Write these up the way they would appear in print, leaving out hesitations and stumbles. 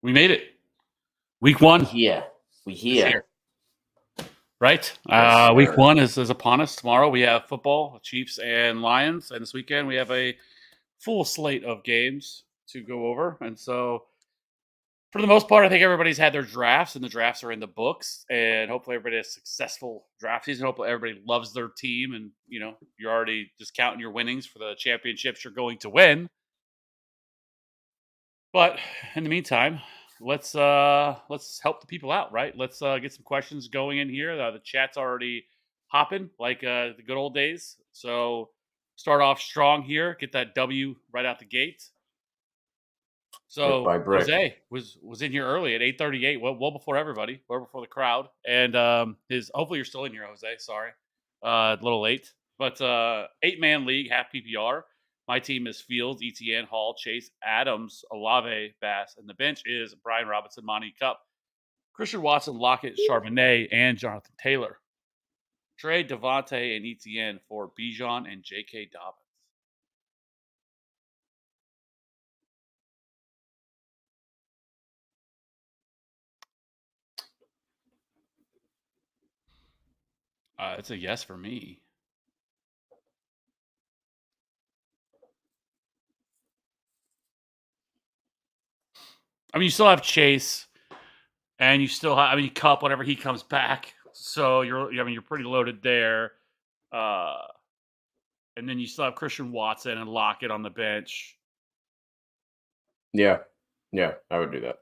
We made it. Week one. Yeah, we here. Right? Yes, week sir. one is upon us. Tomorrow we have football, Chiefs and Lions. And this weekend we have a full slate of games to go over. And so, for the most part, I think everybody's had their drafts, and the drafts are in the books. And hopefully everybody has a successful draft season. Hopefully everybody loves their team. And, you're already just counting your winnings for the championships you're going to win. But in the meantime, let's help the people out, right? Let's get some questions going in here. The chat's already hopping like the good old days. So start off strong here. Get that W right out the gate. So Brick by brick. Jose was in here early at 8:38, well before everybody, well before the crowd. And hopefully you're still in here, Jose. Sorry, a little late, but 8-man league, half PPR. My team is Fields, ETN, Hall, Chase, Adams, Olave, Bass, and the bench is Brian Robinson, Monty Cup, Christian Watson, Lockett, Charbonnet, and Jonathan Taylor. Trade Devontae and ETN for Bijan and J.K. Dobbins. It's a yes for me. I mean, you still have Chase, and you still have, Cup whenever he comes back. So you're pretty loaded there. And then you still have Christian Watson and Lockett on the bench. Yeah, I would do that.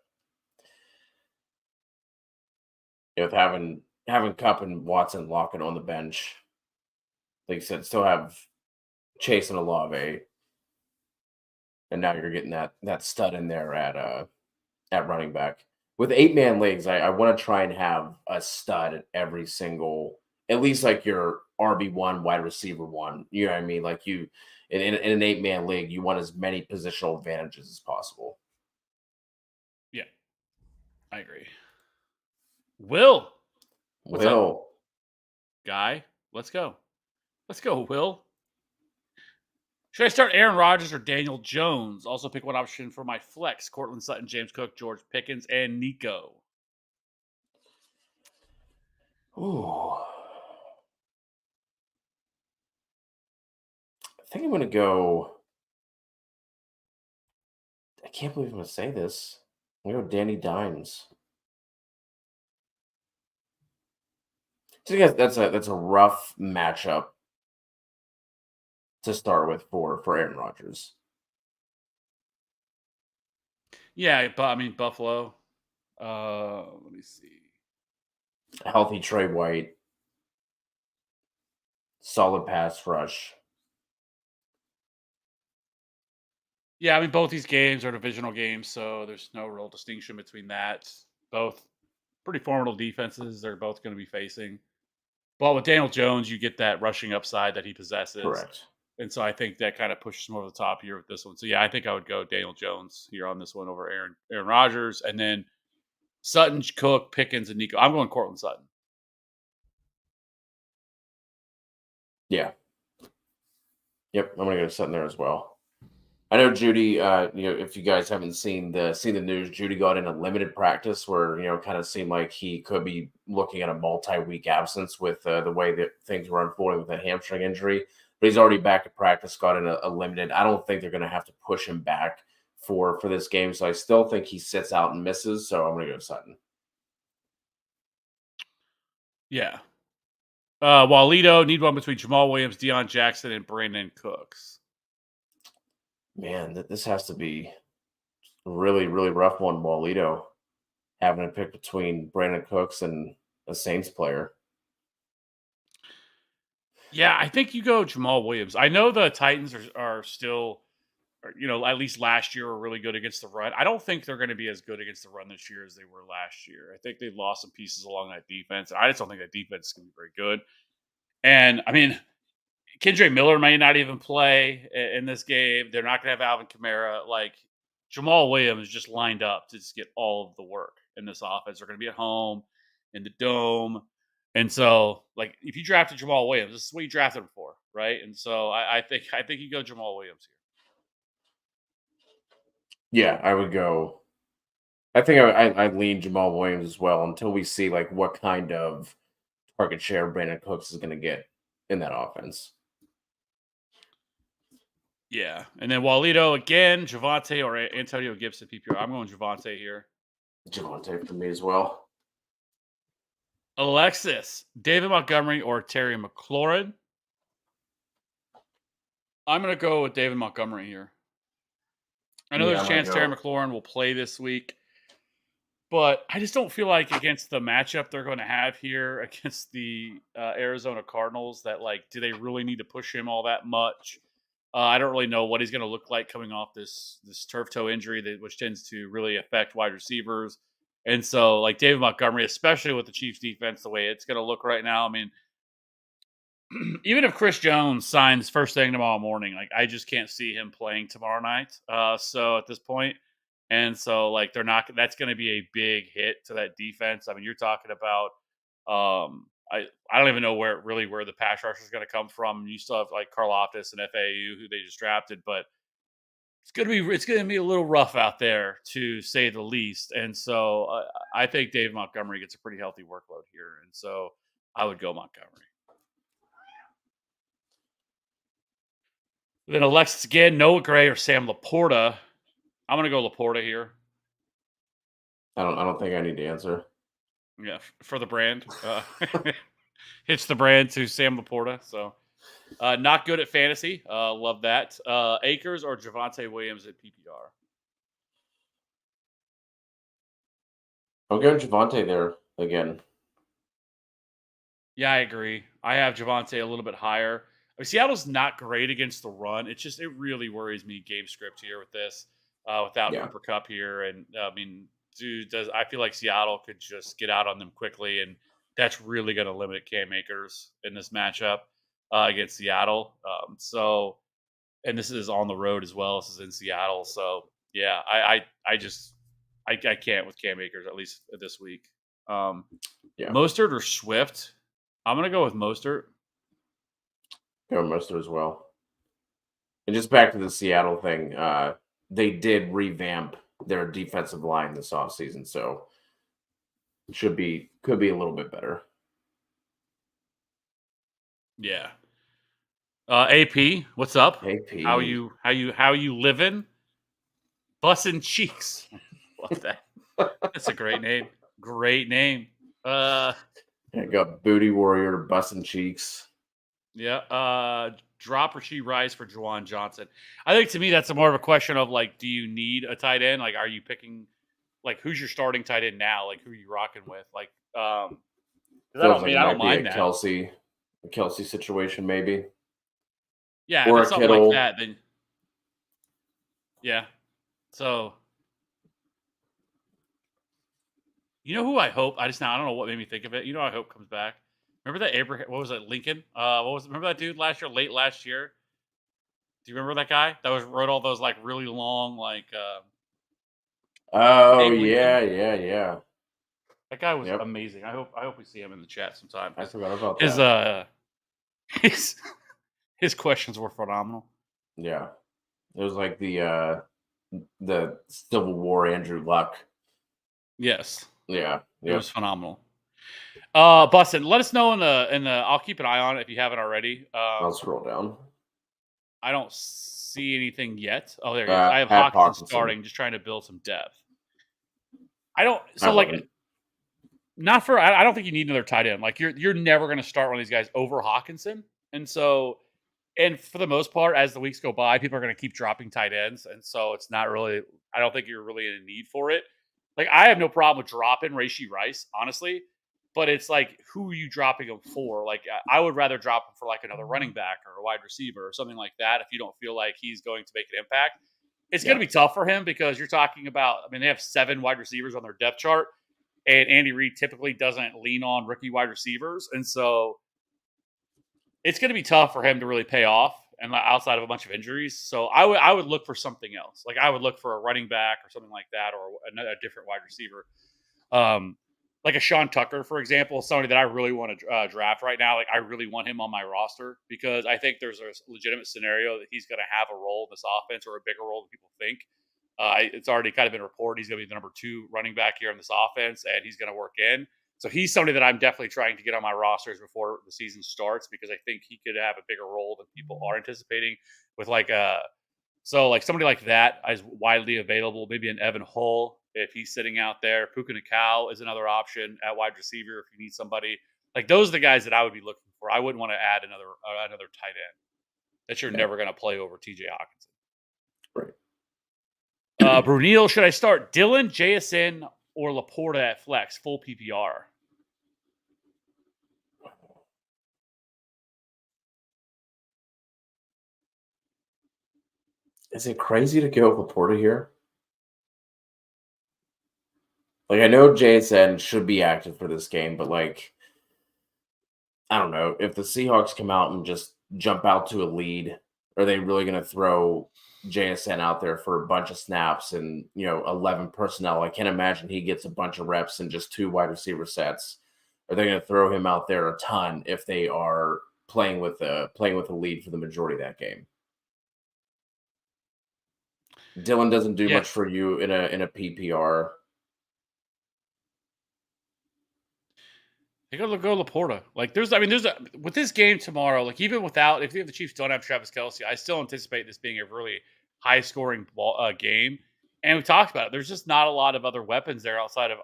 With having Cup and Watson, Lockett on the bench, like you said, still have Chase and Olave, and now you're getting that stud in there at running back. With 8-man leagues, I want to try and have a stud at every single, at least like your RB1, wide receiver one. You know what I mean? Like in an 8-man league, you want as many positional advantages as possible. Yeah, I agree. Will, what's up, guy? Let's go, Will. Should I start Aaron Rodgers or Daniel Jones? Also pick one option for my flex: Cortland Sutton, James Cook, George Pickens, and Nico. Ooh. I think I'm going to go. I can't believe I'm going to say this. I'm going to go Danny Dimes. So I guess that's a rough matchup to start with for Aaron Rodgers. Yeah, but Buffalo. Let me see. A healthy Trey White. Solid pass rush. Yeah, both these games are divisional games, so there's no real distinction between that. Both pretty formidable defenses they're both going to be facing. But with Daniel Jones, you get that rushing upside that he possesses. Correct. And so I think that kind of pushes him over the top here with this one. So, yeah, I think I would go Daniel Jones here on this one over Aaron Rodgers. And then Sutton, Cook, Pickens, and Nico. I'm going Cortland Sutton. Yeah. Yep, I'm going to go Sutton there as well. I know Judy, if you guys haven't seen the news, Judy got in a limited practice where, kind of seemed like he could be looking at a multi-week absence with the way that things were unfolding with that hamstring injury. But he's already back at practice, got in a limited. I don't think they're going to have to push him back for this game. So I still think he sits out and misses. So I'm going to go Sutton. Yeah. Walito, need one between Jamal Williams, Deion Jackson, and Brandon Cooks. Man, this has to be a really, really rough one, Walito, having to pick between Brandon Cooks and a Saints player. Yeah, I think you go Jamal Williams. I know the Titans are still at least last year were really good against the run. I don't think they're going to be as good against the run this year as they were last year. I think they've lost some pieces along that defense. I just don't think that defense is going to be very good. And I mean, Kendrick Miller may not even play in this game. They're not going to have Alvin Kamara. Like Jamal Williams just lined up to just get all of the work in this offense. They're going to be at home in the dome. And so, like, if you drafted Jamal Williams, this is what you drafted him for, right? And so, I think you go Jamal Williams here. Yeah, I would go. I think I'd lean Jamal Williams as well until we see like what kind of target share Brandon Cooks is going to get in that offense. Yeah, and then Walito again, Javonte or Antonio Gibson PPR. I'm going Javonte here. Javonte for me as well. Alexis, David Montgomery or Terry McLaurin. I'm going to go with David Montgomery here. I know there's a chance Terry McLaurin will play this week, but I just don't feel like against the matchup they're going to have here against the Arizona Cardinals that, like, do they really need to push him all that much? I don't really know what he's going to look like coming off this turf toe injury, which tends to really affect wide receivers. And so, like, David Montgomery, especially with the Chiefs defense, the way it's going to look right now, I mean, even if Chris Jones signs first thing tomorrow morning, like, I just can't see him playing tomorrow night. So at this point, and so, like, that's going to be a big hit to that defense. I mean, you're talking about, I don't even know where the pass rush is going to come from. You still have like Karlaftis and FAU who they just drafted, but it's going to be a little rough out there to say the least. And so I think Dave Montgomery gets a pretty healthy workload here, and so I would go Montgomery. Then Alexis again, Noah Gray or Sam Laporta. I'm going to go Laporta here. I don't think I need to answer. Yeah, for the brand. Hits the brand to Sam Laporta. So not good at fantasy. Love that. Akers or Javonte Williams at PPR? I'm going Javonte there again. Yeah, I agree. I have Javonte a little bit higher. I mean, Seattle's not great against the run. It really worries me game script here with this, without Cooper Kupp here. And I mean, I feel like Seattle could just get out on them quickly, and that's really going to limit Cam Akers in this matchup against Seattle. And this is on the road as well. This is in Seattle. So yeah, I can't with Cam Akers, at least this week. Mostert or Swift? I'm going to go with Mostert. Go Mostert as well. And just back to the Seattle thing, they did revamp their defensive line this offseason, so could be a little bit better. Yeah. AP, what's up? AP, how you living? Bussin' cheeks. Love that. That's a great name. Great name. I got Booty Warrior, Bussin' Cheeks. Yeah. Drop or she rise for Juwan Johnson. I think to me that's more of a question of like, do you need a tight end? Like, are you picking like who's your starting tight end now? Like, who are you rocking with? Like, I don't mind that. A Kelsey situation, maybe. Yeah, or if it's something Kittle. like that, then yeah. So you know who I hope? I don't know what made me think of it. You know, I hope comes back. Remember that Abraham? What was it? Lincoln? Remember that dude late last year? Do you remember that guy that wrote all those like really long like? Oh yeah. That guy was amazing. I hope we see him in the chat sometime. I forgot about that. His questions were phenomenal. Yeah, it was like the Civil War Andrew Luck. Yes. Yeah. It was phenomenal. Bustin, let us know in the. I'll keep an eye on it if you haven't already. I'll scroll down. I don't see anything yet. Oh, there he is. I have Hawkinson starting, just trying to build some depth. I don't think you need another tight end. Like you're never going to start one of these guys over Hawkinson, and so. And for the most part, as the weeks go by, people are going to keep dropping tight ends. And so it's not really, I don't think you're really in a need for it. Like, I have no problem with dropping Rashee Rice, honestly. But it's like, who are you dropping him for? Like, I would rather drop him for like another running back or a wide receiver or something like that if you don't feel like he's going to make an impact. it's going to be tough for him because you're talking about, I mean, they have 7 wide receivers on their depth chart, and Andy Reid typically doesn't lean on rookie wide receivers. And so it's going to be tough for him to really pay off and outside of a bunch of injuries. So I would look for something else. Like I would look for a running back or something like that, or a different wide receiver. Um, like a Sean Tucker, for example, somebody that I really want to draft right now. Like I really want him on my roster because I think there's a legitimate scenario that he's going to have a role in this offense or a bigger role than people think. It's already kind of been reported he's going to be the number 2 running back here in this offense, and he's going to work in. So he's somebody that I'm definitely trying to get on my rosters before the season starts because I think he could have a bigger role than people are anticipating. With like somebody like that is widely available. Maybe an Evan Hull if he's sitting out there. Puka Nakau is another option at wide receiver if you need somebody. Like those are the guys that I would be looking for. I wouldn't want to add another tight end that you're never going to play over TJ Hawkinson. Right. Brunil, should I start Dillon, JSN, or Laporta at flex, full PPR? Is it crazy to go with Laporta here? Like, I know JSN should be active for this game, but like, I don't know. If the Seahawks come out and just jump out to a lead, are they really going to throw JSN out there for a bunch of snaps and 11 personnel? I can't imagine he gets a bunch of reps in just 2 wide receiver sets. Are they going to throw him out there a ton if they are playing with a lead for the majority of that game? Dillon doesn't do much for you in a PPR. They gotta go Laporta. Like there's with this game tomorrow, like even if the Chiefs don't have Travis Kelce, I still anticipate this being a really high scoring game. And we talked about it. There's just not a lot of other weapons there outside of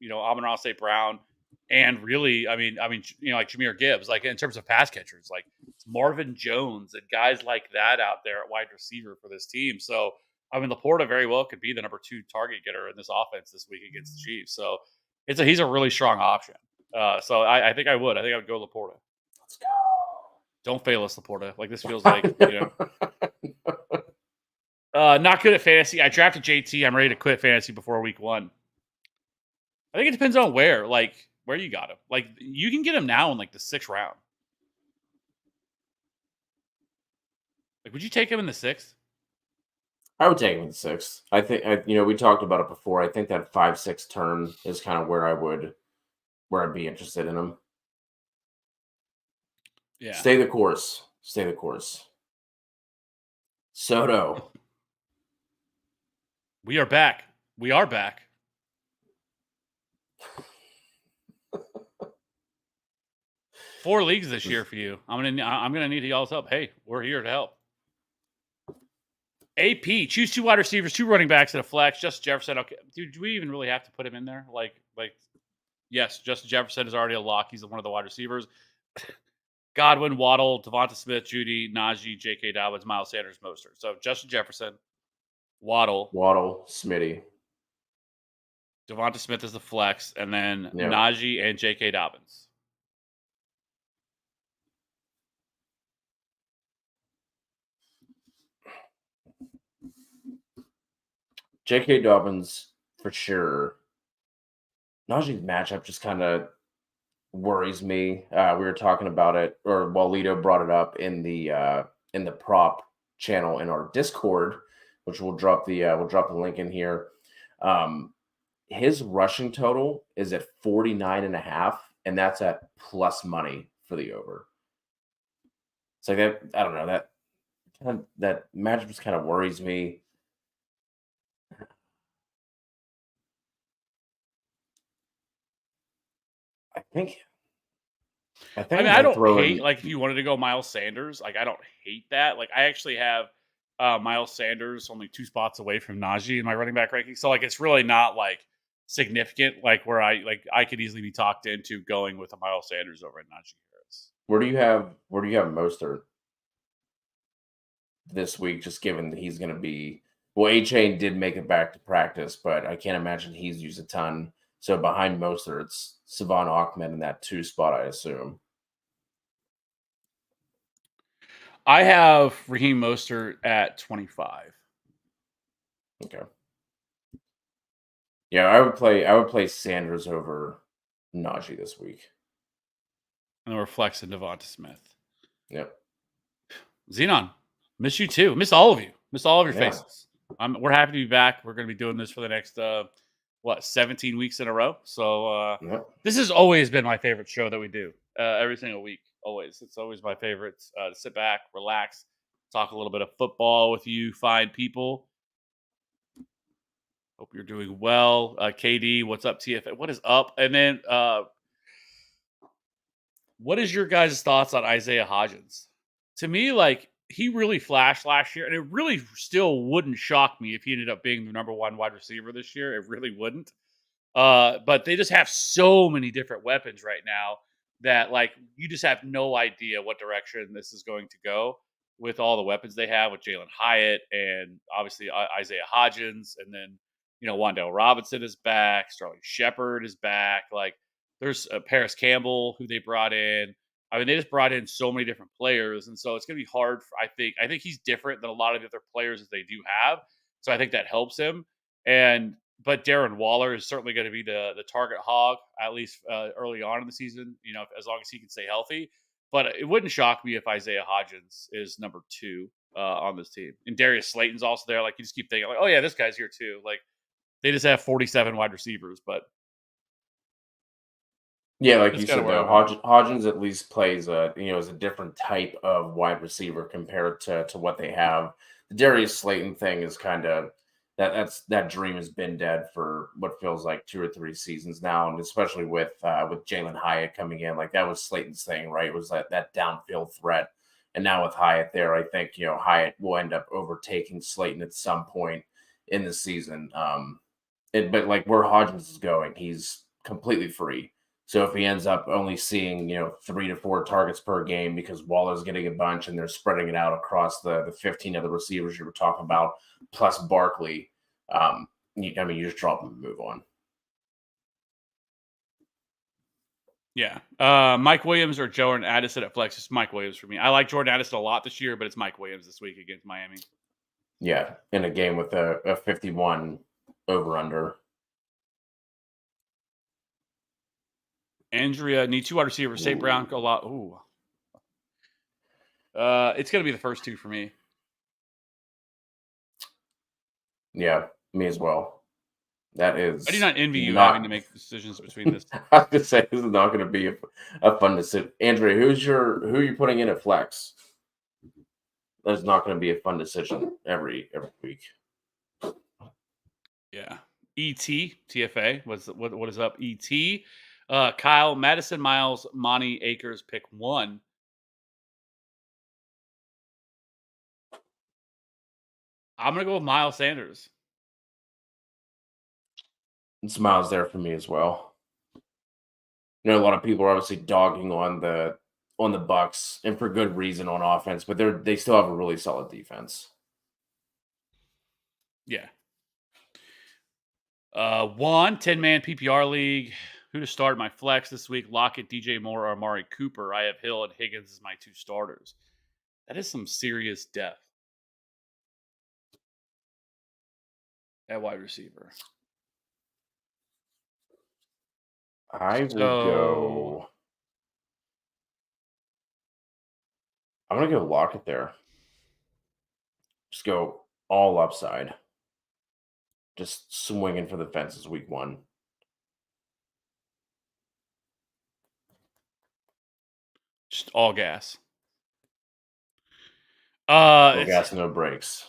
Amon-Ra St. Brown, and really, like Jahmyr Gibbs, like in terms of pass catchers, like it's Marvin Jones and guys like that out there at wide receiver for this team. So Laporta very well could be the number 2 target getter in this offense this week against the Chiefs. So he's a really strong option. So I think I would. I think I would go Laporta. Let's go. Don't fail us, Laporta. Like this feels like not good at fantasy. I drafted JT. I'm ready to quit fantasy before week 1. I think it depends on where you got him. Like you can get him now in like the 6th round. Like, would you take him in the 6th? I would take him in the 6th. I think we talked about it before. I think that 5-6 turn is kind of where I'd be interested in him. Yeah. Stay the course. Soto. We are back. 4 leagues this year for you. I'm gonna need y'all's help. Hey, we're here to help. AP, choose 2 wide receivers, 2 running backs, and a flex. Justin Jefferson. Okay, dude, do we even really have to put him in there? Yes, Justin Jefferson is already a lock. He's one of the wide receivers. Godwin, Waddle, Devonta Smith, Judy, Najee, J.K. Dobbins, Miles Sanders, Mostert. So Justin Jefferson, Waddle, Smitty. Devonta Smith is the flex, and then Najee and J.K. Dobbins. J.K. Dobbins for sure. Najee's matchup just kind of worries me. We were talking about it, or Walito brought it up in the prop channel in our Discord, which we'll drop the link in here. His rushing total is at 49.5, and that's at plus money for the over. So that, I don't know, that matchup just kind of worries me. I don't hate, like, if you wanted to go Miles Sanders, like, I don't hate that. Like, I actually have Miles Sanders only 2 spots away from Najee in my running back ranking. So, like, it's really not, like, significant, like, where I could easily be talked into going with a Miles Sanders over at Najee Harris. Where do you have Mostert this week, just given that he's going to be... Well, A-Chain did make it back to practice, but I can't imagine he's used a ton. So behind Mostert, it's Savon Ahmed in that 2 spot, I assume. I have Raheem Mostert at 25. Okay. Yeah, I would play Sanders over Najee this week. And we're flexing Devonta Smith. Yep. Xenon, miss you too. Miss all of you. Miss all of your Yeah. faces. We're happy to be back. We're going to be doing this for the next 17 weeks in a row. So Yep. this has always been my favorite show that we do every single week. Always, it's always my favorite to sit back, relax, talk a little bit of football with you, fine people. Hope you're doing well, KD. What's up, TFA? What is up? And then, what is your guys' thoughts on Isaiah Hodgins? To me, like he really flashed last year, and it really still wouldn't shock me if he ended up being the number one wide receiver this year. It really wouldn't. But they just have so many different weapons right now that like you just have no idea what direction this is going to go with all the weapons they have with Jalen Hyatt and obviously Isaiah Hodgins, and then Wan'Dale Robinson is back, Sterling Shepard is back. Like there's Paris Campbell who they brought in. I mean, they just brought in so many different players, and so it's going to be hard. I think he's different than a lot of the other players that they do have, so I think that helps him. But Darren Waller is certainly going to be the target hog at least early on in the season. As long as he can stay healthy. But it wouldn't shock me if Isaiah Hodgins is number 2 on this team, and Darius Slayton's also there. Like you just keep thinking, like, oh yeah, this guy's here too. Like they just have 47 wide receivers, but Yeah, like that's you kind of said where though, I'm at. Hodgins at least plays as a different type of wide receiver compared to what they have. The Darius Slayton thing is kind of that dream has been dead for what feels like 2 or 3 seasons now, and especially with Jalen Hyatt coming in, like that was Slayton's thing, right? It was that downfield threat, and now with Hyatt there, I think Hyatt will end up overtaking Slayton at some point in the season. But like where Hodgins is going, he's completely free. So if he ends up only seeing 3 to 4 targets per game because Waller's getting a bunch and they're spreading it out across the 15 other receivers you were talking about, plus Barkley, you just drop him and move on. Yeah. Mike Williams or Jordan Addison at flex. It's Mike Williams for me. I like Jordan Addison a lot this year, but it's Mike Williams this week against Miami. Yeah, in a game with a 51 over under. Andrea need 2 wide receivers. St. Brown a lot. Ooh. It's gonna be the first 2 for me. Yeah, me as well. That I do is not envy you having to not. make decisions between this. I was gonna say this is not going to be a fun decision. Andrea, who are you putting in at flex? That's not going to be a fun decision every week. Yeah. TFA. What is up? ET. Kyle, Madison, Miles, Monty, Akers, pick 1. I'm gonna go with Miles Sanders. And Smiles there for me as well. A lot of people are obviously dogging on the Bucks, and for good reason on offense, but they still have a really solid defense. Yeah. 10-man PPR league. Who to start my flex this week? Lockett, DJ Moore, or Amari Cooper. I have Hill and Higgins as my 2 starters. That is some serious depth at wide receiver. I will So go. I'm gonna go Lockett there. Just go all upside. Just swinging for the fences week 1. just all gas. No gas, no brakes.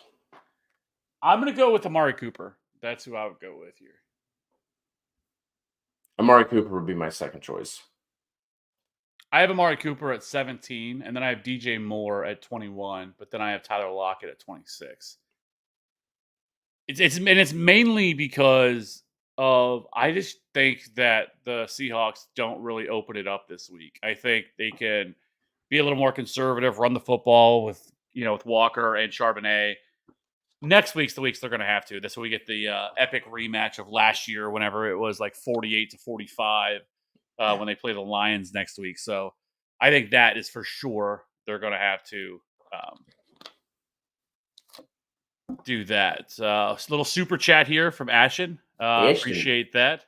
I'm gonna go with Amari Cooper. That's who I would go with here. Amari Cooper would be my second choice. I have Amari Cooper at 17, and then I have DJ Moore at 21, but then I have Tyler Lockett at 26. It's mainly because of I just think that the Seahawks don't really open it up this week. I think they can be a little more conservative, run the football with Walker and Charbonnet. Next week's the weeks they're going to have to. That's when we get the epic rematch of last year, whenever it was like 48-45 when they play the Lions next week. So I think that is for sure they're going to have to do that. Little super chat here from Ashen. Ashton, Appreciate that.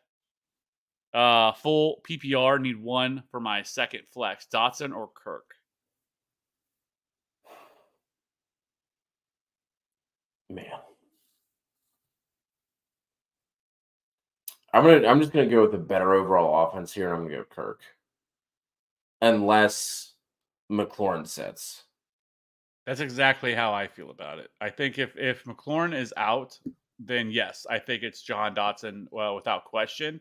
Full PPR, need one for my second flex. Dotson or Kirk? man. I'm just gonna go with a better overall offense here. I'm gonna go Kirk. Unless McLaurin sits. That's exactly how I feel about it. I think if McLaurin is out, then yes, I think it's John Dotson, well, without question.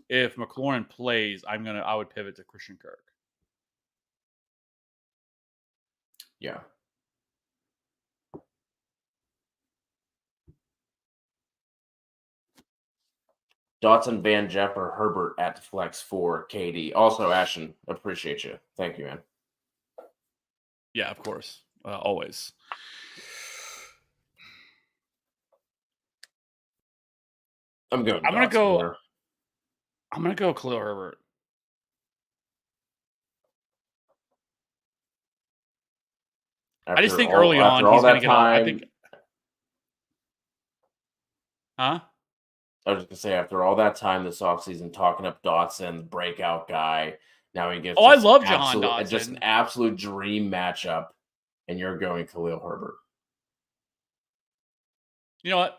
If McLaurin plays, I would pivot to Christian Kirk. Yeah. Dotson, Van Jeff, or Herbert at flex for KD. Also, Ashton, appreciate you. Thank you, man. Yeah, of course. Always. I'm going I'm gonna Dotson go. here. I'm gonna go Khalil Herbert. I just think early on After all he's gonna that get I think, time, huh? I was just gonna say after all that time this offseason talking up Dotson, the breakout guy, now he gets Oh, I love Jahan just an Dotson. absolute dream matchup, and you're going Khalil Herbert. You know what?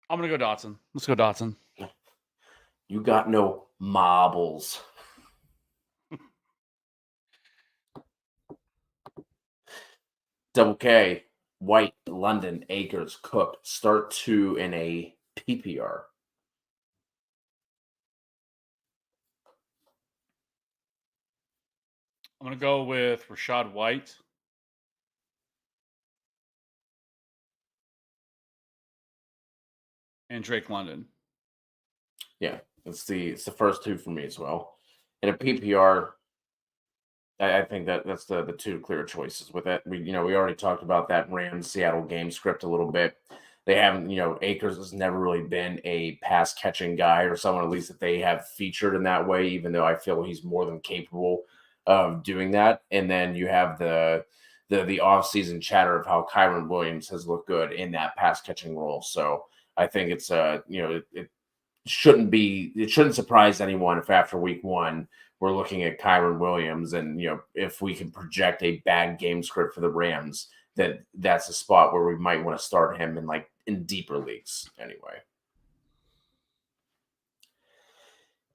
I'm gonna go Dotson. Let's go Dotson. You got no marbles. Double K, White, London, Akers, Cook, start two in a PPR. I'm gonna go with Rashad White. And Drake London. Yeah, it's the first two for me as well. In a PPR, I think that's the two clear choices with it. We already talked about that Rams Seattle game script a little bit. They haven't, Akers has never really been a pass catching guy or someone at least that they have featured in that way, even though I feel he's more than capable of doing that. And then you have the off-season chatter of how Kyron Williams has looked good in that pass catching role. So I think it's it shouldn't surprise anyone if after week one we're looking at Kyron Williams and if we can project a bad game script for the Rams, that's a spot where we might want to start him in deeper leagues anyway.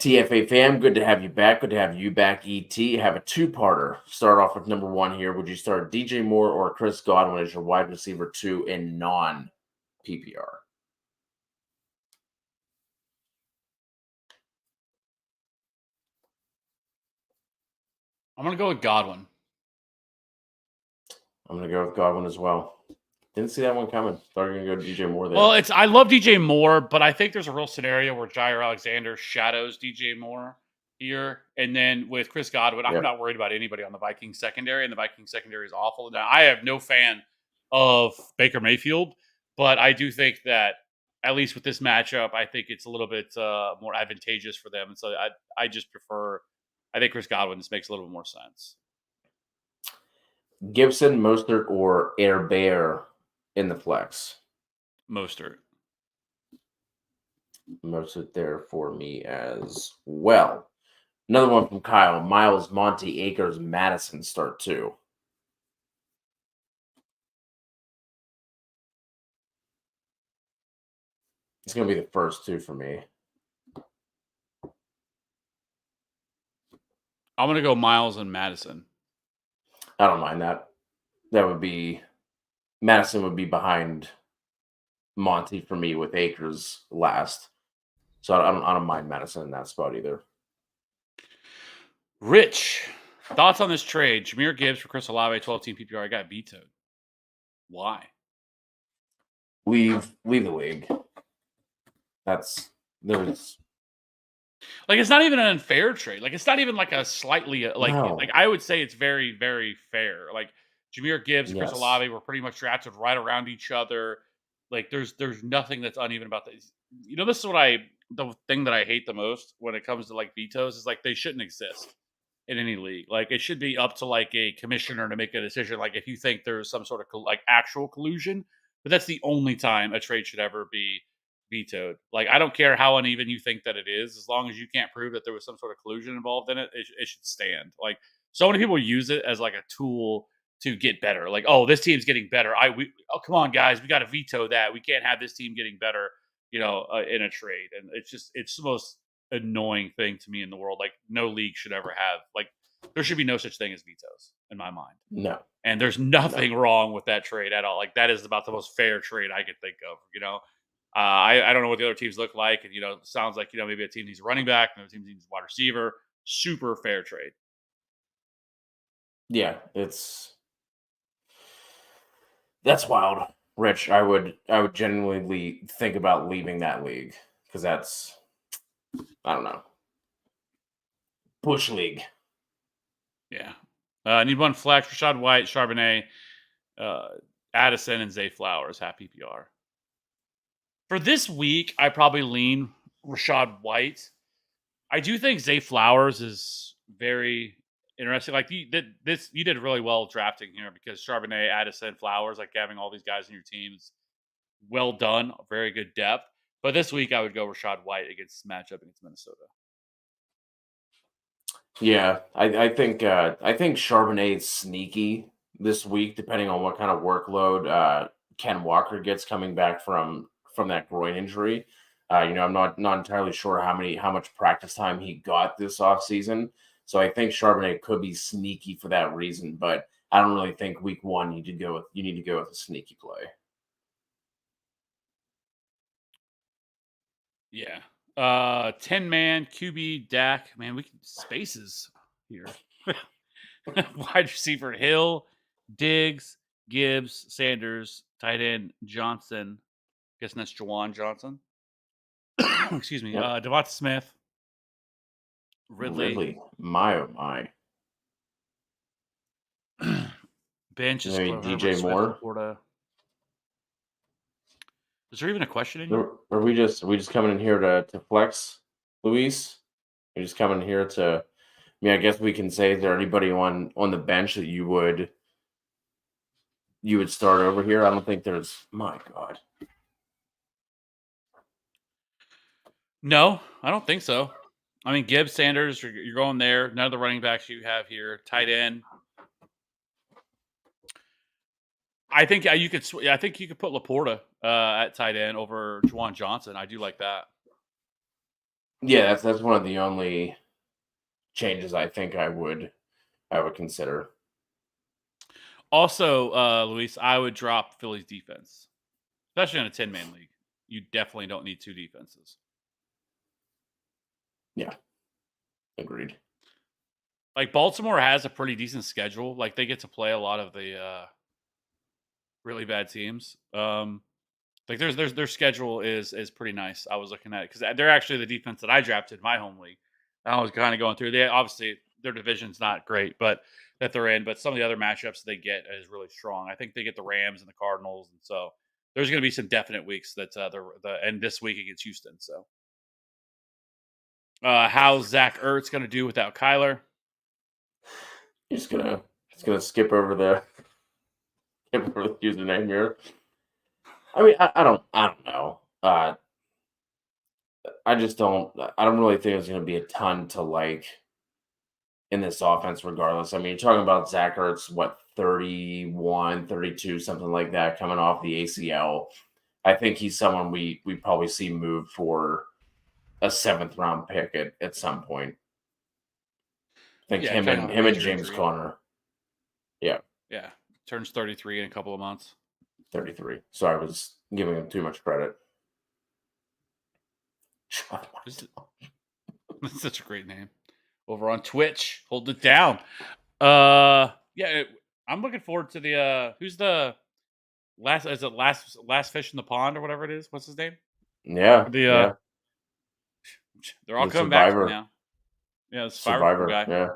TFA fam, good to have you back. Good to have you back, ET. Have a two-parter. Start off with number one here. Would you start DJ Moore or Chris Godwin as your wide receiver two in non-PPR? I'm gonna go with Godwin. I'm going to go with Godwin as well. Didn't see that one coming. Thought you were going to go DJ Moore there. Well, I love DJ Moore, but I think there's a real scenario where Jair Alexander shadows DJ Moore here. And then with Chris Godwin, I'm Yep. not worried about anybody on the Vikings secondary, and the Vikings secondary is awful. Now, I have no fan of Baker Mayfield, but I do think that at least with this matchup, I think it's a little bit more advantageous for them. And so I just prefer, I think Chris Godwin just makes a little bit more sense. Gibson, Mostert, or Air Bear in the flex? Mostert. Mostert there for me as well. Another one from Kyle. Miles, Monty, Akers, Madison start two. It's going to be the first two for me. I'm going to go Miles and Madison. I don't mind that. That would be Madison would be behind Monty for me with Akers last. So I don't mind Madison in that spot either. Rich, thoughts on this trade? Jahmyr Gibbs for Chris Olave, 12-team PPR. I got vetoed. Why? Leave the league. There's like it's not even an unfair trade. Like it's not even like a slightly no. like I would say it's very very fair. Like Jahmyr Gibbs and Chris Yes. Olave were pretty much drafted right around each other. Like there's nothing that's uneven about this. This is the thing that I hate the most when it comes to like vetoes is like they shouldn't exist in any league. Like it should be up to like a commissioner to make a decision. Like if you think there's some sort of like actual collusion, but that's the only time a trade should ever be vetoed. Like, I don't care how uneven you think that it is, as long as you can't prove that there was some sort of collusion involved in it, it should stand. Like, so many people use it as like a tool to get better. Like, oh, this team's getting better. Oh, come on, guys, we got to veto that. We can't have this team getting better, in a trade. And it's the most annoying thing to me in the world. Like, no league should ever have like there should be no such thing as vetoes in my mind. No, And there's no. nothing wrong with that trade at all. Like, that is about the most fair trade I could think of. I don't know what the other teams look like, and it sounds like maybe a team needs a running back, another team needs a wide receiver. Super fair trade. Yeah, that's wild, Rich. I would genuinely think about leaving that league because that's I don't know bush league. Yeah. I need one flex. Rashad White, Charbonnet, uh, Addison, and Zay Flowers. Half PPR. For this week, I probably lean Rashad White. I do think Zay Flowers is very interesting. Like, you did really well drafting here because Charbonnet, Addison, Flowers, like having all these guys in your teams, well done, very good depth. But this week, I would go Rashad White against matchup against Minnesota. Yeah, I think Charbonnet's sneaky this week, depending on what kind of workload Ken Walker gets coming back from that groin injury. I'm not entirely sure how much practice time he got this offseason. So I think Charbonnet could be sneaky for that reason, but I don't really think week one you need to go with a sneaky play. Yeah. 10-man QB Dak. Man, we can spaces here. Wide receiver Hill, Diggs, Gibbs, Sanders, tight end Johnson. Guessing that's Jawan Johnson. Excuse me. Yep. Devonta Smith, Ridley. Ridley, my oh my. Bench is Maybe Khalil Herbert, DJ Smith, Moore. Laporta. Is there even a question in here? Are we just coming in here to flex, Luis? We're just coming here to. I mean, I guess we can say, is there anybody on the bench that you would start over here? I don't think there's. My God. No, I don't think so. I mean, Gibbs, Sanders, you're going there. None of the running backs you have here. Tight end. I think you could. I think you could put Laporta at tight end over Juwan Johnson. I do like that. Yeah, that's one of the only changes I think I would consider. Also, Luis, I would drop Philly's defense, especially in a 10-man league. You definitely don't need two defenses. Yeah, agreed. Like, Baltimore has a pretty decent schedule. Like, they get to play a lot of the really bad teams. Like, their schedule is pretty nice. I was looking at it because they're actually the defense that I drafted in my home league. I was kind of going through. They obviously their division's not great, but that they're in. But some of the other matchups they get is really strong. I think they get the Rams and the Cardinals, and so there's going to be some definite weeks that and this week against Houston. So, how's Zach Ertz going to do without Kyler? Just gonna skip over the username here. I mean, I don't know. I don't really think there's going to be a ton to like in this offense regardless. I mean, you're talking about Zach Ertz, what, 31, 32, something like that, coming off the ACL. I think he's someone we probably see move for a 7th round pick at some point. I think Yeah, him coming and off a him and major James injury. Conner. Yeah, Yeah, turns 33 in a couple of months. 33. So I was giving him too much credit. That's such a great name. Over on Twitch, hold it down. Yeah, I'm looking forward to the who's the last is it last fish in the pond or whatever it is. What's his name? Yeah, The yeah. they're all The coming back to me Survivor. now. Yeah, the Survivor Survivor. guy. Yeah.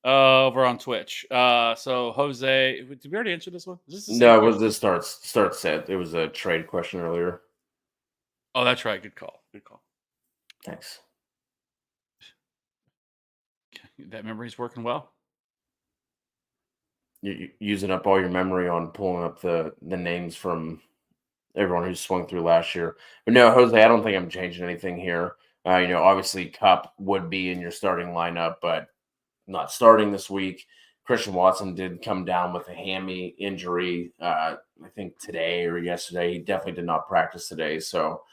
Over on Twitch. So Jose, did we already answer this one? Is this the same No, it was question? this start set. It was a trade question earlier. Oh, that's right. Good call. Good call. Thanks. That memory's working well. using up all your memory on pulling up the names from everyone who swung through last year. But no, Jose, I don't think I'm changing anything here. Obviously Cup would be in your starting lineup, but not starting this week. Christian Watson did come down with a hammy injury, I think today or yesterday. He definitely did not practice today. So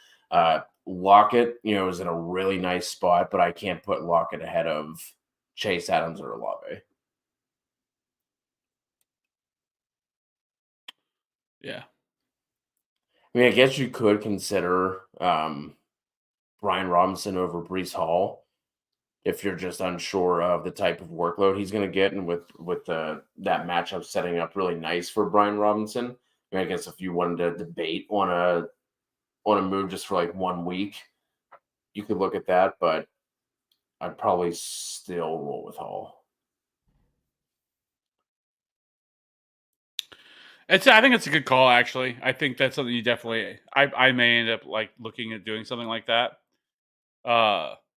Lockett, is in a really nice spot, but I can't put Lockett ahead of Chase Adams or Olave. Yeah. I mean, I guess you could consider Brian Robinson over Brees Hall if you're just unsure of the type of workload he's going to get, and with that matchup setting up really nice for Brian Robinson. I mean, I guess if you wanted to debate on a move just for like 1 week, you could look at that, but I'd probably still roll with Hall. I think it's a good call, actually. I think that's something you definitely. I may end up like looking at doing something like that.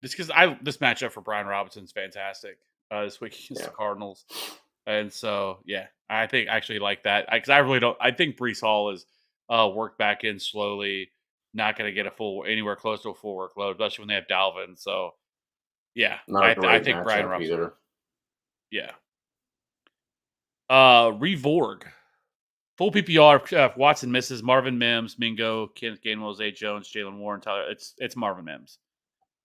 Just because this matchup for Brian Robinson's fantastic. This week against Yeah, the Cardinals, and so yeah, I think I actually like that because I really don't. I think Brees Hall is worked back in slowly, not going to get a full anywhere close to a full workload, especially when they have Dalvin. So yeah, not a I great think Brian matchup Robinson. either. Yeah. Revorg. Full PPR. Watson misses. Marvin Mims, Mingo, Kenneth Gainwell, Zay Jones, Jalen Warren, Tyler. It's Marvin Mims.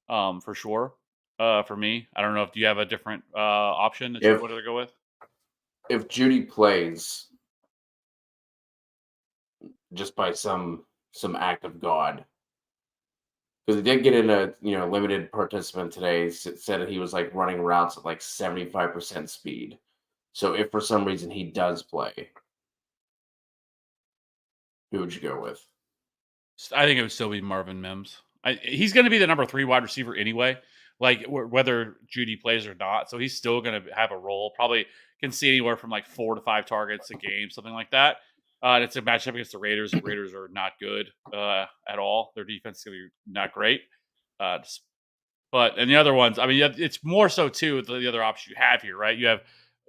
For sure. For me, I don't know if you have a different option that you If wanted to go with. if Judy plays just by some act of God, because he did get in a limited participant today. Said that he was like running routes at like 75% speed. So if for some reason he does play, who would you go with? I think it would still be Marvin Mims. He's going to be the number 3 wide receiver anyway, like whether Judy plays or not. So he's still going to have a role. Probably can see anywhere from like 4 to 5 targets a game, something like that. And it's a matchup against the Raiders. The Raiders are not good at all. Their defense is going to be not great. Uh, But and the other ones, I mean, it's more so too the other option you have here, right? You have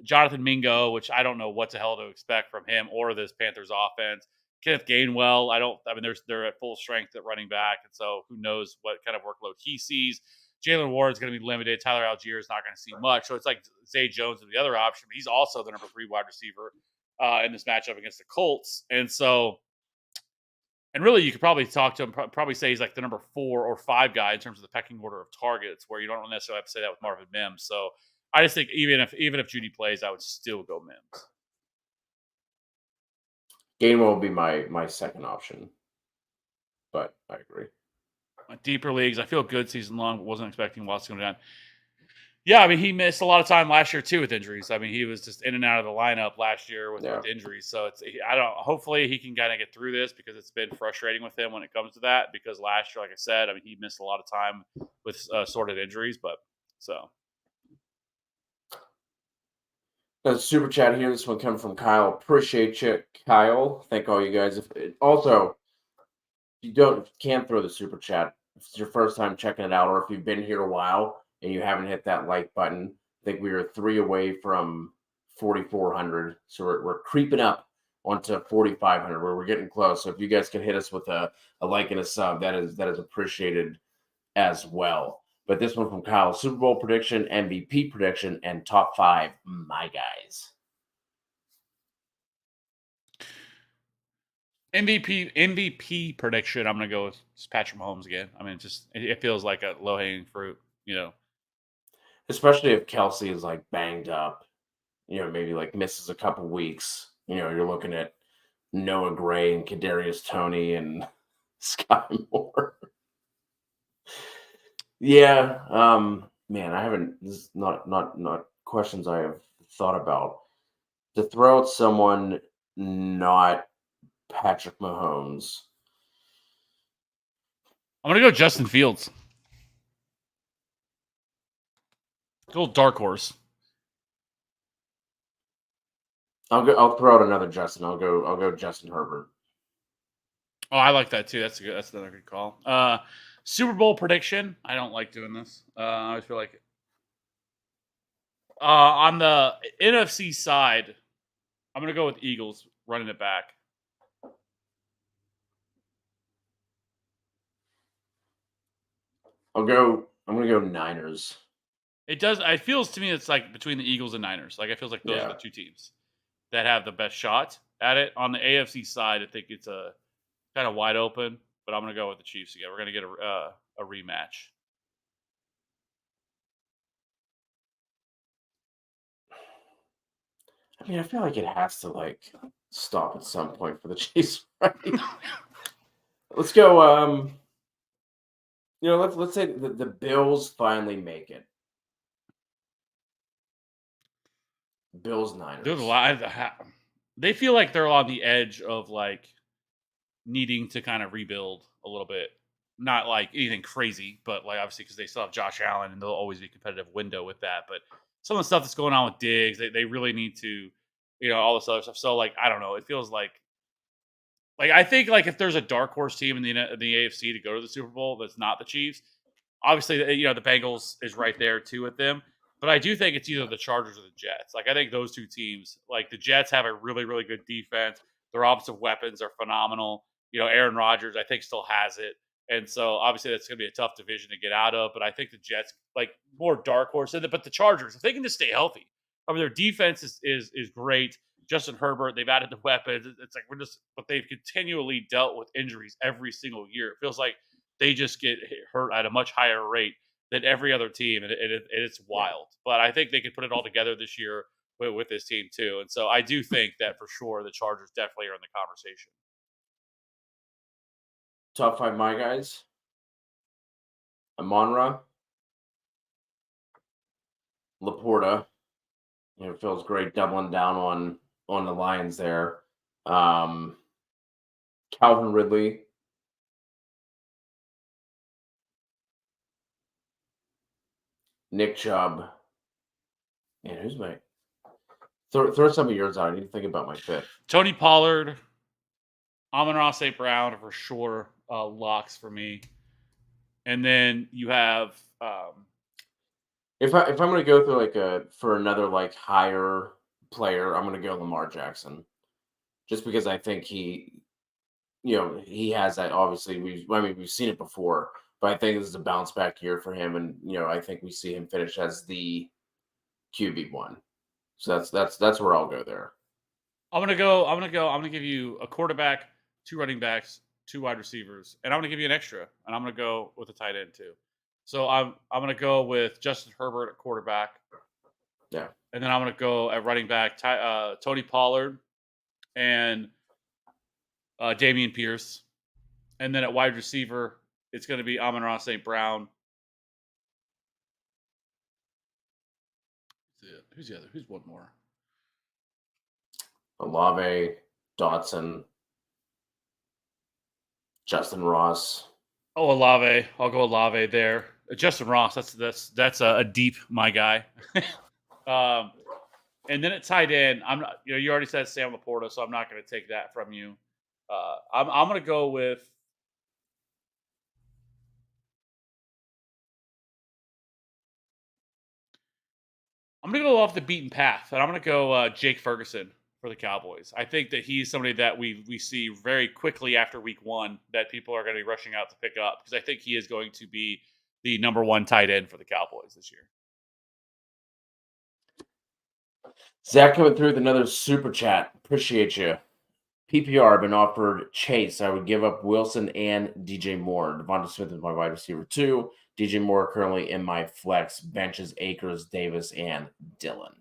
Jonathan Mingo, which I don't know what the hell to expect from him or this Panthers offense. Kenneth Gainwell, I mean, they're at full strength at running back, and so who knows what kind of workload he sees. Jalen Ward's going to be limited. Tyler Algier is not going to see much. So it's like Zay Jones is the other option, but he's also the number 3 wide receiver in this matchup against the Colts, and so and really, you could probably talk to him, probably say he's like the number 4 or 5 guy in terms of the pecking order of targets, where you don't necessarily have to say that with Marvin Mims. So I just think even if Judy plays, I would still go Mims. Gainwell will be my second option, but I agree. Deeper leagues, I feel good season long, but wasn't expecting Watson to go down. Yeah, I mean, he missed a lot of time last year too with injuries. I mean, he was just in and out of the lineup last year with Yeah, injuries. So I don't. Hopefully, he can kind of get through this because it's been frustrating with him when it comes to that. Because last year, like I said, I mean, he missed a lot of time with sorted injuries. But so that's super chat here. This one coming from Kyle. Appreciate you, Kyle. Thank all you guys. Also, you can't throw the super chat if it's your first time checking it out, or if you've been here a while and you haven't hit that like button. I think we are 3 away from 4,400, so we're creeping up onto 4,500, where we're getting close. So if you guys can hit us with a like and a sub, that is appreciated as well. But this one from Kyle: Super Bowl prediction, MVP prediction, and top 5 my guys. MVP prediction, I'm going to go with Patrick Mahomes again. I mean, it feels like a low hanging fruit. Especially if Kelsey is like banged up, maybe like misses a couple weeks. You're looking at Noah Gray and Kadarius Toney and Sky Moore. Yeah, man, I haven't. This is not questions I have thought about. To throw out someone not Patrick Mahomes. I'm going to go Justin Fields. Go dark horse. I'll throw out another Justin. I'll go Justin Herbert. Oh, I like that too. That's another good call. Super Bowl prediction. I don't like doing this. I always feel like on the NFC side, I'm gonna go with Eagles running it back. I'm gonna go Niners. It does. It feels to me it's like between the Eagles and Niners. Like it feels like those are the Yeah. two teams that have the best shot at it. On the AFC side, I think it's a kind of wide open, but I'm gonna go with the Chiefs again. We're gonna get a rematch. I mean, I feel like it has to like stop at some point for the Chiefs, right? Let's go. Let's say the Bills finally make it. Bills They're the Niners. live. They feel like they're on the edge of like needing to kind of rebuild a little bit. Not like anything crazy, but like obviously because they still have Josh Allen and there'll always be a competitive window with that. But some of the stuff that's going on with Diggs, they really need to, all this other stuff. So like I don't know, it feels like I think like if there's a dark horse team in the AFC to go to the Super Bowl that's not the Chiefs, obviously the Bengals is right there too with them. But I do think it's either the Chargers or the Jets. Like I think those two teams, like the Jets have a really really good defense. Their offensive weapons are phenomenal. Aaron Rodgers I think still has it. And so obviously that's going to be a tough division to get out of, but I think the Jets like more dark horse in it. But the Chargers, if they can just stay healthy, I mean their defense is great. Justin Herbert, they've added the weapons. It's like but they've continually dealt with injuries every single year. It feels like they just get hurt at a much higher rate than every other team, and it's Yeah. wild. But I think they could put it all together this year with this team too. And so I do think that for sure the Chargers definitely are in the conversation. Top five my guys. Amonra, Laporta. It feels great doubling down on the Lions there. Um, Calvin Ridley, Nick Chubb, and who's my throw some of yours out. I need to think about my fifth. Tony Pollard, Amon-Ra St. Brown are for sure locks for me. And then you have If I'm gonna go through for another like higher player, I'm gonna go Lamar Jackson. Just because I think he has that. Obviously, we've seen it before, but I think this is a bounce back year for him, and I think we see him finish as the QB1. So that's where I'll go there. I'm gonna give you a quarterback, two running backs, two wide receivers, and I'm gonna give you an extra, and I'm gonna go with a tight end too. So I'm gonna go with Justin Herbert at quarterback, Yeah. and then I'm gonna go at running back Tony Pollard and Damian Pierce, and then at wide receiver it's gonna be Amon-Ra St. Brown. Who's the other? Who's one more? Olave, Dotson, Justin Ross. Oh, Olave. I'll go Olave there. Justin Ross. That's a deep my guy. um, and then at tight end, I'm not. You already said Sam Laporta, so I'm not going to take that from you. I'm going to go with. I'm going to go off the beaten path, and I'm going to go Jake Ferguson for the Cowboys. I think that he's somebody that we see very quickly after week one that people are going to be rushing out to pick up because I think he is going to be the number one tight end for the Cowboys this year. Zach coming through with another super chat. Appreciate you. PPR been offered Chase. I would give up Wilson and DJ Moore. Devonta Smith is my wide receiver too. DJ Moore currently in my flex. Benches Akers, Davis, and Dillon.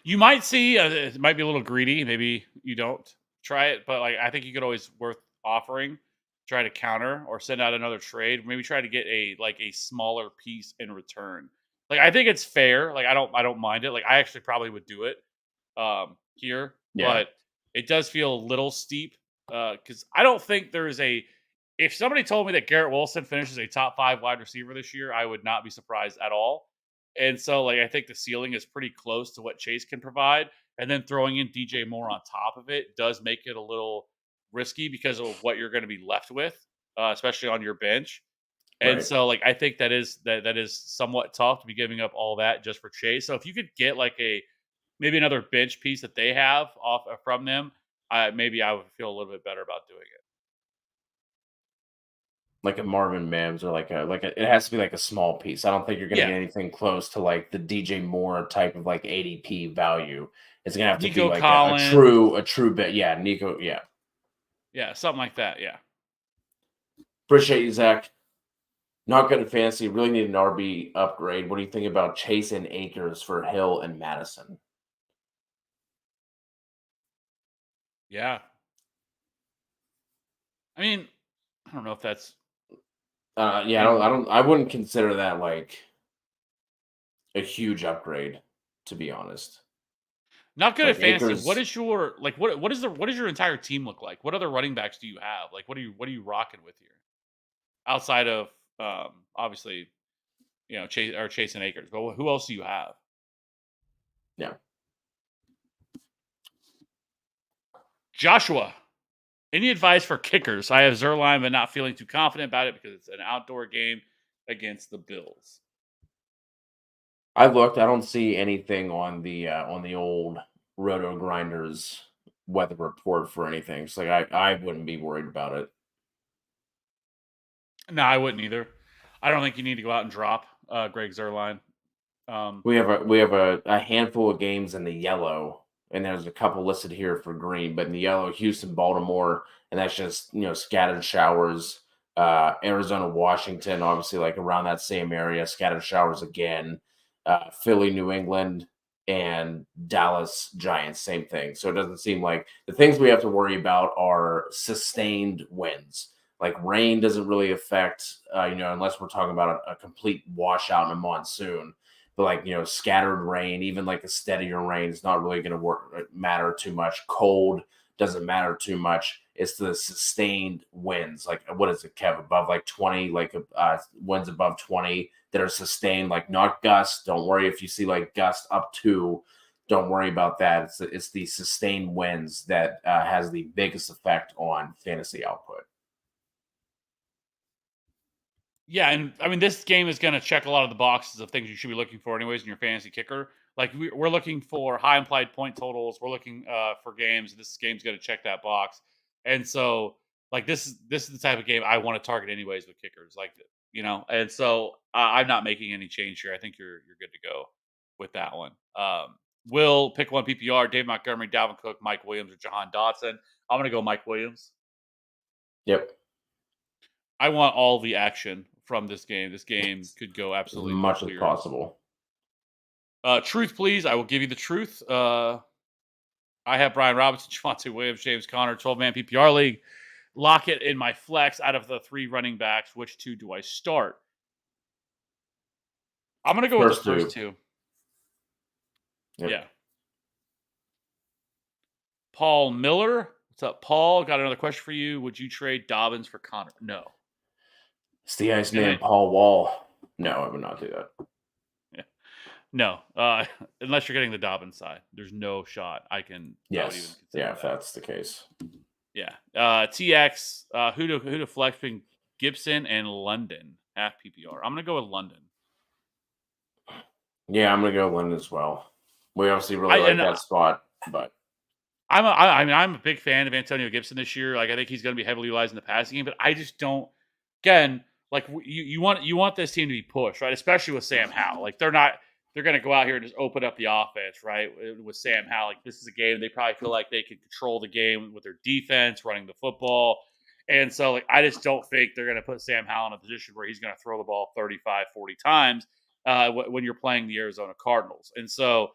You might see it might be a little greedy. Maybe you don't try it, but like I think you could always worth offering, try to counter or send out another trade. Maybe try to get a smaller piece in return. Like I think it's fair. Like I don't mind it. Like I actually probably would do it here, Yeah. but it does feel a little steep because I don't think there's a. If somebody told me that Garrett Wilson finishes a top 5 wide receiver this year, I would not be surprised at all. And so, like, I think the ceiling is pretty close to what Chase can provide. And then throwing in DJ Moore on top of it does make it a little risky because of what you're going to be left with, especially on your bench. And Right. so, like, I think that is somewhat tough to be giving up all that just for Chase. So if you could get like a maybe another bench piece that they have off from them, maybe I would feel a little bit better about doing it. Like a Marvin Mims or like a it has to be like a small piece. I don't think you're gonna Yeah, get anything close to like the DJ Moore type of like ADP value. It's gonna have to be Nico like a Collins, true bit. Yeah, Nico. Yeah. yeah, something like that. Yeah, Appreciate you, Zach. Not good at fantasy. Really need an RB upgrade. What do you think about Chase and Akers for Hill and Madison? yeah. I mean, I don't know if that's Yeah, in I wouldn't consider that like a huge upgrade, to be honest. not good at Like fantasy. What Akers, is your like? What does your entire team look like? What other running backs do you have? Like, what are you rocking with here outside of obviously Chase and Akers? But who else do you have? yeah. Joshua. Any advice for kickers? I have Zerline, but not feeling too confident about it because it's an outdoor game against the Bills. I looked. I don't see anything on the old Roto Grinders weather report for anything. So like I wouldn't be worried about it. No, I wouldn't either. I don't think you need to go out and drop Greg Zerline. We have a handful of games in the yellow, and there's a couple listed here for green. But in the yellow, Houston, Baltimore, and that's just scattered showers. Arizona, Washington, obviously like around that same area, scattered showers again. Philly, New England, and Dallas Giants, same thing. So it doesn't seem like the things we have to worry about are sustained winds. Like rain doesn't really affect, unless we're talking about a complete washout in a monsoon. But like scattered rain, even like a steadier rain, is not really going to matter too much. Cold doesn't matter too much. It's the sustained winds. Like what is it, Kev? Above like 20, like winds above 20 that are sustained, like not gusts. Don't worry if you see like gusts up to. Don't worry about that. It's the sustained winds that has the biggest effect on fantasy output. Yeah, and I mean, this game is going to check a lot of the boxes of things you should be looking for, anyways, in your fantasy kicker. Like we're looking for high implied point totals. We're looking for games. This game's going to check that box, and so like this is the type of game I want to target, anyways, with kickers. Like and so I'm not making any change here. I think you're good to go with that one. Will pick one PPR: Dave Montgomery, Dalvin Cook, Mike Williams, or Jahan Dotson. I'm going to go Mike Williams. Yep, I want all the action from this game. This game could go as absolutely much as nuclear. possible. Truth, please. I will give you the truth. I have Brian Robinson, Javonte Williams, James Conner, 12-man PPR league. Lock it in my flex. Out of the three running backs, which two do I start? I'm going to go with the First first two. two. Yep. Yeah. Paul Miller. What's up, Paul? Got another question for you. Would you trade Dobbins for Connor? No. It's the And Iceman then, Paul Wall. No, I would not do that. yeah. No. Unless you're getting the Dobbins side. There's no shot I would even Yes. consider Yeah, if that. that's the case. Yeah. TX, who to flex between Gibson and London, half PPR. I'm gonna go with London. Yeah, I'm gonna go Lynn as well. We obviously I really like and that spot, but I mean I'm a big fan of Antonio Gibson this year. Like I think he's gonna be heavily utilized in the passing game, but I just don't. Again, like you want this team to be pushed, right? Especially with Sam Howell. Like they're gonna go out here and just open up the offense, right? With Sam Howell, like this is a game they probably feel like they can control the game with their defense, running the football. And so, like, I just don't think they're going to put Sam Howell in a position where he's going to throw the ball 35, 40 times when you're playing the Arizona Cardinals. And so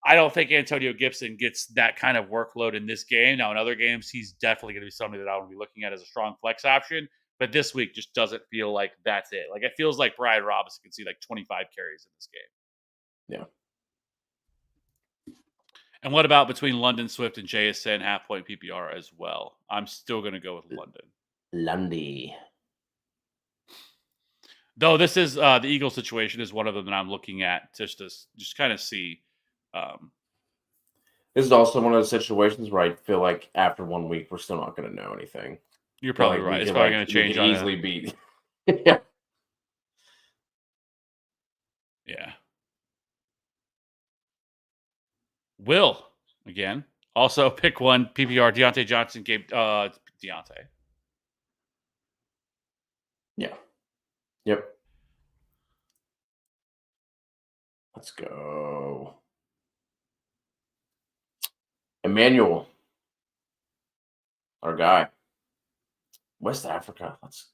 I don't think Antonio Gibson gets that kind of workload in this game. Now, in other games, he's definitely going to be somebody that I would be looking at as a strong flex option. But this week just doesn't feel like that's it. Like, it feels like Brian Robinson can see like 25 carries in this game. yeah. And what about between London Swift and JSN half point PPR as well? I'm still going to go with London. Lundy. Though this is the Eagles situation is one of them that I'm looking at just to just kind of see. Um, This is also one of those situations where I feel like after 1 week, we're still not going to know anything. You're Feel probably like right. It's probably going to we change can on a easily beat. Yeah. yeah. Will again. Also pick one PPR Deontay Johnson game. Deontay. Yeah. Yep. Let's go. Emmanuel, our guy. West Africa. Let's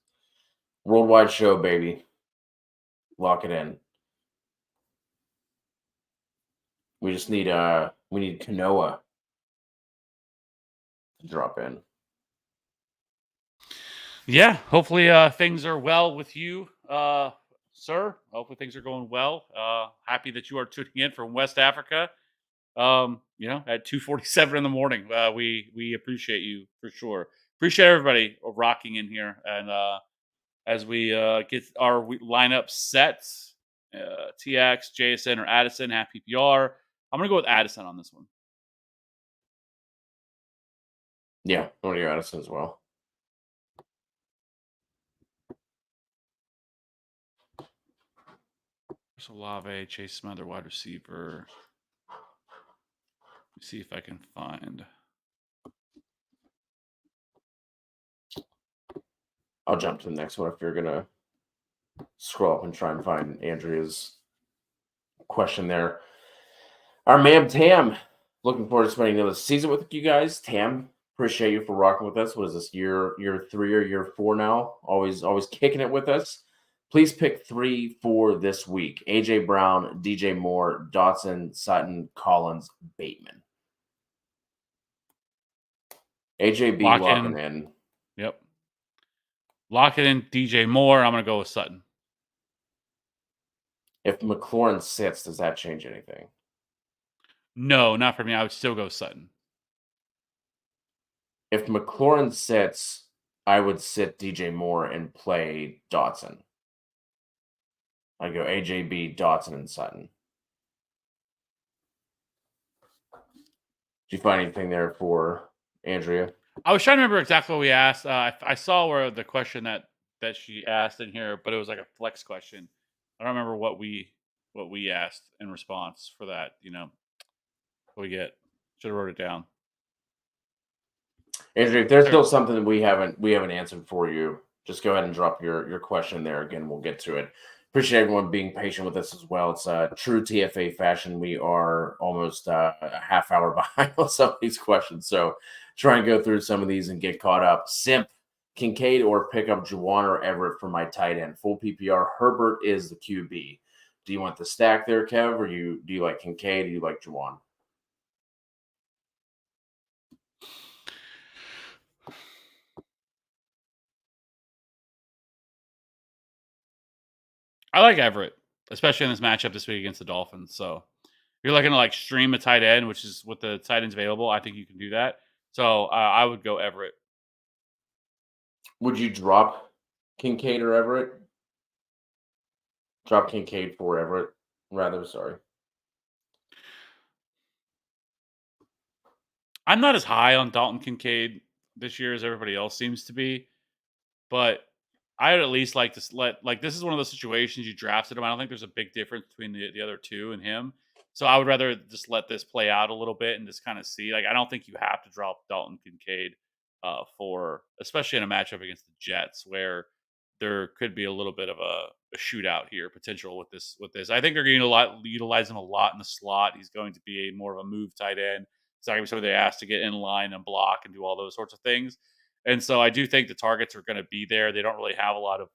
worldwide show, baby. Lock it in. We just need we need Kanoa to drop in. Yeah. Hopefully things are well with you, sir. Hopefully things are going well. Happy that you are tuning in from West Africa. At 2:47 in the morning. We appreciate you for sure. Appreciate everybody rocking in here. And as we get our lineup set, TX, JSN, or Addison, half PPR. I'm gonna go with Addison on this one. Yeah, I want to go Addison as well. There's Olave, Chase Smith, wide receiver. Let me see if I can find. I'll jump to the next one if you're gonna scroll up and try and find Andrea's question there. Our man Tam, looking forward to spending another season with you guys. Tam, appreciate you for rocking with us. What is this, year 3 or year 4 now? Always kicking it with us. Please pick 3 for this week: AJ Brown, DJ Moore, Dotson, Sutton, Collins, Bateman. AJB locking in. Yep. Lock it in, DJ Moore. I'm gonna go with Sutton. If McLaurin sits, does that change anything? No, not for me. I would still go Sutton. If McLaurin sits, I would sit DJ Moore and play Dotson. I go AJB, Dotson, and Sutton. Did you find anything there for Andrea? I was trying to remember exactly what we asked. I saw where the question that she asked in here, but it was like a flex question. I don't remember what we asked in response for that. What we get. Should have wrote it down. Andrea, if there's still something that we haven't answered for you, just go ahead and drop your question there. Again, we'll get to it. Appreciate everyone being patient with us as well. It's true TFA fashion. We are almost a half hour behind on some of these questions. So try and go through some of these and get caught up. Simp, Kincaid, or pick up Juwan or Everett for my tight end. Full PPR, Herbert is the QB. Do you want the stack there, Kev, or do you like Kincaid, or do you like Juwan? I like Everett, especially in this matchup this week against the Dolphins. So if you're looking to like stream a tight end, which is what the tight ends available, I think you can do that. So I would go Everett. Would you drop Kincaid or Everett? Drop Kincaid for Everett, rather. Sorry. I'm not as high on Dalton Kincaid this year as everybody else seems to be, but I would at least like to this is one of those situations you drafted him. I don't think there's a big difference between the other two and him. So I would rather just let this play out a little bit and just kind of see. Like I don't think you have to drop Dalton Kincaid for especially in a matchup against the Jets where there could be a little bit of a shootout here potential with this. I think they're going to utilize him a lot in the slot. He's going to be more of a move tight end. It's not going to be somebody they ask to get in line and block and do all those sorts of things. And so I do think the targets are going to be there. They don't really have a lot of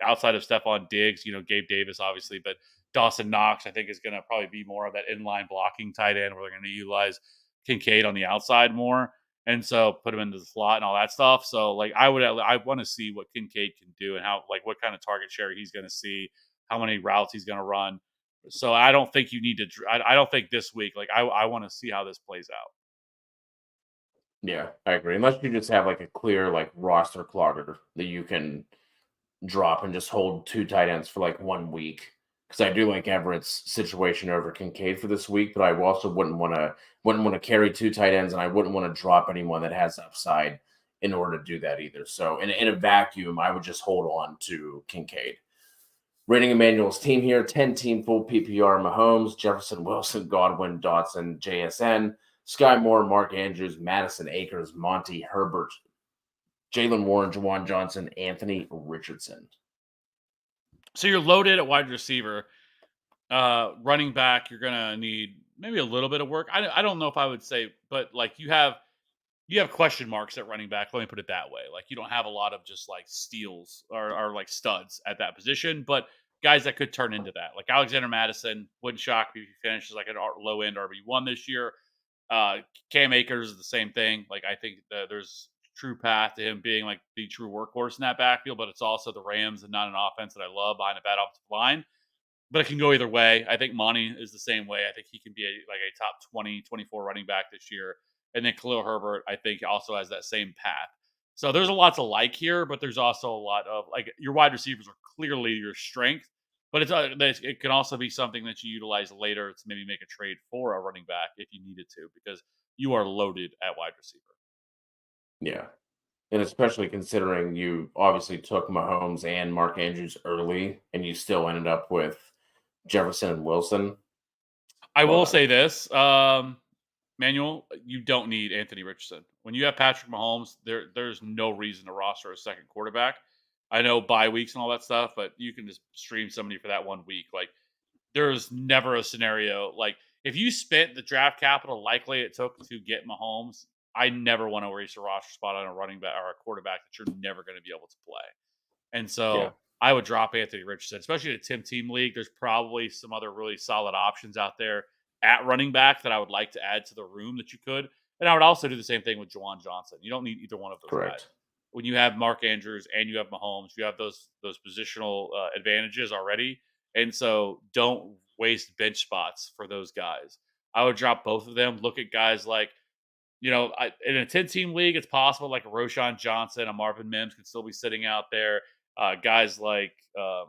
outside of Stephon Diggs, Gabe Davis, obviously, but Dawson Knox, I think, is going to probably be more of that inline blocking tight end where they're going to utilize Kincaid on the outside more. And so put him into the slot and all that stuff. So I want to see what Kincaid can do and what kind of target share he's going to see, how many routes he's going to run. So I don't think you need to, I don't think this week, I want to see how this plays out. Yeah, I agree. Unless you just have a clear roster clogger that you can drop and just hold 2 tight ends for 1 week. because I do like Everett's situation over Kincaid for this week, but I also wouldn't want to carry two tight ends, and I wouldn't want to drop anyone that has upside in order to do that either. So in a vacuum, I would just hold on to Kincaid. Rating Emmanuel's team here, 10-team full PPR: Mahomes, Jefferson, Wilson, Godwin, Dotson, JSN, Sky Moore, Mark Andrews, Madison Akers, Monty, Herbert, Jalen Warren, Jawan Johnson, Anthony Richardson. So you're loaded at wide receiver. Running back, you're gonna need maybe a little bit of work. I don't know if I would say, but like you have question marks at running back. Let me put it that way. Like you don't have a lot of just like steals or like studs at that position, but guys that could turn into that. Like Alexander Madison wouldn't shock me if he finishes like an low end RB1 this year. Uh, Cam Akers is the same thing. Like I think that there's true path to him being like the true workhorse in that backfield, but it's also the Rams and not an offense that I love behind a bad offensive line. But it can go either way. I think Monty is the same way. I think he can be like a top 20, 24 running back this year. And then Khalil Herbert, I think, also has that same path. So there's a lot to like here, but there's also a lot of like your wide receivers are clearly your strength, but it can also be something that you utilize later to maybe make a trade for a running back if you needed to, because you are loaded at wide receiver. Yeah. And especially considering you obviously took Mahomes and Mark Andrews early, and you still ended up with Jefferson and Wilson. I Well will done. say this, Manuel, you don't need Anthony Richardson. When you have Patrick Mahomes, there's no reason to roster a second quarterback. I know bye weeks and all that stuff, but you can just stream somebody for that 1 week. Like there's never a scenario like if you spent the draft capital likely it took to get Mahomes, I never want to waste a roster spot on a running back or a quarterback that you're never going to be able to play. And Yeah. so I would drop Anthony Richardson, especially in a Tim Team League. There's probably some other really solid options out there at running back that I would like to add to the room that you could. And I would also do the same thing with Jawan Johnson. You don't need either one of those guys. Correct. When you have Mark Andrews and you have Mahomes, you have those positional advantages already. And so don't waste bench spots for those guys. I would drop both of them. Look at guys like in a 10-team league, it's possible like a Roshan Johnson, a Marvin Mims could still be sitting out there. Guys like I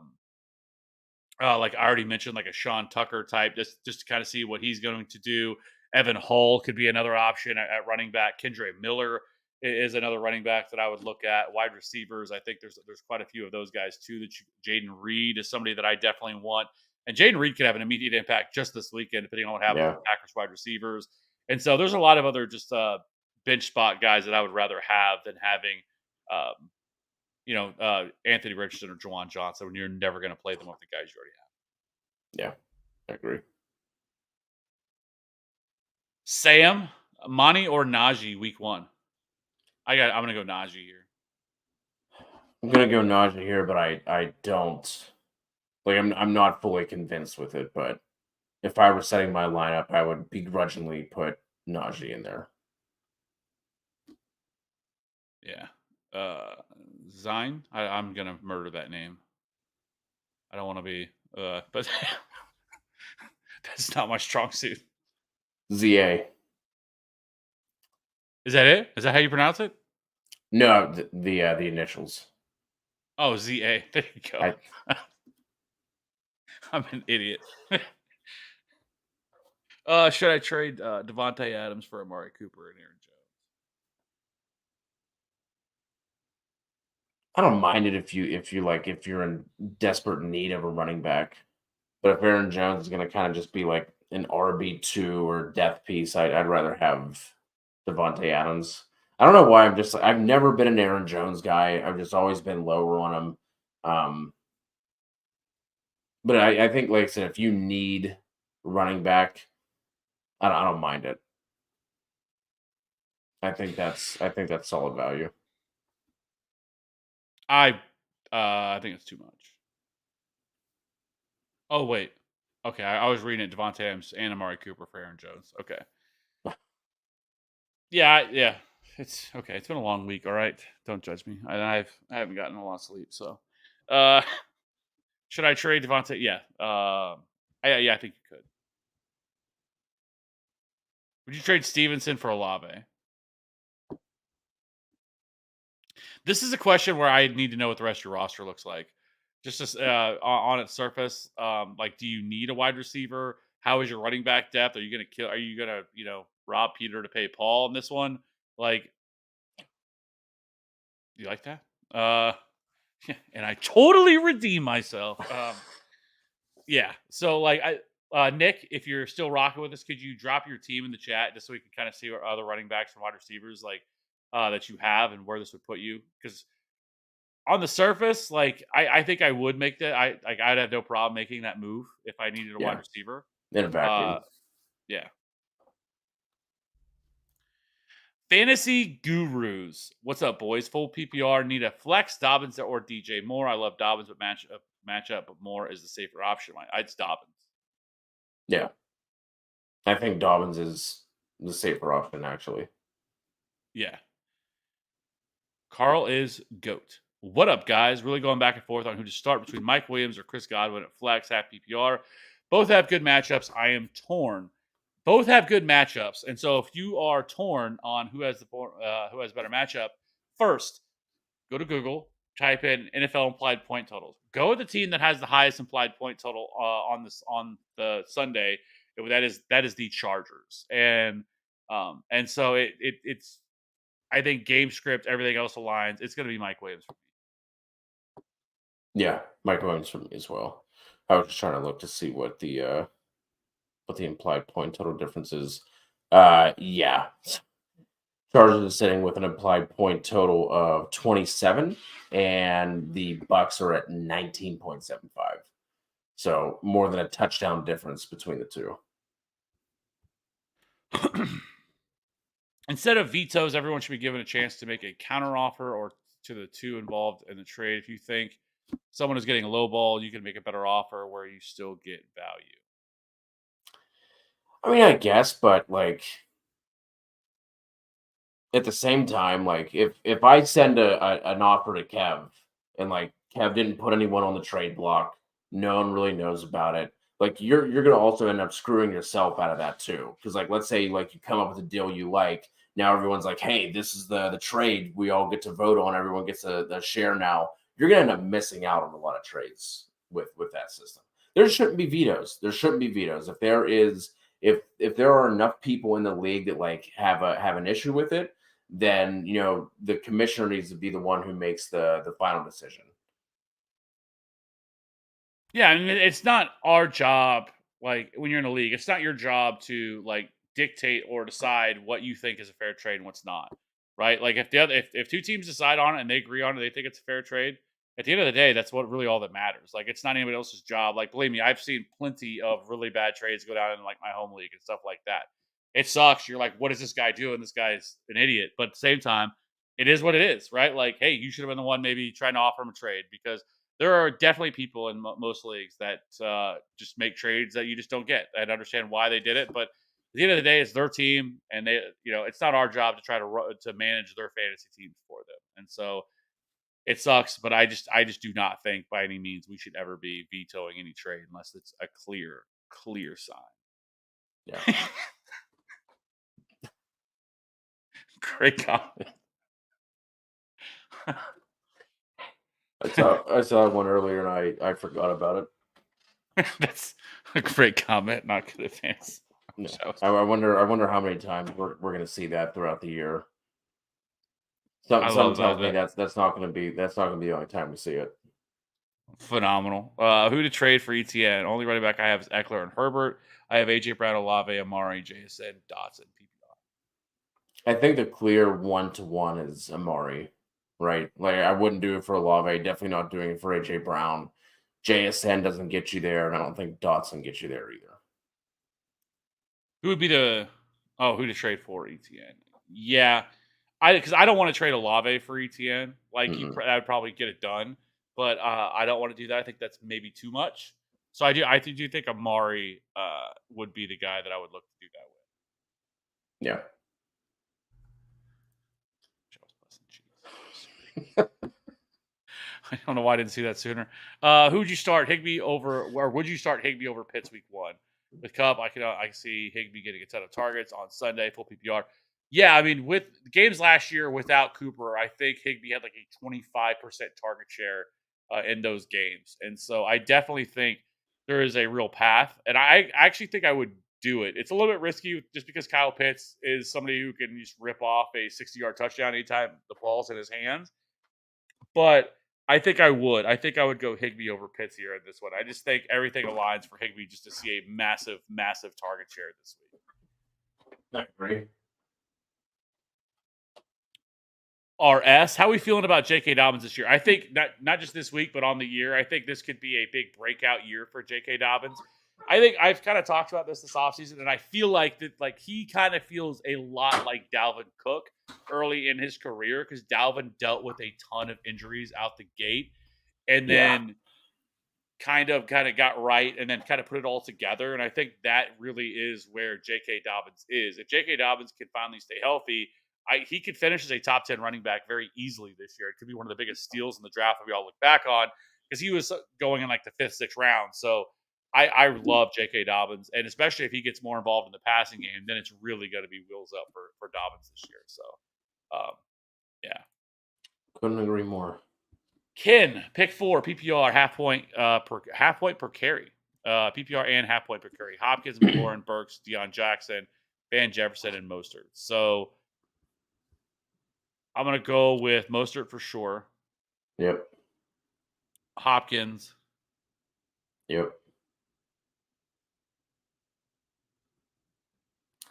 already mentioned, like a Sean Tucker type, just to kind of see what he's going to do. Evan Hull could be another option at running back. Kendre Miller is another running back that I would look at. Wide receivers, I think there's quite a few of those guys too. Jaden Reed is somebody that I definitely want, and Jaden Reed could have an immediate impact just this weekend, depending on what happens Yeah. with Packers wide receivers. And so there's a lot of other just bench spot guys that I would rather have than having um, Anthony Richardson or Jawan Johnson when you're never going to play them with the guys you already have. Yeah. I agree. Sam, Monty, or Najee week 1? I'm gonna go Najee here. I'm gonna go Najee here, but I don't like I'm not fully convinced with it, but if I were setting my lineup, I would begrudgingly put Najee in there. Yeah. Zine. I'm gonna murder that name. I don't want to be, but that's not my strong suit. ZA. Is that it? Is that how you pronounce it? No, the initials. Oh, ZA. There you go. I I'm an idiot. Should I trade Devontae Adams for Amari Cooper and Aaron Jones? I don't mind it if you're in desperate need of a running back. But if Aaron Jones is gonna kind of just be like an RB2 or death piece, I'd rather have Devontae Adams. I don't know why I've never been an Aaron Jones guy. I've just always been lower on him. Um, but I think, like I said, if you need running back, I don't mind it. I think that's solid value. I think it's too much. Oh wait. Okay, I was reading it. Devontae Adams and Amari Cooper for Aaron Jones. Okay. Yeah. It's okay. It's been a long week. All right, don't judge me. I haven't gotten a lot of sleep. So, uh, should I trade Devontae? Yeah. Yeah. I think you could. Would you trade Stevenson for Olave? This is a question where I need to know what the rest of your roster looks like, Just as, on its surface, like, do you need a wide receiver? How is your running back depth? Are you gonna kill? Are you gonna rob Peter to pay Paul in this one? Like, do you like that? Uh, and I totally redeem myself. Yeah. So like Nick, if you're still rocking with us, could you drop your team in the chat just so we can kind of see what other running backs and wide receivers like that you have and where this would put you? Because on the surface, like I think I would make that. I'd have no problem making that move if I needed a wide Yeah, receiver. in a Uh, vacuum. yeah. Fantasy gurus, what's up, boys? Full PPR, need a flex Dobbins or DJ Moore. I love Dobbins, but matchup, but Moore is the safer option. It's Dobbins. Yeah, I think Dobbins is the safer option actually. Yeah. Carl is GOAT. What up, guys? Really going back and forth on who to start between Mike Williams or Chris Godwin at flex, half PPR. Both have good matchups. I am torn. Both have good matchups, and so if you are torn on who has better matchup, first go to Google, type in NFL implied point totals. Go with the team that has the highest implied point total on the Sunday. That is the Chargers, and so it's I think game script, everything else aligns. It's going to be Mike Williams for Yeah, Mike Williams for me as well. I was just trying to look to see what the implied point total difference is. Yeah. Chargers is sitting with an implied point total of 27, and the Bucks are at 19.75. So more than a touchdown difference between the two. me. Instead of vetoes, everyone should be given a chance to make a counteroffer or to the two involved in the trade. If you think someone is getting a low ball, you can make a better offer where you still get value. I mean, I guess, but like at the same time, like if I send an offer to Kev and like Kev didn't put anyone on the trade block, no one really knows about it. Like you're gonna also end up screwing yourself out of that too. Because like let's say like you come up with a deal you like, now everyone's like, hey, this is the trade we all get to vote on. Everyone gets a share now. You're gonna end up missing out on a lot of trades with that system. There shouldn't be vetoes. There shouldn't be vetoes. If there are enough people in the league that like have an issue with it, then the commissioner needs to be the one who makes the final decision. Yeah, I mean, it's not our job. Like when you're in a league, it's not your job to like dictate or decide what you think is a fair trade and what's not. Right? Like if two teams decide on it and they agree on it, they think it's a fair trade. At the end of the day, that's what really all that matters. Like it's not anybody else's job. Like believe me, I've seen plenty of really bad trades go down in like my home league and stuff like that. It sucks. You're like, what is this guy doing? This guy's an idiot. But at the same time, it is what it is, right? Like, hey, you should have been the one maybe trying to offer him a trade because there are definitely people in most leagues that just make trades that you just don't get. I understand why they did it, but at the end of the day, it's their team, and it's not our job to try to manage their fantasy teams for them. And so it sucks, but I just do not think by any means we should ever be vetoing any trade unless it's a clear Yeah. sign. Great comment. I saw one earlier and I forgot about it. That's a great comment. Not good advance. No. I wonder how many times we're gonna see that throughout the year. I Some love tells me that. that's not gonna be the only time we see it. Phenomenal. Who to trade for ETN? Only running back I have is Eckler and Herbert. I have AJ Brown, Olave, Amari, JSN, Dotson, PPR. I think the clear 1-to-1 is Amari, right? Like I wouldn't do it for Olave, definitely not doing it for AJ Brown. JSN doesn't get you there, and I don't think Dotson gets you there either. Who would be who to trade for ETN? Yeah, because I don't want to trade Olave for ETN. Like Mm-mm. that would probably get it done, but I don't want to do that. I think that's maybe too much. So I do think Amari would be the guy that I would look to do that with. Yeah. Charles Plus and cheese. I don't know why I didn't see that sooner. Who would you start, Higbee over, or would you start Higbee over Pitts week one? With Cup, I can see Higbee getting a ton of targets on Sunday, full PPR. Yeah, I mean, with the games last year without Cooper, I think Higbee had like a 25% target share in those games. And so I definitely think there is a real path, and I actually think I would do it. It's a little bit risky just because Kyle Pitts is somebody who can just rip off a 60-yard touchdown anytime the ball's in his hands. But I think I would. I think I would go Higbee over Pitts here in this one. I just think everything aligns for Higbee just to see a massive, massive target share this week. I agree. RS, how are we feeling about J.K. Dobbins this year? I think not just this week, but on the year. I think this could be a big breakout year for J.K. Dobbins. I think I've kind of talked about this offseason, and I feel like that, like he kind of feels a lot like Dalvin Cook early in his career because Dalvin dealt with a ton of injuries out the gate, and then kind of got right, and then kind of put it all together. And I think that really is where J.K. Dobbins is. If J.K. Dobbins can finally stay healthy, he could finish as a top 10 running back very easily this year. It could be one of the biggest steals in the draft that we all look back on because he was going in like the 5th, 6th round. So I love J.K. Dobbins, and especially if he gets more involved in the passing game, then it's really going to be wheels up for Dobbins this year. So, yeah. Couldn't agree more. Ken, pick 4, PPR, half point per carry. PPR and half point per carry. Hopkins, McLaurin, Burks, Deion Jackson, Van Jefferson, and Mostert. So I'm going to go with Mostert for sure. Yep. Hopkins. Yep.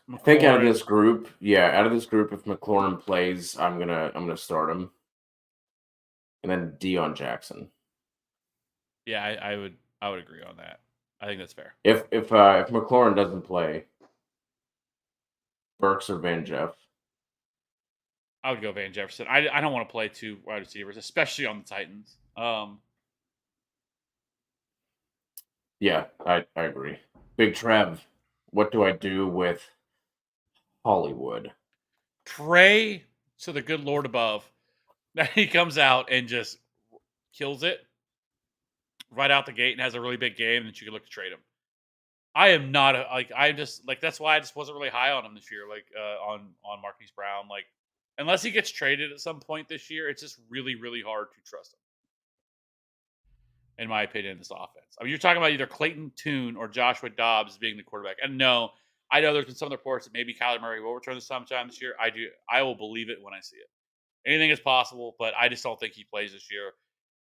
McLaurin. I think out of this group, if McLaurin plays, I'm gonna start him. And then Deion Jackson. Yeah, I would agree on that. I think that's fair. If McLaurin doesn't play, Burks or Van Jeff. I would go Van Jefferson. I don't want to play 2 wide receivers, especially on the Titans. Yeah, I agree. Big Trev, what do I do with Hollywood? Pray to the good Lord above that he comes out and just kills it right out the gate and has a really big game, and that you can look to trade him. I am not that's why I just wasn't really high on him this year, on Marquise Brown. Like, unless he gets traded at some point this year, it's just really, really hard to trust him. In my opinion, in this offense. I mean, you're talking about either Clayton Tune or Joshua Dobbs being the quarterback. And no, I know there's been some reports that maybe Kyler Murray will return sometime this year. I will believe it when I see it. Anything is possible, but I just don't think he plays this year.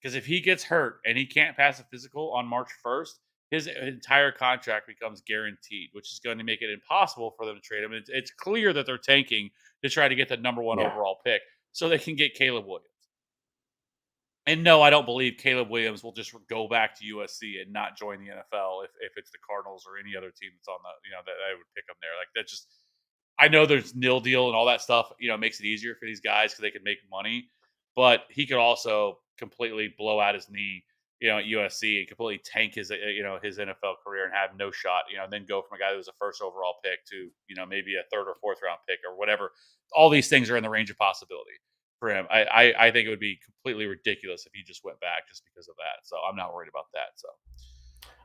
Because if he gets hurt and he can't pass a physical on March 1st, his entire contract becomes guaranteed, which is going to make it impossible for them to trade him. It's clear that they're tanking to try to get the number 1 overall pick so they can get Caleb Williams. And no, I don't believe Caleb Williams will just go back to USC and not join the NFL if it's the Cardinals or any other team that's on that I would pick him there. Like, that just, I know there's nil deal and all that stuff, makes it easier for these guys because they can make money, but he could also completely blow out his knee, at USC and completely tank his, his NFL career and have no shot, and then go from a guy that was a 1st overall pick to, maybe a 3rd or 4th round pick or whatever. All these things are in the range of possibility for him. I think it would be completely ridiculous if he just went back just because of that. So I'm not worried about that. So,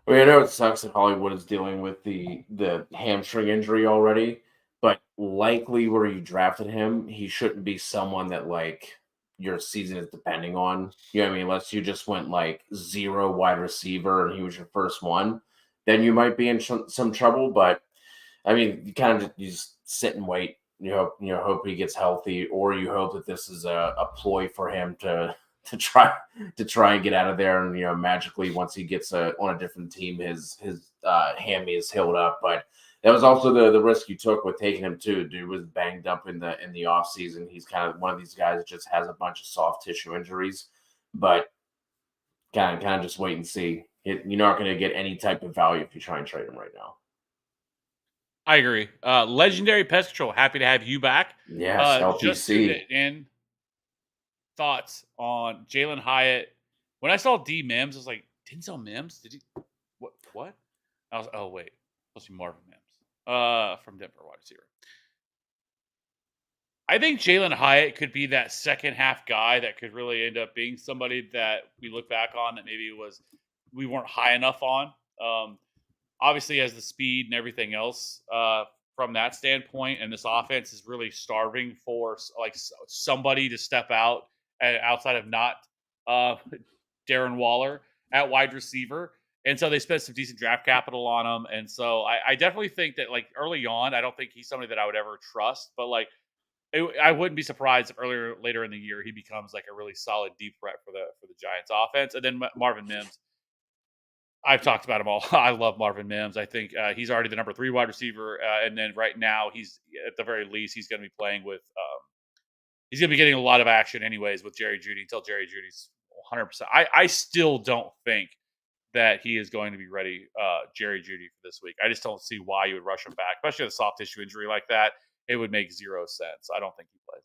I mean, I know it sucks that Hollywood is dealing with the hamstring injury already, but likely where you drafted him, he shouldn't be someone that like your season is depending on. You know what I mean? Unless you just went like 0 wide receiver and he was your first one, then you might be in some trouble. But I mean, you kind of just sit and wait. You hope he gets healthy, or you hope that this is a ploy for him to try and get out of there, and magically once he gets on a different team, his hammy is healed up. But that was also the risk you took with taking him too. Dude was banged up in the off season. He's kind of one of these guys that just has a bunch of soft tissue injuries, but kind of just wait and see. You're not going to get any type of value if you try and trade him right now. I agree. Legendary Pest Control, happy to have you back. Yes, LPC. Just tuned in. Thoughts on Jalen Hyatt? When I saw D Mims, I was like, Denzel Mims? Did he? What? I was, oh wait, supposed to be Marvin Mims. From Denver, wide receiver. I think Jalen Hyatt could be that second half guy that could really end up being somebody that we look back on that maybe we weren't high enough on. Obviously, has the speed and everything else from that standpoint, and this offense is really starving for like somebody to step out outside of not Darren Waller at wide receiver. And so they spent some decent draft capital on him. And so I definitely think that like early on, I don't think he's somebody that I would ever trust. But like I wouldn't be surprised if later in the year he becomes like a really solid deep threat for the Giants offense. And then Marvin Mims, I've talked about him all. I love Marvin Mims. I think he's already the number 3 wide receiver, and then right now he's at the very least he's going to be playing with. He's going to be getting a lot of action anyways with Jerry Jeudy until Jerry Judy's 100%. I still don't think that he is going to be ready, Jerry Jeudy, for this week. I just don't see why you would rush him back, especially with a soft tissue injury like that. It would make 0 sense. I don't think he plays.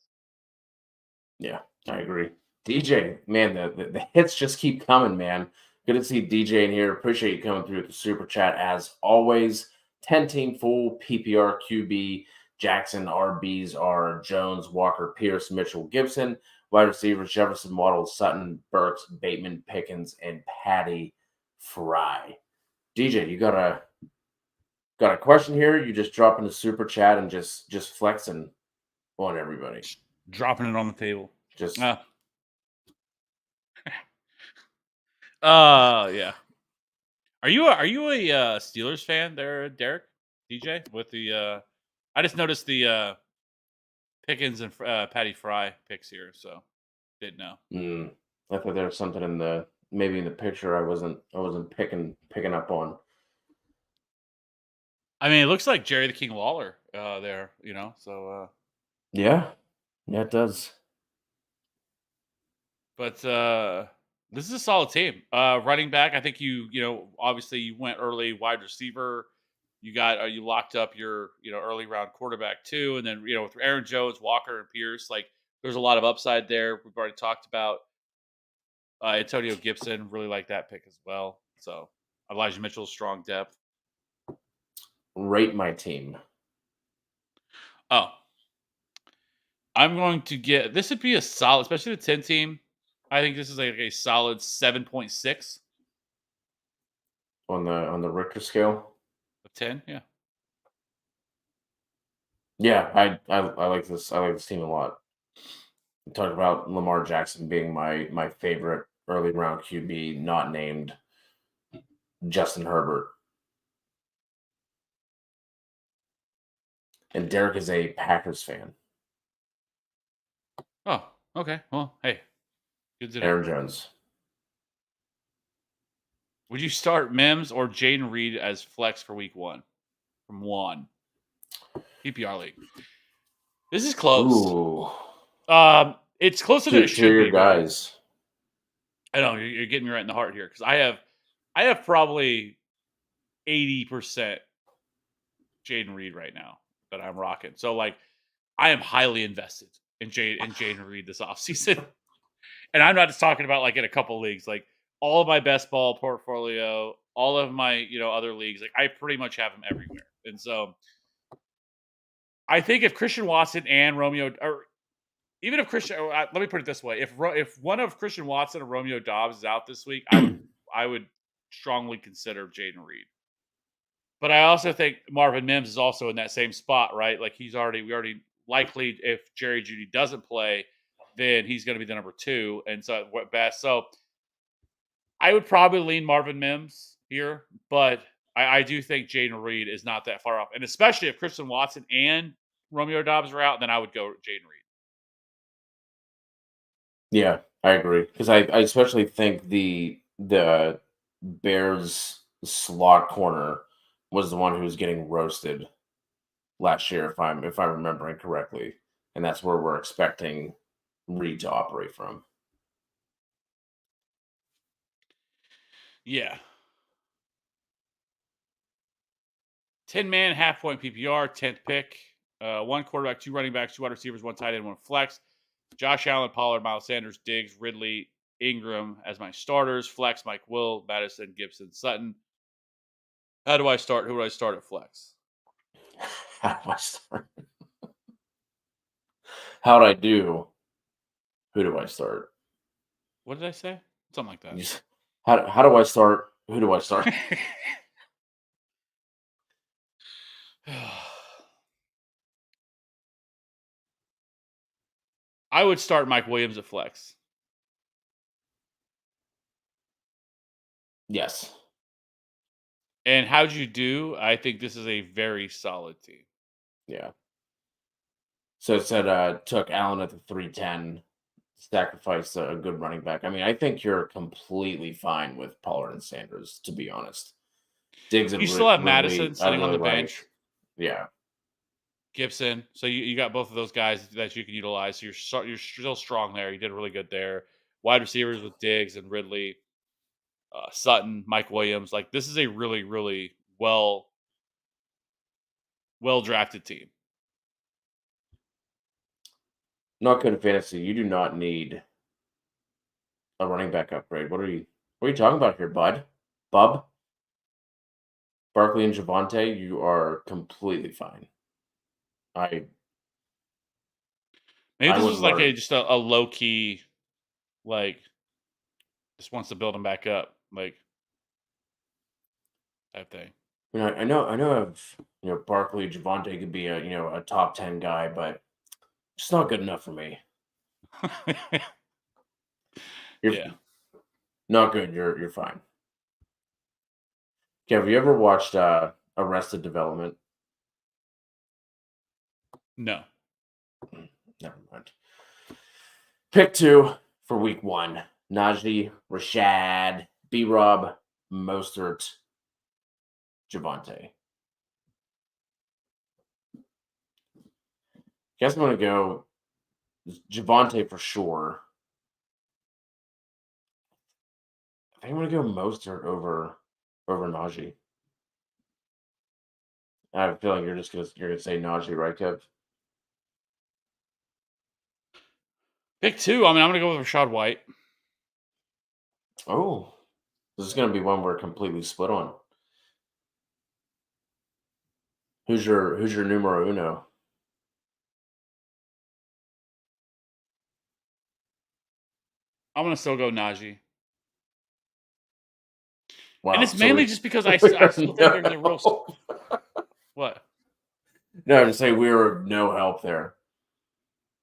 Yeah, I agree. DJ, man, the hits just keep coming, man. Good to see DJ in here. Appreciate you coming through with the super chat as always. 10-team full PPR QB. Jackson RBs are Jones, Walker, Pierce, Mitchell, Gibson. Wide receivers Jefferson, Waddle, Sutton, Burks, Bateman, Pickens, and Patty Fry. DJ, you got a question here? You just dropping the super chat and just flexing on everybody. Dropping it on the table. Just yeah. Are you a Steelers fan there, Derek? DJ with the I just noticed the Pickens and Patty Fry picks here, so didn't know. I thought there was something in the picture I wasn't picking up on. I mean, it looks like Jerry the King Lawler there, so yeah, it does. But this is a solid team. Running back, I think obviously you went early wide receiver. You got you locked up your early round quarterback too, and then with Aaron Jones, Walker, and Pierce, like there's a lot of upside there. We've already talked about Antonio Gibson. Really like that pick as well. So Elijah Mitchell's strong depth. Rate my team. Oh, I'm going to get this would be a solid, especially the 10 team. I think this is like a solid 7.6 on the Richter scale of 10. Yeah. Yeah, I like this. I like this team a lot. We talked about Lamar Jackson being my favorite early round QB, not named Justin Herbert. And Derek is a Packers fan. Oh, okay. Well, hey, good to know. Aaron Jones. Would you start Mims or Jaden Reed as flex for week 1 from 1 PPR league? This is close. Ooh. It's closer than it should your be. Guys. I know you're getting me right in the heart here because I have probably 80% Jaden Reed right now that I'm rocking. So like, I am highly invested in Jaden Reed this offseason. And I'm not just talking about like in a couple leagues, like all of my best ball portfolio, all of my, other leagues, like I pretty much have him everywhere. And so I think if Christian Watson and Romeo, or even if Christian, let me put it this way: if one of Christian Watson or Romeo Dobbs is out this week, I would strongly consider Jaden Reed. But I also think Marvin Mims is also in that same spot, right? Like we already likely if Jerry Jeudy doesn't play, then he's going to be the number 2, and so what best? So I would probably lean Marvin Mims here, but I do think Jaden Reed is not that far off, and especially if Christian Watson and Romeo Dobbs are out, then I would go Jaden Reed. Yeah, I agree because I especially think the Bears slot corner was the one who was getting roasted last year, if I'm remembering correctly, and that's where we're expecting Reed to operate from. Yeah. 10-man, half-point PPR, 10th pick. 1 quarterback, 2 running backs, 2 wide receivers, 1 tight end, 1 flex. Josh Allen, Pollard, Miles Sanders, Diggs, Ridley, Ingram as my starters. Flex, Mike Will, Madison, Gibson, Sutton. How do I start? Who do I start at flex? How do I start? How'd I do? Who do I start? What did I say? Something like that. How do I start? Who do I start? I would start Mike Williams at flex. Yes. And how'd you do? I think this is a very solid team. Yeah. So it said took Allen at the 310, sacrificed a good running back. I mean, I think you're completely fine with Pollard and Sanders, to be honest. Diggs You still have Ridley, Madison I sitting on really the like. bench, Yeah. Gibson. So you got both of those guys that you can utilize. So you're still strong there. You did really good there. Wide receivers with Diggs and Ridley, Sutton, Mike Williams. Like this is a really really well drafted team. Not good in fantasy. You do not need a running back upgrade. What are you talking about here, bud? Bub? Barkley and Javante, you are completely fine. I Maybe I this would was like a learn. just a low key like just wants to build him back up like type thing. I know of Barkley, Javante could be a top 10 guy, but it's not good enough for me. You're Yeah. not good. You're fine. Okay, have you ever watched Arrested Development? No. Never mind. Pick two for week one. Najee, Rashad, B Rob, Mostert, Javante. Guess I'm gonna go Javante for sure. I think I'm gonna go Mostert over Najee. I have a feeling you're gonna say Najee, right, Kev? Pick two. I mean, I'm gonna go with Rashad White. Oh, this is gonna be one we're completely split on. Who's your numero uno? I'm gonna still go Najee. And Wow. it's So mainly we just because I we're still think there's a real no. what? No, to say we were no help there.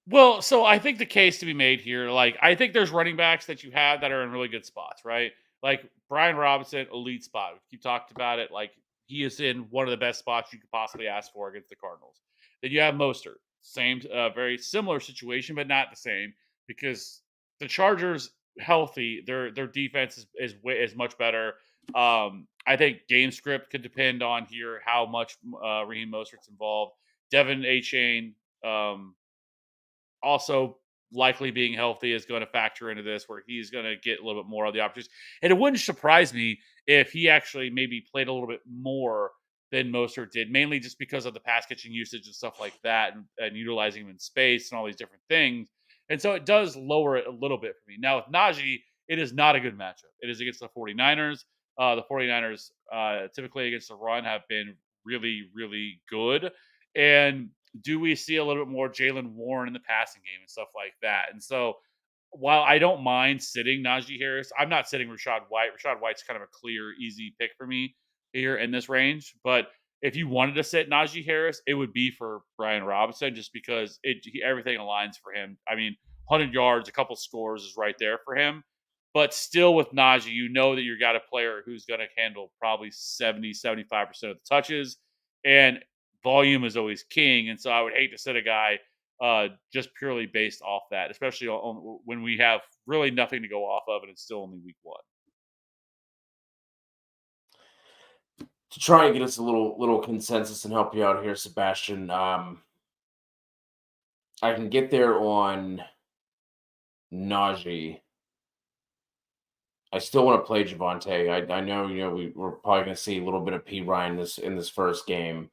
Well, so I think the case to be made here, like I think there's running backs that you have that are in really good spots, right? Like Brian Robinson, elite spot. You talked about it. Like he is in one of the best spots you could possibly ask for against the Cardinals. Then you have Mostert, same, very similar situation, but not the same because the Chargers healthy, their defense is much better. I think game script could depend on here how much Raheem Mostert's involved. Devin A. Chain, also likely being healthy is going to factor into this where he's going to get a little bit more of the opportunities. And it wouldn't surprise me if he actually maybe played a little bit more than Mostert did, mainly just because of the pass catching usage and stuff like that and utilizing him in space and all these different things. And so it does lower it a little bit for me. Now with Najee, it is not a good matchup. It is against the 49ers. The 49ers typically against the run have been really, really good. And do we see a little bit more Jalen Warren in the passing game and stuff like that? And so while I don't mind sitting Najee Harris, I'm not sitting Rashad White. Rashad White's kind of a clear, easy pick for me here in this range. But if you wanted to sit Najee Harris, it would be for Brian Robinson just because everything aligns for him. I mean, 100 yards, a couple scores is right there for him. But still with Najee, you know that you got a player who's going to handle probably 70, 75% of the touches. And volume is always king. And so I would hate to sit a guy just purely based off that, especially when we have really nothing to go off of and it's still only week one. To try and get us a little consensus and help you out here, Sebastian. I can get there on Najee. I still want to play Javante. I know we're probably going to see a little bit of P Ryan in this first game.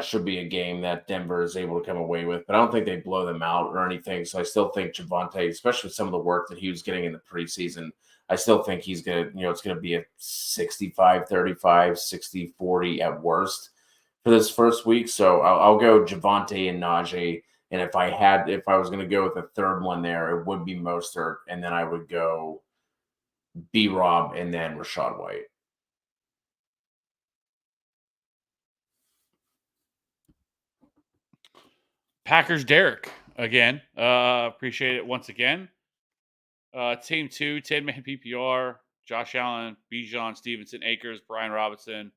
Should be a game that Denver is able to come away with, but I don't think they blow them out or anything. So I still think Javante, especially with some of the work that he was getting in the preseason, I still think he's going to, it's going to be a 65-35, 60-40 at worst for this first week. So I'll go Javante and Najee. And if I was going to go with a third one there, it would be Mostert, and then I would go B Rob, and then Rashad White. Packers Derek again. Appreciate it once again. Team two, 10-man PPR. Josh Allen, Bijan, Stevenson, Akers, Brian Robinson,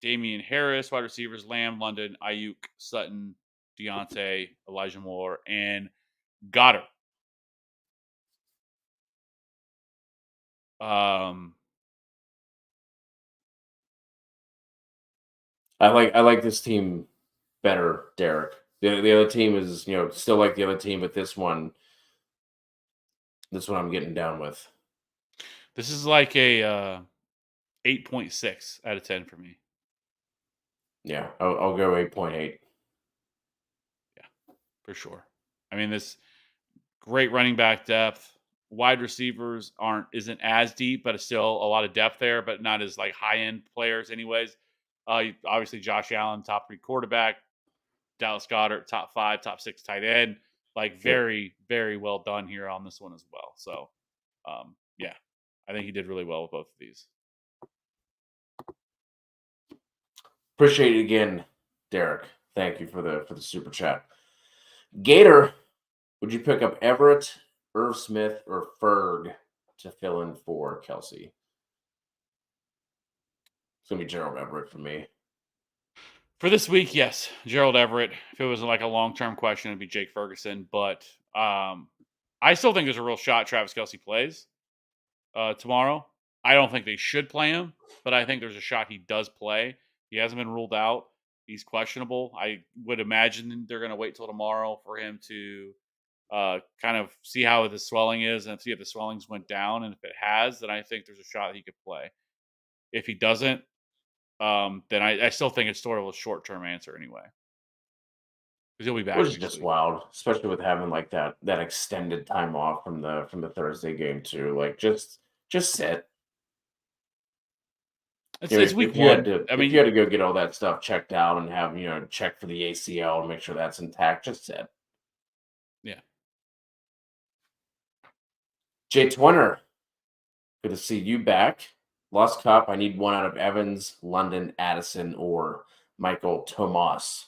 Damian Harris, wide receivers, Lamb, London, Ayuk, Sutton, Deontay, Elijah Moore, and Goddard. Um, I like this team better, Derek. The other team is, still like the other team, but this one I'm getting down with. this is like a 8.6 out of 10 for me. Yeah, I'll go 8.8. Yeah, for sure. I mean, this great running back depth. Wide receivers isn't as deep, but it's still a lot of depth there, but not as like high end players, anyways. Obviously, Josh Allen, top 3 quarterback. Dallas Goddard, top 5, top 6 tight end. Like Yep. very, very well done here on this one as well. So, yeah, I think he did really well with both of these. Appreciate it again, Derek. Thank you for the super chat. Gator, would you pick up Everett, Irv Smith, or Ferg to fill in for Kelsey? It's gonna be Gerald Everett for me. For this week, yes, Gerald Everett. If it was like a long term question, it'd be Jake Ferguson. But I still think there's a real shot Travis Kelsey plays tomorrow. I don't think they should play him, but I think there's a shot he does play. He hasn't been ruled out. He's questionable. I would imagine they're going to wait till tomorrow for him to kind of see how the swelling is and see if the swellings went down. And if it has, then I think there's a shot he could play. If he doesn't, then I still think it's sort of a short term answer anyway. Because he'll be back Which is next just week. wild, especially with having like that extended time off from the Thursday game too. Like just sit. It's week If you had one. to I if you mean, had to go get all that stuff checked out and have check for the ACL and make sure that's intact, just sit. yeah. Jay Twinner, good to see you back. Lost Cup. I need one out of Evans, London, Addison, or Michael Tomas.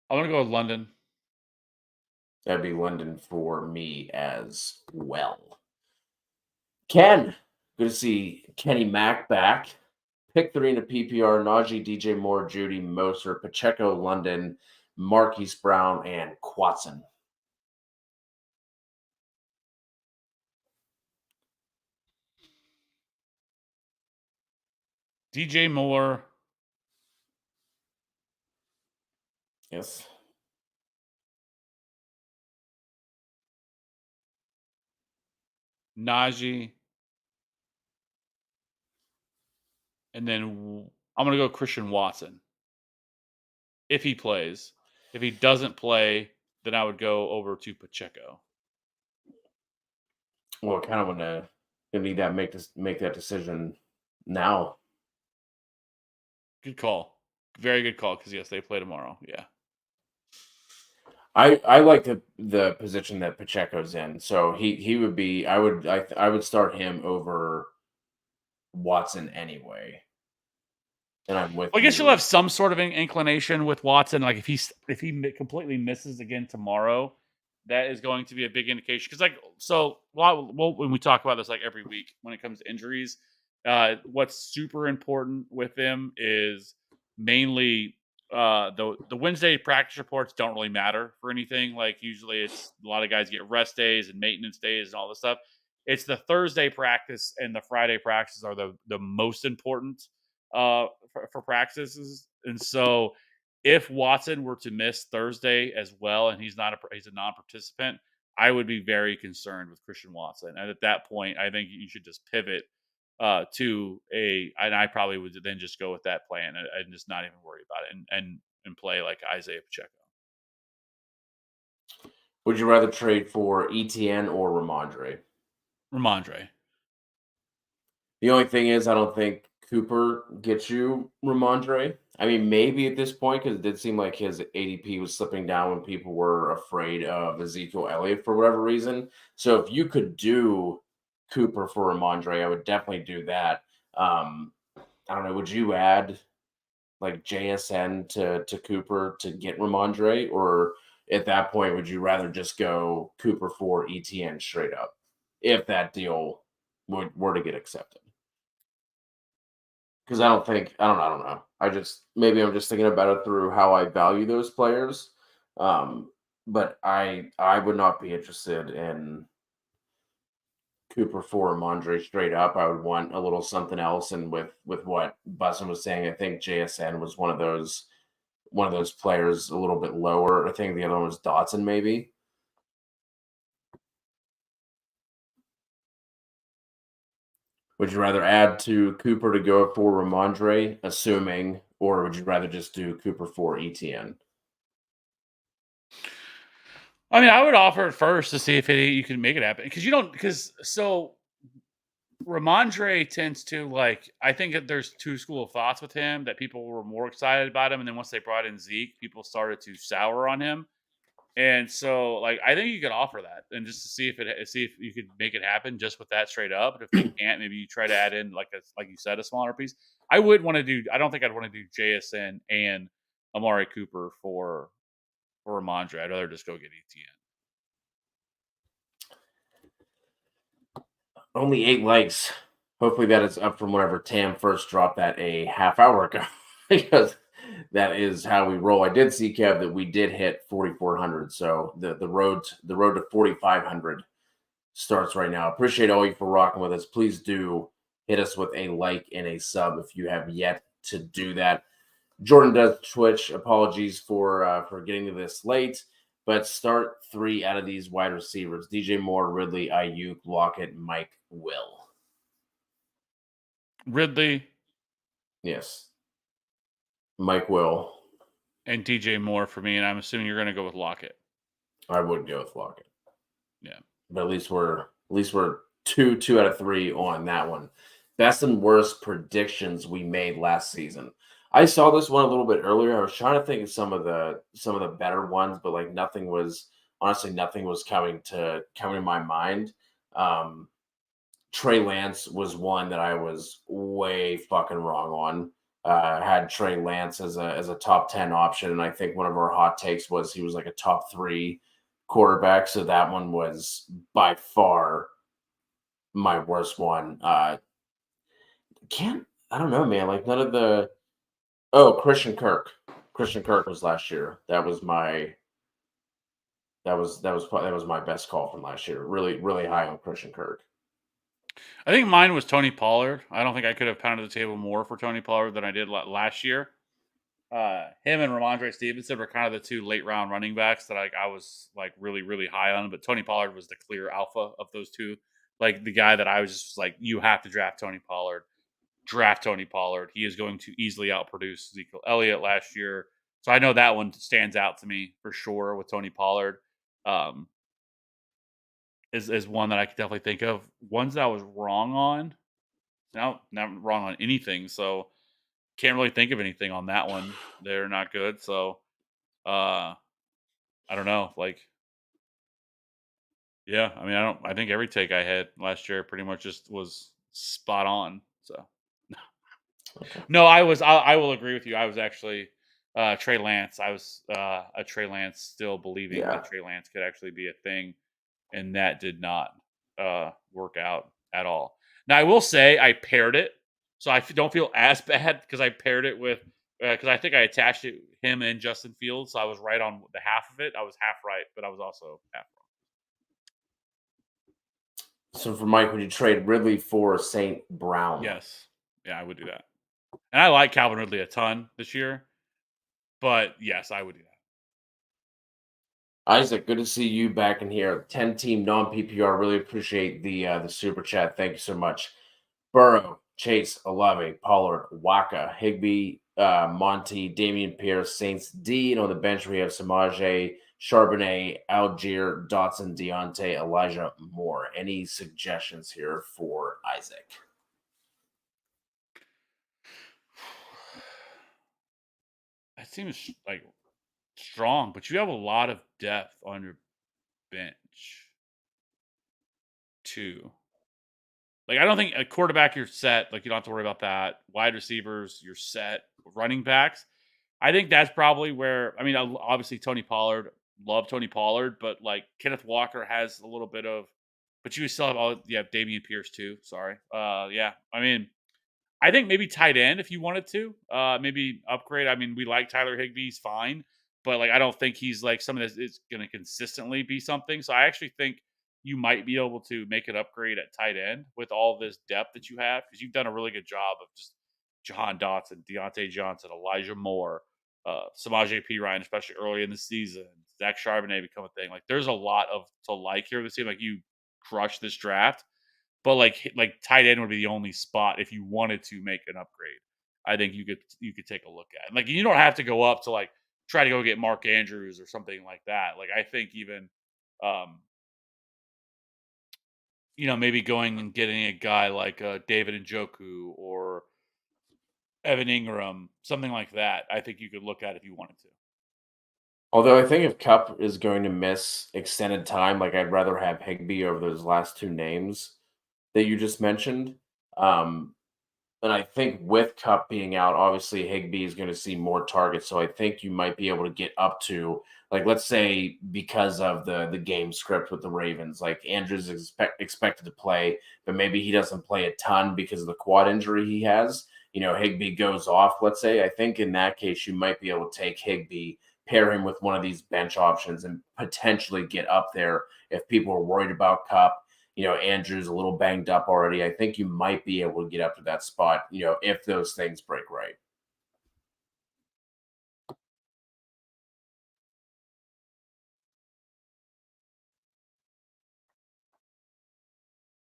I want to go with London. That'd be London for me as well. Ken, good to see Kenny Mack back. Pick 3 in a PPR: Najee, DJ Moore, Judy, Moser, Pacheco, London, Marquise Brown, and Quatson. DJ Moore. Yes. Najee. And then I'm going to go Christian Watson. If he plays. If he doesn't play, then I would go over to Pacheco. Well, I kind of want to need that make that decision now. Good call. Very good call because, yes, they play tomorrow. Yeah. I like the position that Pacheco's in, so he would be. I would start him over Watson anyway. And I'm with Well, I guess you'll you. have some sort of inclination with Watson. Like if he completely misses again tomorrow, that is going to be a big indication. Because when we talk about this like every week when it comes to injuries, what's super important with them is mainly the Wednesday practice reports don't really matter for anything. Like usually it's a lot of guys get rest days and maintenance days and all this stuff. It's the Thursday practice and the Friday practices are the most important for practices. And so if Watson were to miss Thursday as well, and he's a non-participant, I would be very concerned with Christian Watson. And at that point, I think you should just pivot and I probably would then just go with that plan and just not even worry about it and play like Isaiah Pacheco. Would you rather trade for ETN or Ramondre? Ramondre. The only thing is, I don't think Cooper gets you Ramondre. I mean, maybe at this point, because it did seem like his ADP was slipping down when people were afraid of Ezekiel Elliott for whatever reason. So if you could do Cooper for Ramondre, I would definitely do that. I don't know. Would you add like JSN to Cooper to get Ramondre, or at that point would you rather just go Cooper for ETN straight up if that deal were to get accepted? Because I don't know. Maybe I'm just thinking about it through how I value those players. But I would not be interested in Cooper for Mondre straight up. I would want a little something else. And with what Bussin was saying, I think JSN was one of those players a little bit lower. I think the other one was Dotson, maybe. Would you rather add to Cooper to go for Ramondre, assuming, or would you rather just do Cooper for ETN? I mean, I would offer it first to see if you can make it happen because you don't because so Ramondre tends to like. I think that there's two school of thoughts with him that people were more excited about him, and then once they brought in Zeke, people started to sour on him. And so, like, I think you could offer that and just to see if you could make it happen just with that straight up. But if they can't, maybe you try to add in like you said, a smaller piece. I would want to do. I don't think I'd want to do JSN and Amari Cooper for Ramondre. I'd rather just go get ETN. Only 8 likes. Hopefully that is up from whenever Tam first dropped that a half hour ago, because that is how we roll. I did see, Kev, that we did hit 4,400, so the road to 4,500 starts right now. Appreciate all you for rocking with us. Please do hit us with a like and a sub if you have yet to do that. Jordan does Twitch. Apologies for getting to this late, but start 3 out of these wide receivers: DJ Moore, Ridley, Ayuk, Lockett, Mike, Will. Ridley Yes, Mike Will. and DJ Moore for me, and I'm assuming you're going to go with Lockett. I would go with Lockett. Yeah, But at least we're two out of 3 on that one. Best and worst predictions we made last season. I saw this one a little bit earlier. I was trying to think of some of the better ones, but like nothing was coming to my mind. Um, Trey Lance was one that I was way fucking wrong on. Had Trey Lance as a top 10 option, and I think one of our hot takes was he was like a top 3 quarterback. So that one was by far my worst one. Can't I don't know, man. Like none of the Christian Kirk. Christian Kirk was last year. That was my best call from last year. Really, really high on Christian Kirk. I think mine was Tony Pollard. I don't think I could have pounded the table more for Tony Pollard than I did last year. Him and Ramondre Stevenson were kind of the two late round running backs that I was like really, really high on. But Tony Pollard was the clear alpha of those two. Like the guy that I was just like, you have to draft Tony Pollard. Draft Tony Pollard. He is going to easily outproduce Ezekiel Elliott last year. So I know that one stands out to me for sure with Tony Pollard. Um, is one that I could definitely think of. Ones that I was wrong on. Now, not wrong on anything. So can't really think of anything on that one. They're not good. So I don't know. Like, yeah, I mean, I think every take I had last year pretty much just was spot on. So Okay. no, I will agree with you. I was actually Trey Lance. I was a Trey Lance, still believing Yeah. that Trey Lance could actually be a thing, and that did not work out at all. Now I will say I paired it, so I don't feel as bad because I paired it with because I think I attached him and Justin Fields. So I was right on the half of it. I was half right, but I was also half wrong. So for Mike, would you trade Ridley for St. Brown? Yes, yeah, I would do that. And I like Calvin Ridley a ton this year, but yes, I would do that. Isaac, good to see you back in here. 10-team non-PPR. Really appreciate the super chat. Thank you so much. Burrow, Chase, Olave, Pollard, Waka, Higby, Monty, Damian Pierce, Saints D. And on the bench, we have Samaje, Charbonnet, Algier, Dotson, Deontay, Elijah Moore. Any suggestions here for Isaac? That seems like strong, but you have a lot of depth on your bench too. Like I don't think a quarterback you're set. Like you don't have to worry about that. Wide receivers you're set. running backs. I think that's probably where I mean, obviously Tony Pollard, love Tony Pollard, but like Kenneth Walker has a little bit of, but you still have Dameon Pierce too. Sorry, yeah. I mean, I think maybe tight end if you wanted to, maybe upgrade. I mean, we like Tyler Higbee, he's fine, but like I don't think he's like someone that is going to consistently be something. So I actually think you might be able to make an upgrade at tight end with all this depth that you have because you've done a really good job of just Jahan Dotson, Deontay Johnson, Elijah Moore, Samaje P. Ryan, especially early in the season. Zach Charbonnet become a thing. Like there's a lot of to like here. This seem like you crushed this draft, but like tight end would be the only spot if you wanted to make an upgrade. I think you could take a look at. Like you don't have to go up to like try to go get Mark Andrews or something like that. Like I think even um maybe going and getting a guy like David Njoku or Evan Ingram, something like that. I think you could look at if you wanted to. Although I think if Cup is going to miss extended time, like I'd rather have Higby over those last two names that you just mentioned. Um, and I think with Cup being out, obviously Higby is going to see more targets. So I think you might be able to get up to, like, let's say because of the game script with the Ravens, like Andrews is expected to play, but maybe he doesn't play a ton because of the quad injury he has. Higby goes off, let's say. I think in that case, you might be able to take Higby, pair him with one of these bench options, and potentially get up there if people are worried about Cup. Andrew's a little banged up already. I think you might be able to get up to that spot, if those things break right.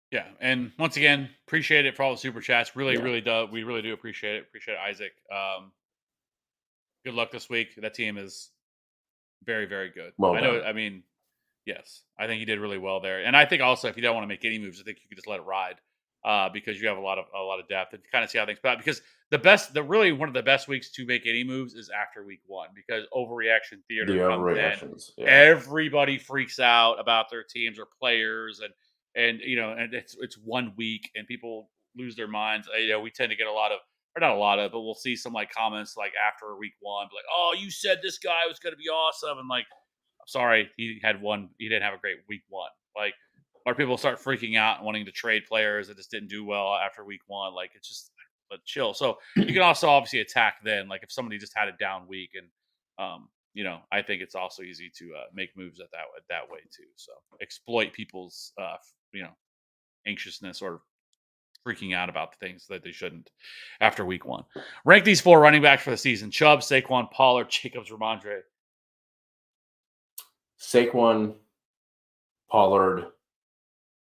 Yeah, and once again, appreciate it for all the super chats. Really, Yeah. really do. We really do appreciate it. Appreciate it, Isaac. Good luck this week. That team is very, very good. Well I know. done. I mean, yes, I think he did really well there. And I think also if you don't want to make any moves, I think you could just let it ride because you have a lot of depth and kind of see how things play out. Because really one of the best weeks to make any moves is after week one because overreaction The theater comes in. overreactions. Yeah. Everybody freaks out about their teams or players, and it's 1 week and people lose their minds. We tend to get a lot of or not a lot of, but we'll see some like comments like after week one, like, "Oh, you said this guy was going to be awesome," and like sorry, he had one. He didn't have a great week one. Like, or people start freaking out and wanting to trade players that just didn't do well after week one. Like, it's just, but chill. So you can also obviously attack then. Like, if somebody just had a down week, and I think it's also easy to make moves that way too. So exploit people's anxiousness or freaking out about the things that they shouldn't after week one. Rank these 4 running backs for the season: Chubb, Saquon, Pollard, Jacobs, Ramondre. Saquon, Pollard,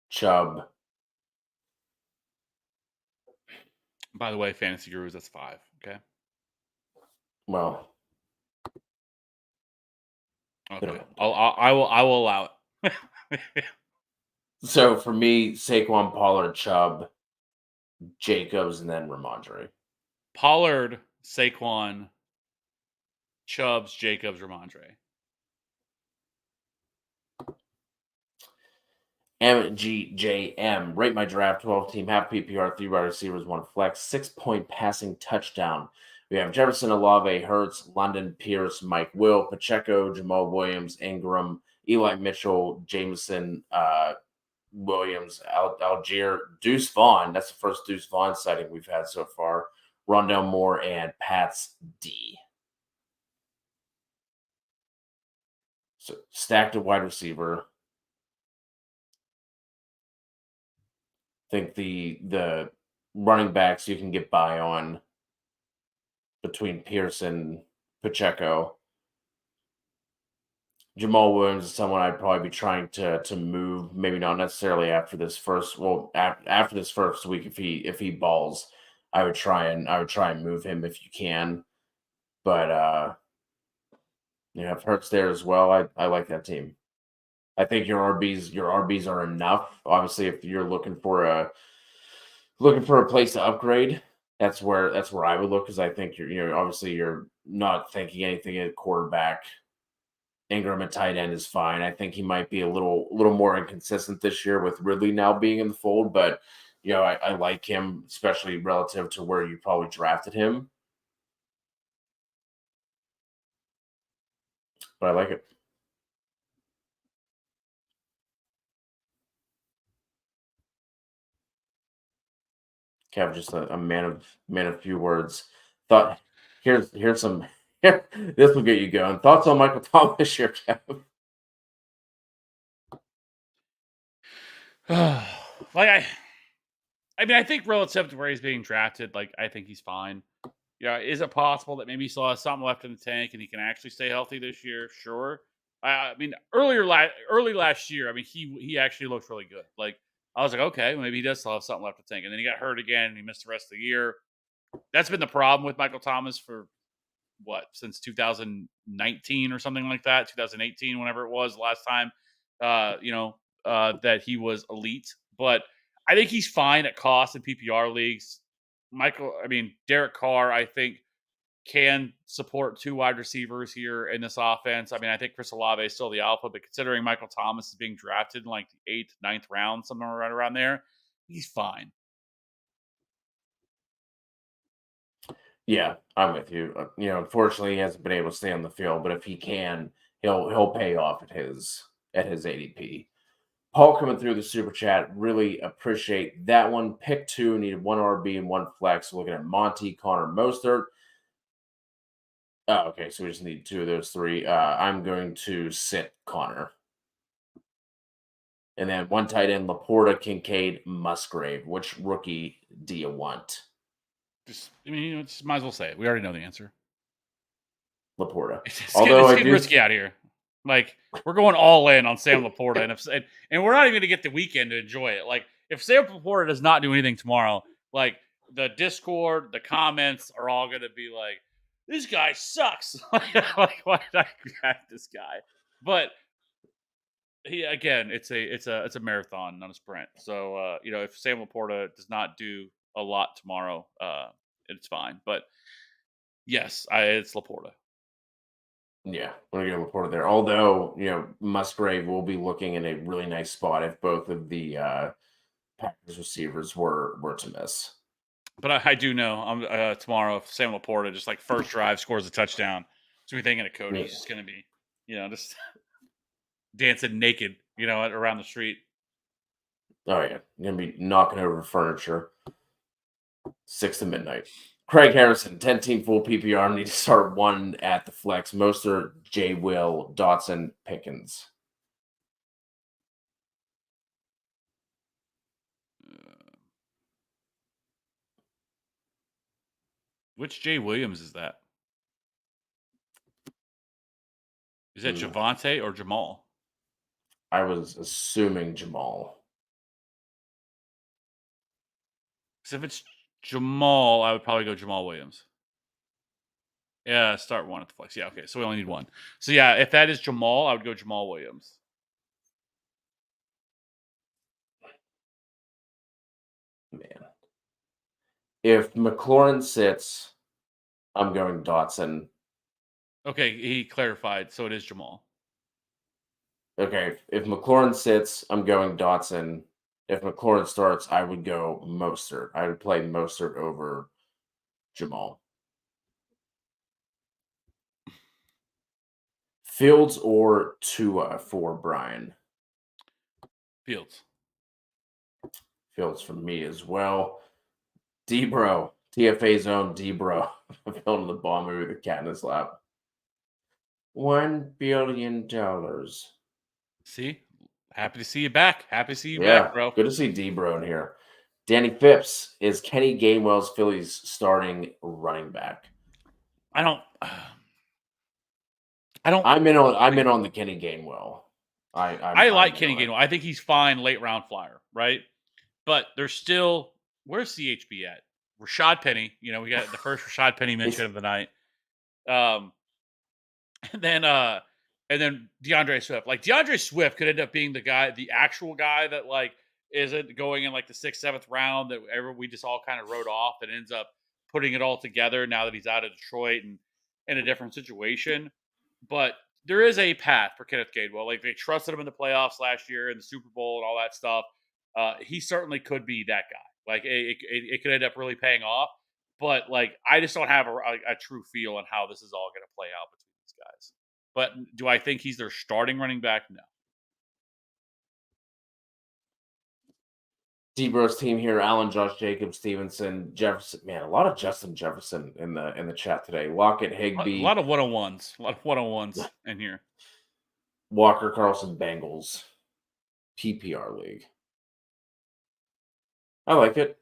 Chubb. By the way, Fantasy Gurus, that's 5. Okay. Well, Okay. I will allow it. so for me, Saquon, Pollard, Chubb, Jacobs, and then Ramondre. Pollard, Saquon, Chubbs, Jacobs, Ramondre. MGJM. Rate my draft 12 team, half PPR, 3 wide receivers, 1 flex, 6-point passing touchdown. We have Jefferson, Olave, Hurts, London, Pierce, Mike Will, Pacheco, Jamal Williams, Ingram, Eli Mitchell, Jameson, Williams, Algier, Deuce Vaughn. That's the first Deuce Vaughn sighting we've had so far. Rondell Moore and Pat's D. So stacked a wide receiver. Think the running backs you can get by on between Pearson, Pacheco. Jamal Williams is someone I'd probably be trying to move. Maybe not necessarily after this first. Well, after this first week, if he balls, I would try and move him if you can. But if Hurts there as well, I like that team. I think your RBs are enough. Obviously, if you're looking for a place to upgrade, that's where I would look because I think obviously you're not thinking anything at quarterback. Ingram at tight end is fine. I think he might be a little more inconsistent this year with Ridley now being in the fold, but I like him, especially relative to where you probably drafted him. but I like it. Kev, just a man of few words. Thought here's some here, this will get you going. Thoughts on Michael Thomas here, Kev? like I mean, I think relative to where he's being drafted, like I think he's fine. Yeah, is it possible that maybe he still has something left in the tank and he can actually stay healthy this year? Sure. I mean, early last year, I mean, he actually looked really good. Like I was like, okay, well, maybe he does still have something left in the tank, and then he got hurt again and he missed the rest of the year. That's been the problem with Michael Thomas for what, since 2019 or something like that, 2018, whenever it was the last time, that he was elite. But I think he's fine at cost in PPR leagues. Derek Carr, I think, can support two wide receivers here in this offense. I mean, I think Chris Olave is still the alpha, but considering Michael Thomas is being drafted in like the 8th, 9th round, somewhere right around there, he's fine. Yeah, I'm with you. Unfortunately, he hasn't been able to stay on the field, but if he can, he'll pay off at his ADP. Paul coming through the super chat, really appreciate that one. Pick two, needed one RB and one flex. Looking at Monty, Connor, Mostert. Oh, okay, so we just need two of those three. I'm going to sit Connor. And then one tight end, Laporta, Kincaid, Musgrave. Which rookie do you want? Just might as well say it. We already know the answer. Laporta. It's getting risky out here. Like we're going all in on Sam Laporta, and we're not even going to get the weekend to enjoy it. Like if Sam Laporta does not do anything tomorrow, like the Discord, the comments are all going to be like, "This guy sucks." Like why did I grab this guy? But it's a marathon, not a sprint. So if Sam Laporta does not do a lot tomorrow, it's fine. But yes, it's Laporta. Yeah, we're gonna get Laporta there. Although, Musgrave will be looking in a really nice spot if both of the Packers receivers were to miss. But I do know tomorrow if Sam Laporta just like first drive scores a touchdown, so we thinking of Cody. He's just gonna be, just dancing naked, around the street. Oh yeah, gonna be knocking over furniture. 6 to midnight. Craig Harrison, 10-team full PPR. Need to start one at the flex. Mostert, J. Will, Dotson, Pickens. Which Jay Williams is that? Is that Javante or Jamal? I was assuming Jamal. Because if it's Jamal, I would probably go Jamal Williams. Yeah, start one at the flex. Yeah, okay. So we only need one. So yeah, if that is Jamal, I would go Jamal Williams. Man. If McLaurin sits, I'm going Dotson. Okay, he clarified. So it is Jamal. Okay, if McLaurin sits, I'm going Dotson. If McLaurin starts, I would go Mostert. I would play Mostert over Jamal. Fields or Tua for Brian? Fields. Fields for me as well. D-Bro. TFA's own D-Bro. Filling the bomb movie with the cat in his lap. $1 billion. See? Happy to see you back. Happy to see you Yeah, back, bro. good to see D-Bro in here. Danny Phipps, is Kenny Gainwell's Phillies starting running back? I don't. I'm in on the Kenny Gainwell. I like Kenny Gainwell. I think he's fine late round flyer, right? But there's still, where's CHB at? Rashad Penny. We got the first Rashad Penny mention of the night. And then DeAndre Swift. Like DeAndre Swift could end up being the actual guy that like isn't going in like the 6th, 7th round that we just all kind of wrote off and ends up putting it all together now that he's out of Detroit and in a different situation. But there is a path for Kenneth Gainwell. Like they trusted him in the playoffs last year and the Super Bowl and all that stuff. He certainly could be that guy. Like it could end up really paying off. But like I just don't have a true feel on how this is all going to play out between these guys. But do I think he's their starting running back? No. D-Bros team here, Allen, Josh Jacobs, Stevenson, Jefferson. Man, a lot of Justin Jefferson in the chat today. Lockett, A Higbee, lot of one-on-ones. A lot of one-on-ones in here. Walker, Carlson, Bengals, PPR league. I like it.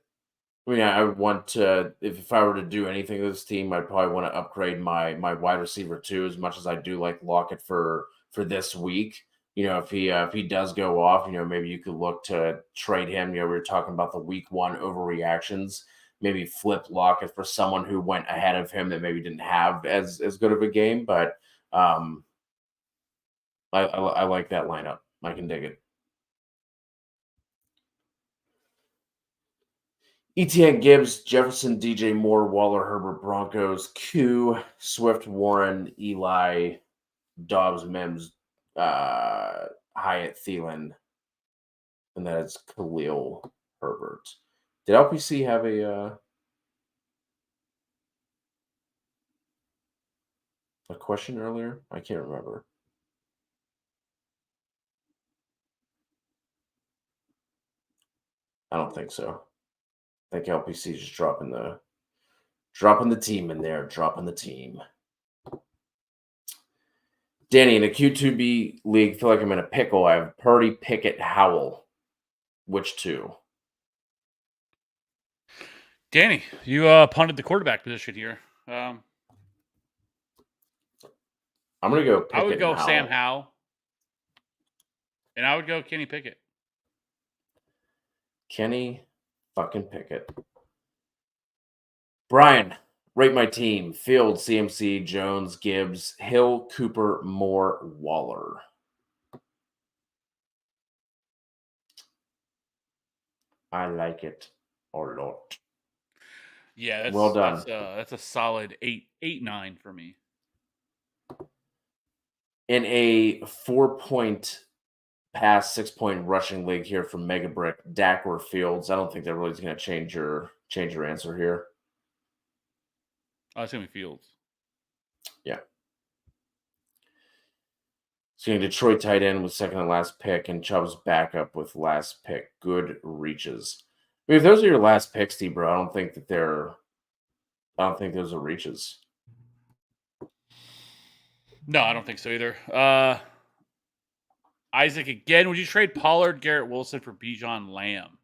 I mean, I would want to if I were to do anything with this team, I'd probably want to upgrade my wide receiver too. As much as I do like Lockett for this week, if he does go off, maybe you could look to trade him. We were talking about the week one overreactions. Maybe flip Lockett for someone who went ahead of him that maybe didn't have as good of a game. But I like that lineup. I can dig it. ETN, Gibbs, Jefferson, DJ Moore, Waller, Herbert, Broncos, Q, Swift, Warren, Eli, Dobbs, Mims, Hyatt, Thielen, and that is Khalil Herbert. Did LPC have a question earlier? I can't remember. I don't think so. I think LPC is just dropping the team in there, dropping the team. Danny, in a Q2B league, feel like I'm in a pickle. I have Purdy, Pickett, Howell. Which two? Danny, you punted the quarterback position here. I'm going to go Pickett I would go and Sam Howell. Howell, and I would go Kenny Pickett. Kenny fucking Pickett. Brian, rate my team. Field, CMC, Jones, Gibbs, Hill, Cooper, Moore, Waller. I like it a lot. Yeah, that's Well done. That's a solid 8-9 for me. In a 4-point pass, 6-point rushing league here from Mega Brick, Dak or Fields. I don't think that really is going to change your answer here. Oh, it's gonna be Fields. Yeah. So Detroit tight end with second and last pick, and Chubb's backup with last pick. Good reaches. I mean, if those are your last picks, bro, I don't think those are reaches. No, I don't think so either. Isaac again. Would you trade Pollard, Garrett Wilson for Bijan Lamb?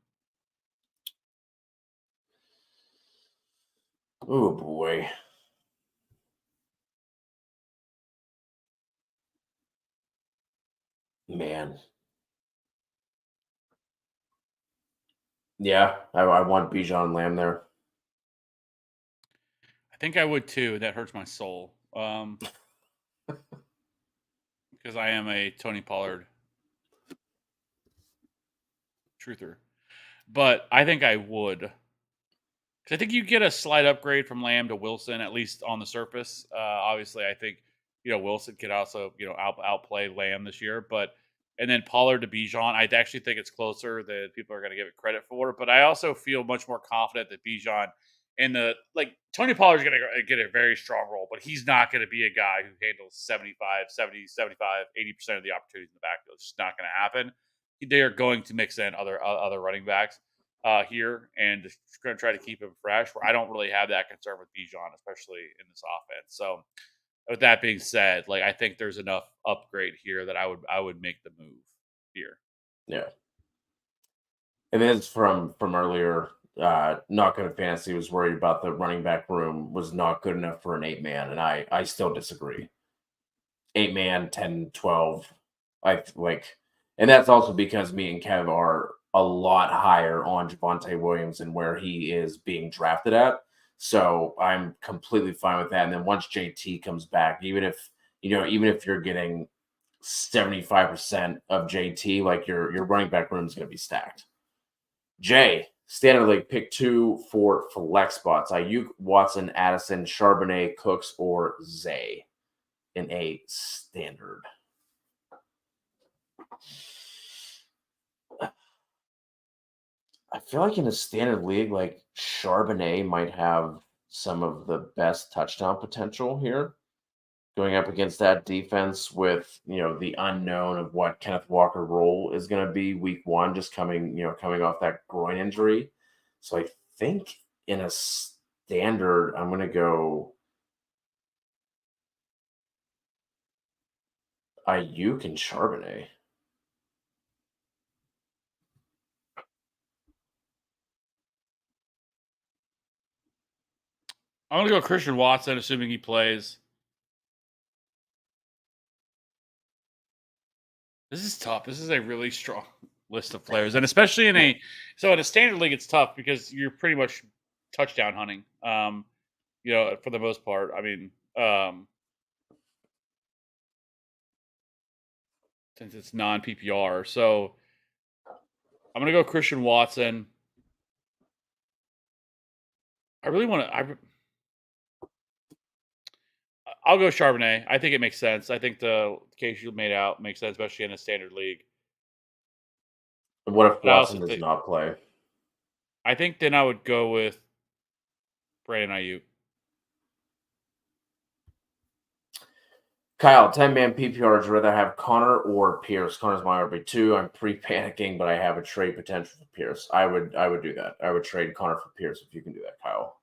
Oh boy. Man. Yeah, I want Bijan Lamb there. I think I would too. That hurts my soul. Because I am a Tony Pollard truther. But I think I would. Because I think you get a slight upgrade from Lamb to Wilson, at least on the surface. Obviously, I think Wilson could also outplay Lamb this year, and then Pollard to Bijan, I actually think it's closer than people are going to give it credit for. But I also feel much more confident that Bijan and Tony Pollard's going to get a very strong role, but he's not going to be a guy who handles 75, 70, 75, 80% of the opportunities in the backfield. It's just not going to happen. They are going to mix in other running backs here and just going to try to keep him fresh. Where I don't really have that concern with Bijan, especially in this offense. So, with that being said, I think there's enough upgrade here that I would make the move here. Yeah. And this from earlier. Not good at fantasy. Was worried about the running back room was not good enough for an 8-man, and I still disagree. 8-man, 10, 12. I like, and that's also because me and Kev are a lot higher on Javonte Williams and where he is being drafted at. So I'm completely fine with that. And then once JT comes back, even if you're getting 75% of JT, like your running back room is going to be stacked. Jay, standard league, pick 2 for flex spots. Ayuk, Watson, Addison, Charbonnet, Cooks, or Zay in a standard. I feel like in a standard league, like Charbonnet might have some of the best touchdown potential here. going up against that defense with the unknown of what Kenneth Walker's role is going to be week one, just coming off that groin injury. So I think in a standard, I'm going to go Ayuk and Charbonnet. I'm going to go Christian Watson, assuming he plays. This is tough. This is a really strong list of players, and especially in a standard league, it's tough because you're pretty much touchdown hunting. For the most part. I mean, since it's non PPR, so I'm gonna go Christian Watson. I really want to. I'll go Charbonnet. I think it makes sense. I think the case you made out makes sense, especially in a standard league. What if But I also Watson does think not play? I think then I would go with Brandon Ayuk. Kyle, 10-man PPR, would you rather have Connor or Pierce? Connor's my RB2. I'm pre-panicking, but I have a trade potential for Pierce. I would do that. I would trade Connor for Pierce if you can do that, Kyle.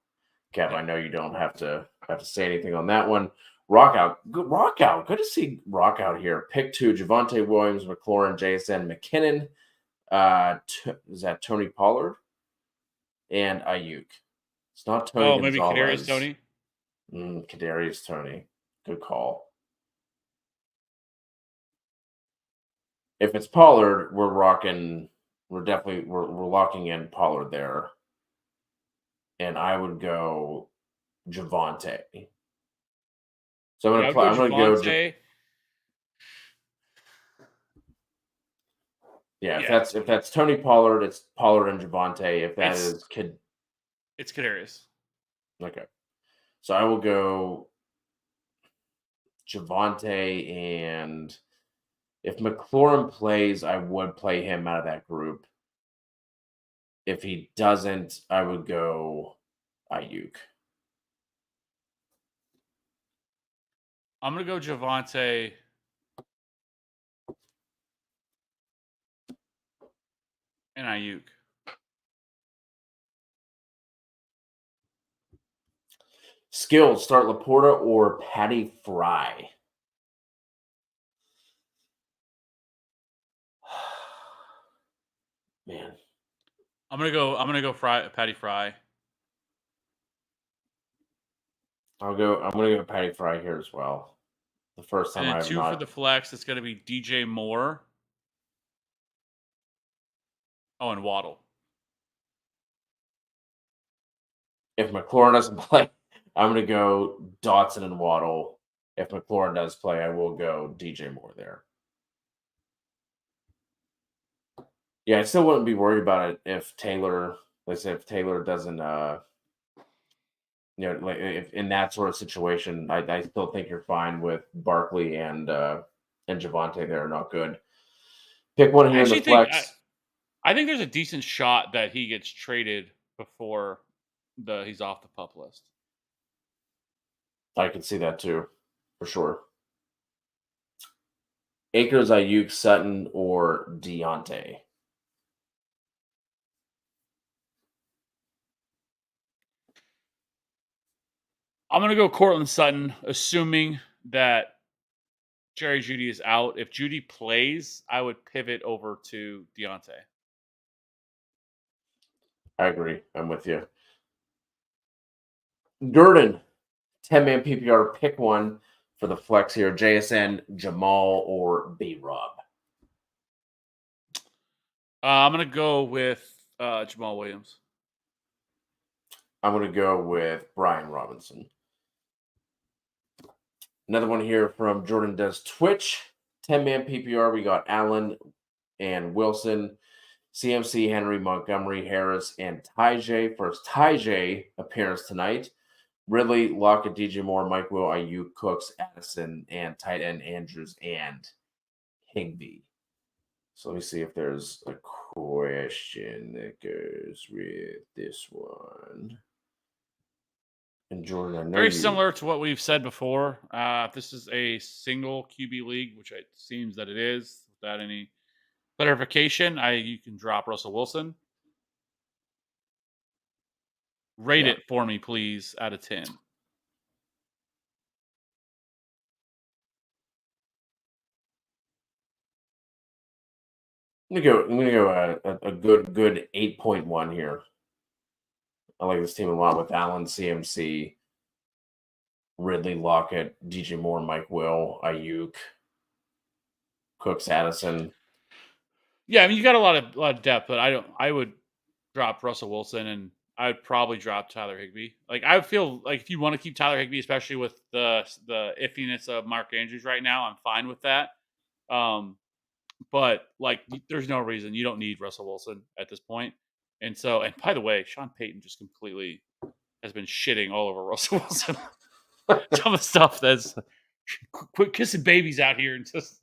Kev, Yeah. I know you don't have to say anything on that one. Rock out. Good to see Rock out here. Pick 2, Javonte Williams, McLaurin, JSN, McKinnon. Is that Tony Pollard? And Ayuk. It's not Tony Maybe Kadarius Gonzalez. Toney. Kadarius Toney. Good call. If it's Pollard, we're rocking. We're locking in Pollard there, and I would go Javonte. So I'm gonna go. Yeah, if that's Tony Pollard, it's Pollard and Javonte. If that is it's Kadarius. Okay, so I will go Javonte, and if McLaurin plays, I would play him out of that group. If he doesn't, I would go Ayuk. I'm gonna go Javonte. And Ayuk. Skills, start Laporta or Patty Fry. Man, I'm gonna go Patty Fry. I'm gonna go Patty Fry here as well. The first time And then I have 2 for the not. flex, it's gonna be DJ Moore. Oh, and Waddle. If McLaurin doesn't play, I'm gonna go Dotson and Waddle. If McLaurin does play, I will go DJ Moore there. Yeah, I still wouldn't be worried about it if Taylor, let's say, if Taylor doesn't, like if in that sort of situation, I still think you're fine with Barkley and Javonte. They're not good. Pick one here in the flex. I think there's a decent shot that he gets traded before he's off the pup list. I can see that too, for sure. Akers, Ayuk, Sutton, or Deontay. I'm gonna go Cortland Sutton, assuming that Jerry Jeudy is out. If Jeudy plays, I would pivot over to Deontay. I agree. I'm with you. Gurdon, 10-man PPR, pick one for the flex here. JSN, Jamal, or B-Rob. I'm gonna go with Jamal Williams. I'm going to go with Brian Robinson. Another one here from Jordan Does Twitch. 10-man PPR, we got Allen and Wilson, CMC, Henry, Montgomery, Harris, and Tyjae. First Tyjae appearance tonight. Ridley, Lockett, DJ Moore, Mike Will, Ayuk, Cooks, Addison, and tight end Andrews and Higbee. So let me see if there's a question that goes with this one. And Jordan, I know Very you. similar to what we've said before. If this is a single QB league, which it seems that it is, without any clarification, you can drop Russell Wilson. Rate Yeah. it for me, please, out of 10. I'm gonna go a good 8.1 here. I like this team a lot with Allen, CMC, Ridley, Lockett, DJ Moore, Mike Will, Ayuk, Cooks, Addison. Yeah, I mean you got a lot of depth, but I would drop Russell Wilson and I'd probably drop Tyler Higbee. Like I feel like if you want to keep Tyler Higbee, especially with the iffiness of Mark Andrews right now, I'm fine with that. Um, but like there's no reason you don't need Russell Wilson at this point. And so, and by the way, Sean Payton just completely has been shitting all over Russell Wilson. Some of the stuff that's quit kissing babies out here and just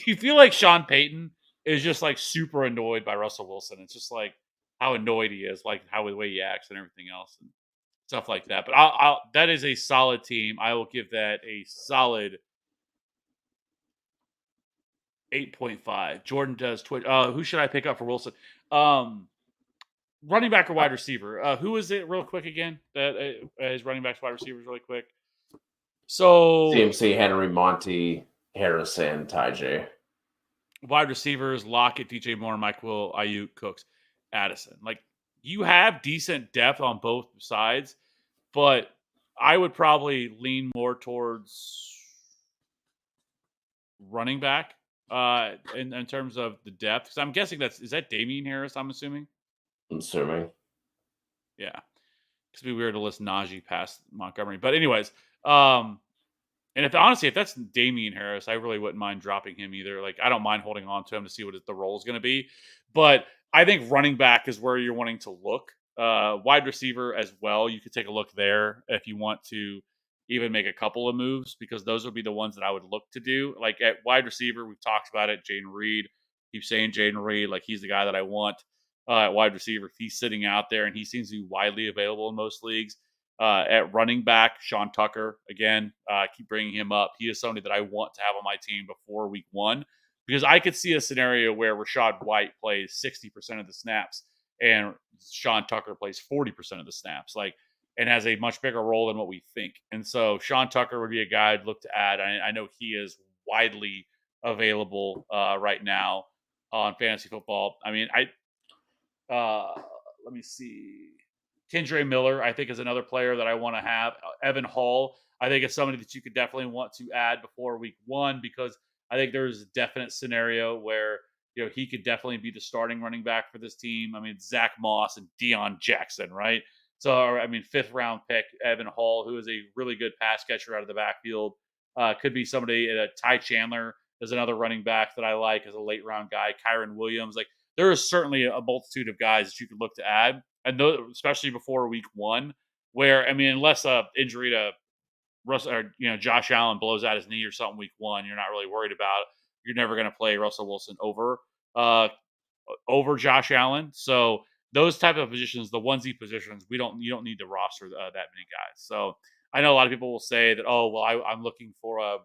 you feel like Sean Payton is just like super annoyed by Russell Wilson. It's just like how annoyed he is, like how the way he acts and everything else and stuff like that. But that is a solid team. I will give that a solid 8.5. Jordan does Twitch. Who should I pick up for Wilson? Um, Running back or Uh, wide receiver? Who is it, real quick again? That his running backs, wide receivers, really quick. So CMC, Henry, Monty, Harrison, Ty J. wide receivers: Lockett, DJ Moore, Mike Will, Ayuk, Cooks, Addison. Like you have decent depth on both sides, but I would probably lean more towards running back in terms of the depth. Because I'm guessing is that Damian Harris. I'm assuming. I'm assuming. Yeah. It's be weird to list Najee past Montgomery. But anyways, um, and if that's Damian Harris, I really wouldn't mind dropping him either. Like I don't mind holding on to him to see what the role is going to be. But I think running back is where you're wanting to look. Wide receiver as well. You could take a look there if you want to even make a couple of moves because those would be the ones that I would look to do. Like at wide receiver, we've talked about it. Jaden Reed. Keep saying Jaden Reed, like he's the guy that I want at wide receiver. If he's sitting out there and he seems to be widely available in most leagues. At running back, Sean Tucker, again, keep bringing him up. He is somebody that I want to have on my team before week 1 because I could see a scenario where Rashad White plays 60% of the snaps and Sean Tucker plays 40% of the snaps, like, and has a much bigger role than what we think. And so Sean Tucker would be a guy I'd look to add. I know he is widely available right now on fantasy football. I mean, let me see. Kendre Miller, I think, is another player that I want to have. Evan Hall, I think, is somebody that you could definitely want to add before week 1 because I think there's a definite scenario where he could definitely be the starting running back for this team. I mean, Zach Moss and Deion Jackson, right? So, I mean, 5th-round pick Evan Hall, who is a really good pass catcher out of the backfield, could be somebody. Ty Chandler is another running back that I like as a late-round guy. Kyron Williams, like there is certainly a multitude of guys that you could look to add, and those, especially before week 1, where I mean, unless a injury to Russell or Josh Allen blows out his knee or something week 1, you're not really worried about it. You're never going to play Russell Wilson uh, over Josh Allen. So those type of positions, the onesie positions, you don't need to roster that many guys. So I know a lot of people will say that, oh well, I'm looking for a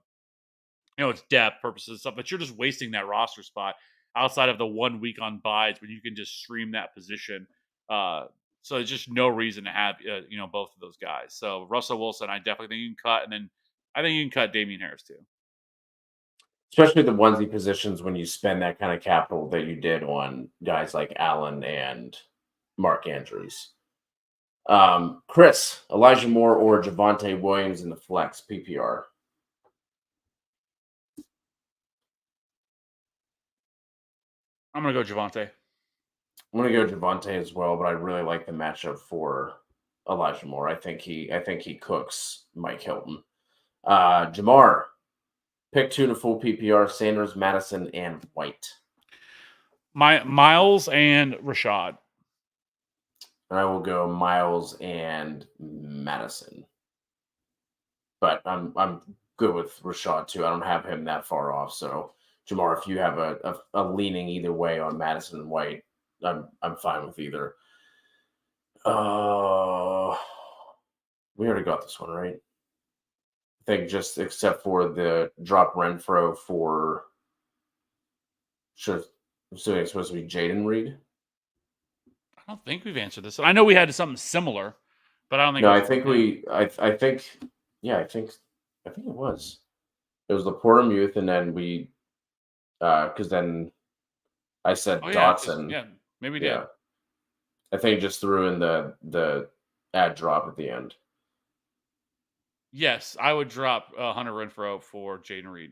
it's depth purposes and stuff, but you're just wasting that roster spot outside of the 1 week on buys when you can just stream that position. Uh, so there's just no reason to have both of those guys. So Russell Wilson, I definitely think you can cut, and then I think you can cut Damian Harris too. Especially the onesie positions when you spend that kind of capital that you did on guys like Allen and Mark Andrews. Chris, Elijah Moore or Javonte Williams in the flex PPR. I'm gonna go Javante. I'm gonna go Javonte as well, but I really like the matchup for Elijah Moore. I think he cooks Mike Hilton. Jamar, pick 2 to full PPR: Sanders, Madison, and White. Miles and Rashad. And I will go Miles and Madison. But I'm good with Rashad too. I don't have him that far off. So Jamar, if you have a leaning either way on Madison and White, I'm fine with either. We already got this one, right? I think just except for the drop Renfro for should so it's supposed to be Jaden Reed. I don't think we've answered this. I know we had something similar, but I don't think it No, I was for think him. I think yeah, I think it was. It was Laporta Muth, and then we because then I said Oh yeah, because Dotson. yeah, maybe we did. Yeah. I think just threw in the ad drop at the end. Yes, I would drop Hunter Renfro for Jaden Reed.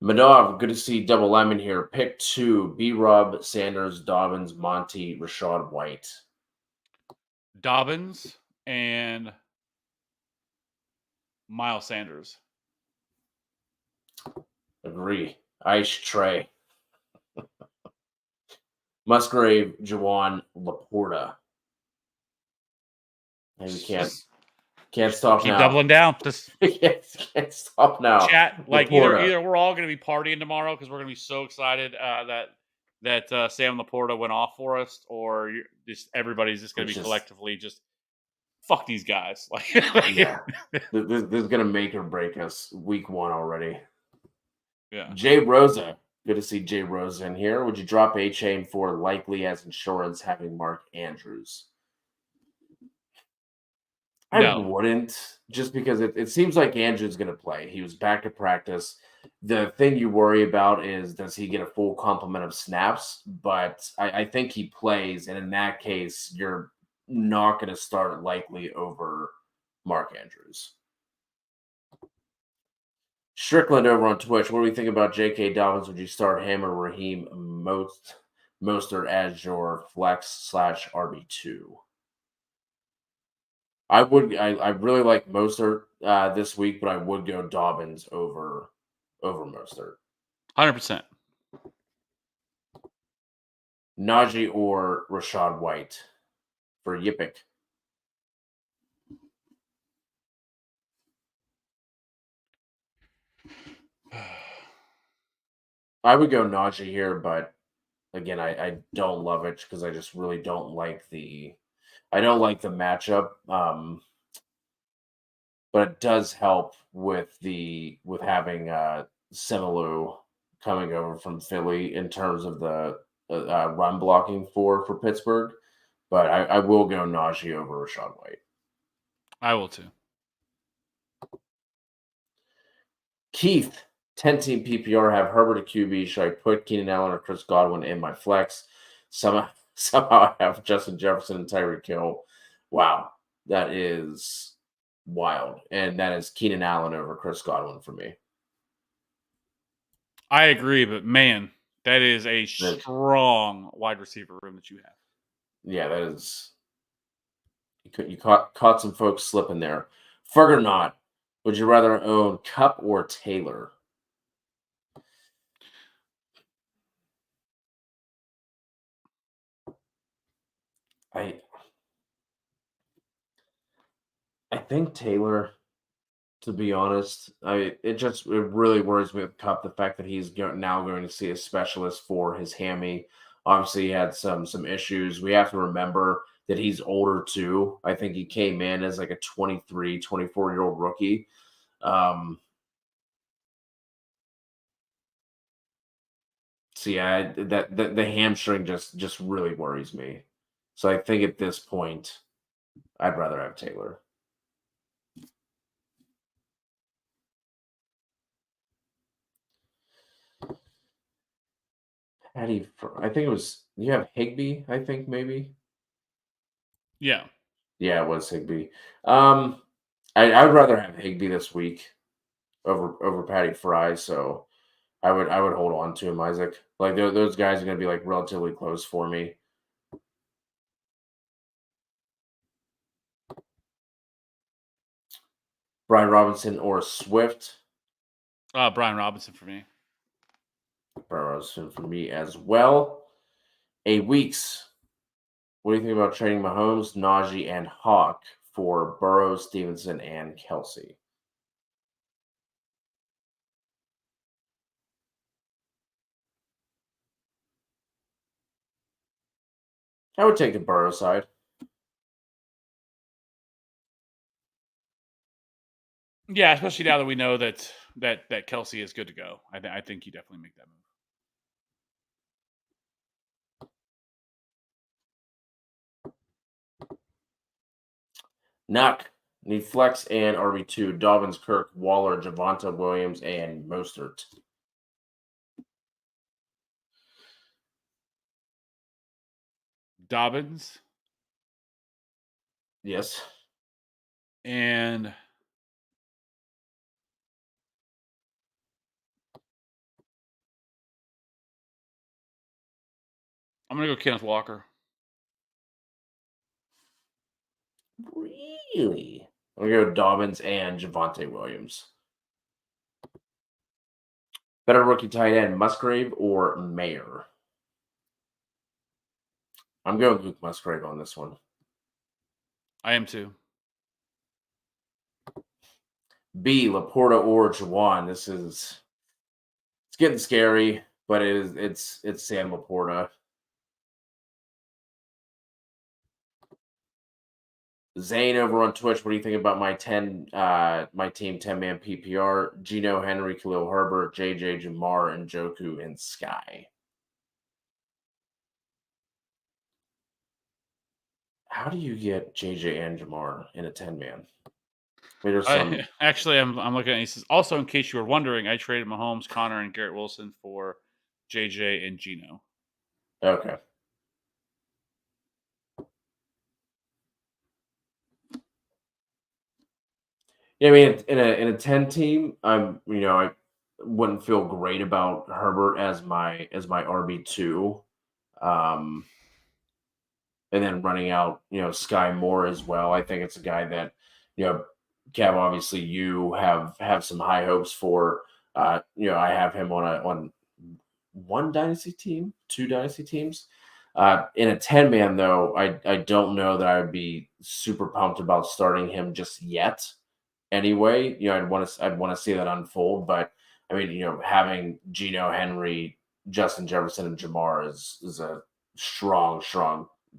Manav, good to see Double Lemon here. Pick two: B. Rob, Sanders, Dobbins, Monty, Rashad White. Dobbins and Miles Sanders. Agree. Ice Trey, Musgrave, Jawan, Laporta. Hey, we can't Just can't stop keep now. doubling down. Just can't stop now. chat. Like Laporta. either we're all going to be partying tomorrow because we're going to be so excited that Sam Laporta went off for us, or just everybody's just going to It's be just collectively just fuck these guys. Like, yeah. This is gonna make or break us week one already. yeah, Jay Rosa. Good to see Jay Rosa in here. Would you drop A Chain for likely as insurance having Mark Andrews? I no, wouldn't, just because it seems like Andrew's going to play. He was back to practice. The thing you worry about is does he get a full complement of snaps? But I think he plays, and in that case, you're not going to start likely over Mark Andrews. Strickland over on Twitch. What do we think about J.K. Dobbins? Would you start him or Raheem Mostert as your flex slash RB2? I would. I really like Mostert this week, but I would go Dobbins over Mostert. 100%. Najee or Rashad White for Yipik. I would go Najee here, but again, I don't love it because I just really don't like the matchup. But it does help with having Semilu coming over from Philly in terms of the run blocking for Pittsburgh. But I will go Najee over Rashad White. I will too. Keith, 10-team PPR, have Herbert at QB. Should I put Keenan Allen or Chris Godwin in my flex? Somehow I have Justin Jefferson and Tyreek Hill. Wow, that is wild. And that is Keenan Allen over Chris Godwin for me. I agree, but man, that is a That, strong wide receiver room that you have. yeah, that is. You caught some folks slipping there. Ferg or not, would you rather own Cup or Taylor? I I think Taylor. To be honest, it really worries me with Cup the fact that he's now going to see a specialist for his hammy. Obviously, he had some issues. We have to remember that he's older too. I think he came in as like a 23, 24-year-old rookie. Um, so yeah, that the hamstring just really worries me. So I think at this point, I'd rather have Taylor. I think it was you have Higby. I think maybe. Yeah. Yeah, it was Higby. Um, I would rather have Higby this week over Patty Fry. So I would hold on to him, Isaac. Like those guys are going to be like relatively close for me. Brian Robinson or Swift. Brian Robinson for me. Brian Robinson for me as well. Weeks. What do you think about trading Mahomes, Najee, and Hawk for Burrow, Stevenson, and Kelsey? I would take the Burrow side. Yeah, especially now that we know that Kelsey is good to go. I think you definitely make that move. Knock. Need flex and RB2. Dobbins, Kirk, Waller, Javonta Williams, and Mostert. Dobbins Yes. and I'm gonna go Kenneth Walker. Really? I'm going to go Dobbins and Javonte Williams. Better rookie tight end, Musgrave or Mayer? I'm going Luke Musgrave on this one. I am too. B, Laporta or Jawan. It's getting scary, but it's Sam Laporta. Zane over on Twitch. What do you think about my my team 10-man PPR? Gino, Henry, Khalil Herbert, JJ, Jamar, and Joku and Sky. How do you get JJ and Jamar in a 10-man? There's some. I actually I'm looking at it. He says, also, in case you were wondering, I traded Mahomes, Connor, and Garrett Wilson for JJ and Gino. Okay. Yeah, I mean, in a 10 team, I wouldn't feel great about Herbert as my RB2. Um, and then running out, Sky Moore as well. I think it's a guy that, you know, Kev, obviously you have some high hopes for. I have him on one dynasty team, two dynasty teams. In a 10-man though, I don't know that I would be super pumped about starting him just yet. Anyway, I'd want to see that unfold, but I mean, having Geno, Henry, Justin Jefferson, and Jamar is a strong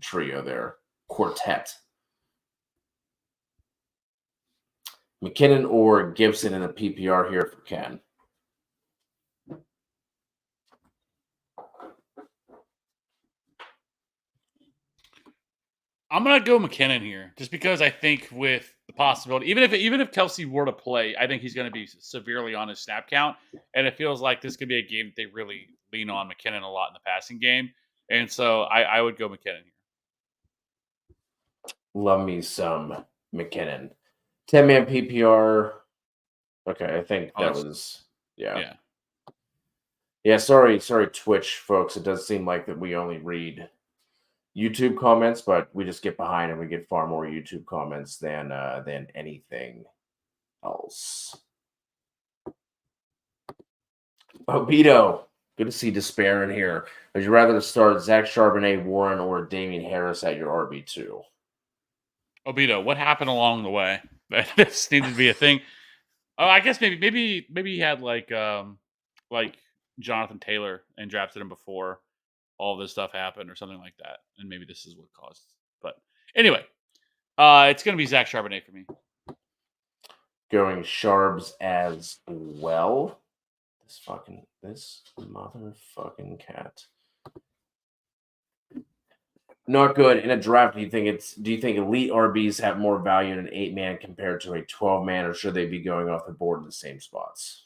trio there, quartet. McKinnon or Gibson in the PPR here for Ken. I'm gonna go McKinnon here, just because I think with the possibility, even if Kelsey were to play, I think he's going to be severely on his snap count, and it feels like this could be a game that they really lean on McKinnon a lot in the passing game, and so I would go McKinnon here. Love me some McKinnon. 10-man PPR. Okay, I think Oh, that that's was yeah. yeah. Yeah, sorry, Twitch folks. It does seem like that we only read YouTube comments, but we just get behind and we get far more YouTube comments than anything else. Obito, good to see Despair in here. Would you rather start Zach Charbonnet, Warren, or Damian Harris at your RB2? Obito, what happened along the way? This needed to be a thing. Oh, I guess maybe he had like Jonathan Taylor and drafted him before all this stuff happened or something like that, and maybe this is what caused. But anyway, it's gonna be Zach Charbonnet for me. Going Sharbs as well. This motherfucking cat. Not good in a draft. Do you think elite RBs have more value in an 8-man compared to a 12-man, or should they be going off the board in the same spots?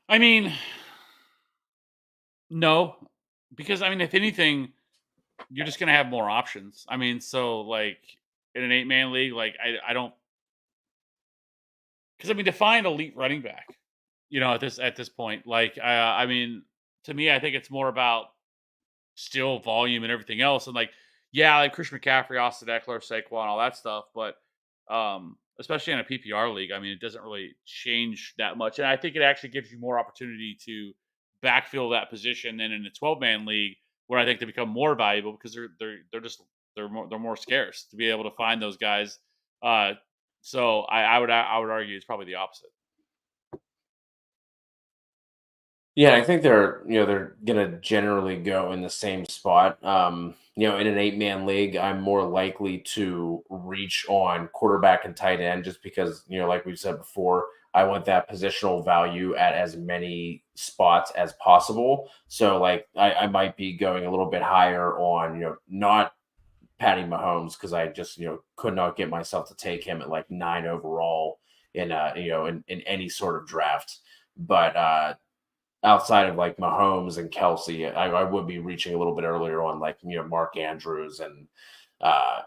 I mean, no, because I mean, if anything, you're just gonna have more options. I mean, so like in an 8-man league, like I don't, because I mean, to find elite running back, at this point, like I mean, to me, I think it's more about still volume and everything else. And like, yeah, like Christian McCaffrey, Austin Eckler, Saquon, all that stuff. But especially in a PPR league, I mean, it doesn't really change that much. And I think it actually gives you more opportunity to backfill that position than in a 12-man league, where I think they become more valuable because they're more scarce to be able to find those guys. Uh, so, I would argue it's probably the opposite. Yeah, I think they're gonna generally go in the same spot. In an 8-man league, I'm more likely to reach on quarterback and tight end just because, like we said before, I want that positional value at as many spots as possible. So like I might be going a little bit higher on, not Patty Mahomes because I just, could not get myself to take him at like 9 overall in any sort of draft. But outside of like Mahomes and Kelsey, I would be reaching a little bit earlier on like Mark Andrews and uh,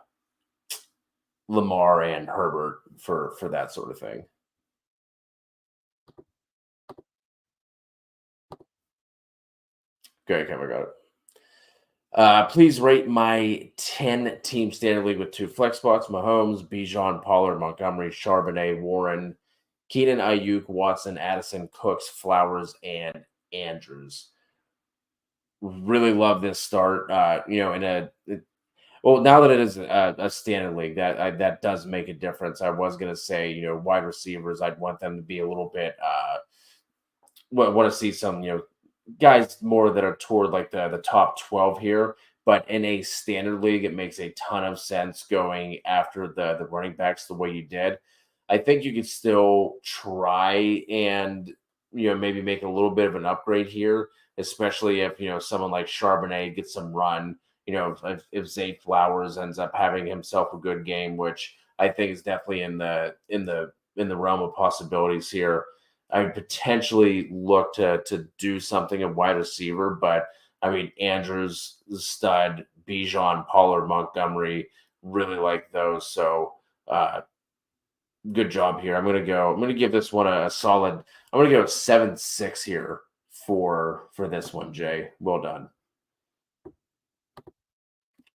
Lamar and Herbert for that sort of thing. Okay, okay, I got it. Please rate my 10-team standard league with two flex spots: Mahomes, Bijan, Pollard, Montgomery, Charbonnet, Warren, Keenan, Ayuk, Watson, Addison, Cooks, Flowers, and Andrews. Really love this start. Well, now that it is a standard league, that does make a difference. I was going to say, wide receivers, I'd want them to be a little bit. Want to see some, guys more that are toward like the top 12 here. But in a standard league, it makes a ton of sense going after the running backs the way you did. I think you could still try and maybe make a little bit of an upgrade here, especially if someone like Charbonnet gets some run. If Zay Flowers ends up having himself a good game, which I think is definitely in the realm of possibilities here. I would potentially look to do something at wide receiver, but I mean Andrews, the stud, Bijan, Pollard, Montgomery, really like those. So good job here. I'm gonna give this one a solid. I'm gonna go 7-6 here for this one, Jay. Well done.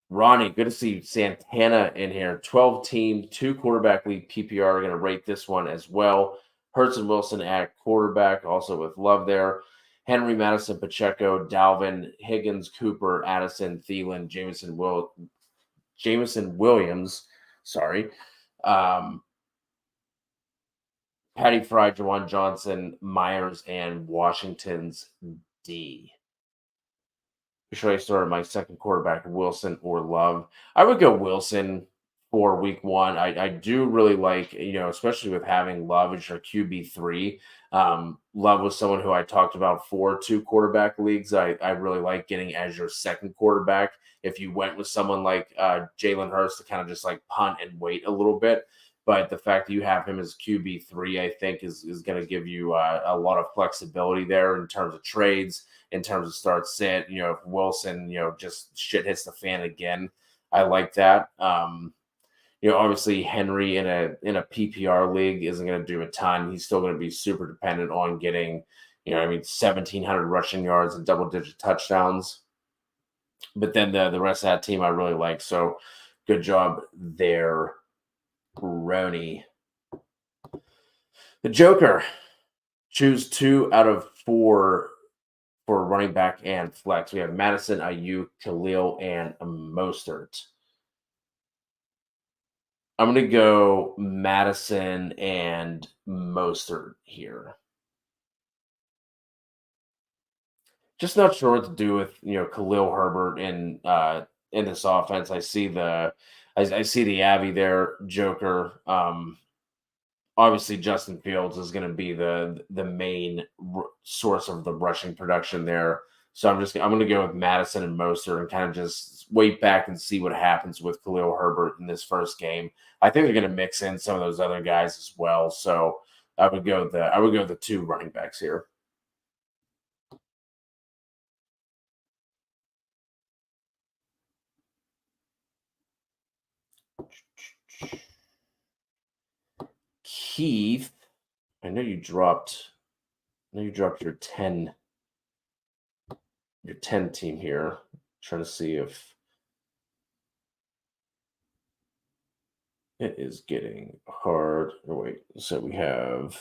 Ronnie, good to see Santana in here. 12 team, two quarterback league PPR. Are going to rate this one as well. Hurts and Wilson at quarterback, also with Love there. Henry, Madison, Pacheco, Dalvin, Higgins, Cooper, Addison, Thielen, Jameson Williams. Sorry. Um, Patty Fry, Jawan Johnson, Myers, and Washington's D. Should I start my second quarterback, Wilson or Love? I would go Wilson for week one. I do really like, especially with having Love as your QB3. Love was someone who I talked about for two quarterback leagues. I really like getting as your second quarterback. If you went with someone like Jalen Hurts to kind of just like punt and wait a little bit. But the fact that you have him as QB3, I think, is going to give you a lot of flexibility there in terms of trades, in terms of start sit. If Wilson, just shit hits the fan again, I like that. Obviously Henry in a PPR league isn't going to do a ton. He's still going to be super dependent on getting, 1,700 rushing yards and double digit touchdowns. But then the rest of that team I really like. So good job there, Roni. The Joker. Choose 2 out of 4 for running back and flex. We have Madison, Ayuk, Khalil, and Mostert. I'm going to go Madison and Mostert here. Just not sure what to do with Khalil Herbert in this offense. I see the Abby there, Joker. Obviously Justin Fields is going to be the main source of the rushing production there. So I'm going to go with Madison and Moser and kind of just wait back and see what happens with Khalil Herbert in this first game. I think they're going to mix in some of those other guys as well. So I would go the 2 running backs here. Keith, I know you dropped your 10 team here. Trying to see if it is getting hard. Oh, wait, so we have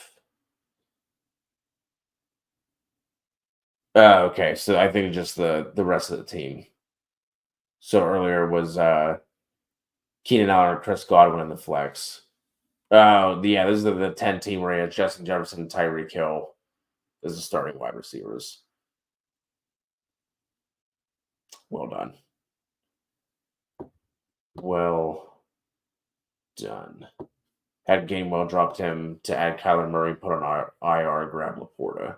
okay, so I think just the rest of the team. So earlier was Keenan Allen or Chris Godwin in the flex. Oh, yeah, this is the 10 team where it's Justin Jefferson and Tyreek Hill. as the starting wide receivers. Well done. Well done. Had Gainwell dropped him to add Kyler Murray, put on IR, grab Laporta.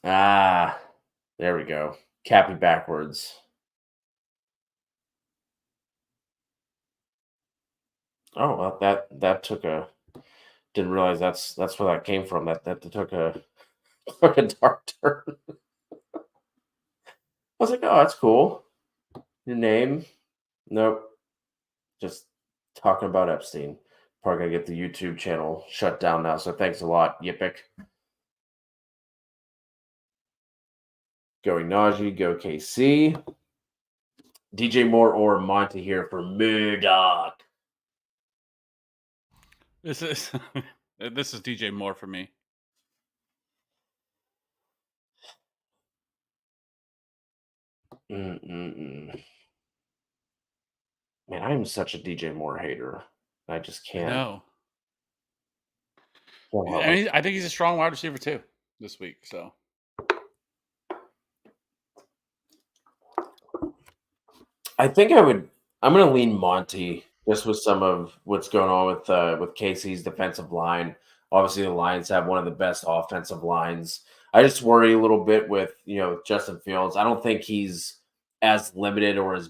Ah, there we go. Cappy backwards. Oh well, that took a. Didn't realize that's where that came from. That took a took a dark turn. I was like, oh, that's cool. Your name? Nope. Just talking about Epstein. Probably gonna get the YouTube channel shut down now. So thanks a lot, Yipik. Going Najee, go KC. DJ Moore or Monty here for Murdoch. This is this is DJ Moore for me. Mm-mm-mm. Man, I am such a DJ Moore hater. I just I can't. know. Pull out, like, And I think he's a strong wide receiver too this week. So I think I would. I'm going to lean Monty just with some of what's going on with KC's defensive line. Obviously, the Lions have one of the best offensive lines. I just worry a little bit with Justin Fields. I don't think he's as limited or as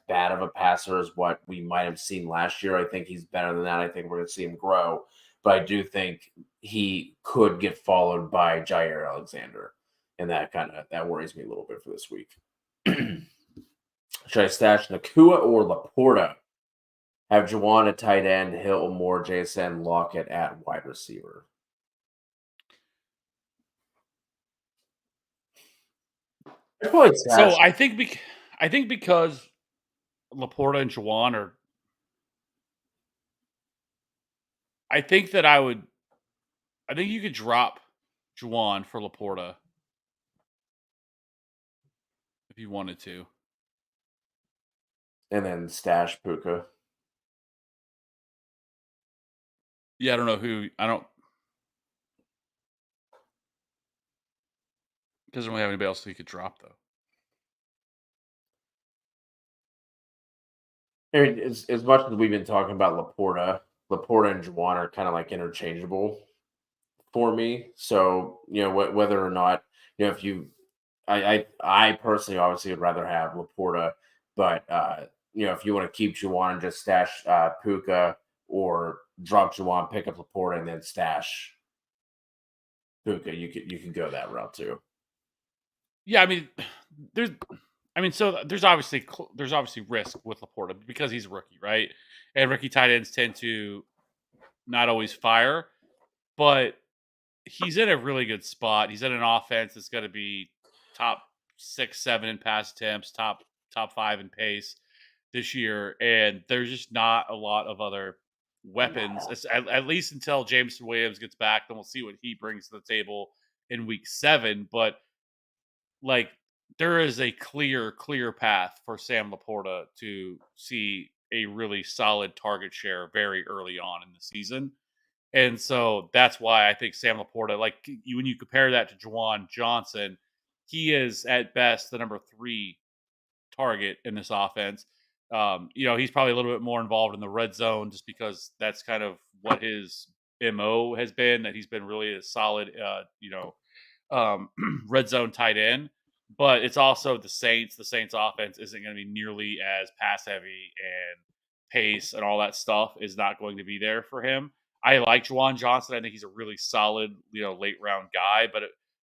bad of a passer as what we might have seen last year. I think he's better than that. I think we're going to see him grow, but I do think he could get followed by Jair Alexander, and that worries me a little bit for this week. Should I stash Nakua or Laporta? Have Juwan at tight end, Hill, Moore, JSN, Lockett at wide receiver. I'd probably stash. so I think because Laporta and Juwan are, I think that I think you could drop Juwan for Laporta if you wanted to. And then stash Puka. Yeah, I don't know who. I don't, doesn't really have anybody else that you could drop though. I mean, as much as we've been talking about Laporta and Juwan are kind of like interchangeable for me. So whether or not if you, I personally obviously would rather have Laporta, but if you want to keep Juwan and just stash Puka, or drop Juwan, pick up Laporta, and then stash Puka, you could go that route too. Yeah, I mean, there's, so there's obviously risk with Laporta because he's a rookie, right? And rookie tight ends tend to not always fire, but he's in a really good spot. He's in an offense that's going to be top 6, 7 in pass attempts, top 5 in pace this year, and there's just not a lot of other weapons, at least until Jameson Williams gets back. Then we'll see what he brings to the table in week 7. But like, there is a clear path for Sam Laporta to see a really solid target share very early on in the season. And so that's why I think Sam Laporta, like when you compare that to Juwan Johnson, he is at best the number 3 target in this offense. He's probably a little bit more involved in the red zone just because that's kind of what his MO has been, that he's been really a solid, red zone tight end. But it's also the Saints. The Saints offense isn't going to be nearly as pass heavy, and pace and all that stuff is not going to be there for him. I like Juwan Johnson. I think he's a really solid, late round guy, but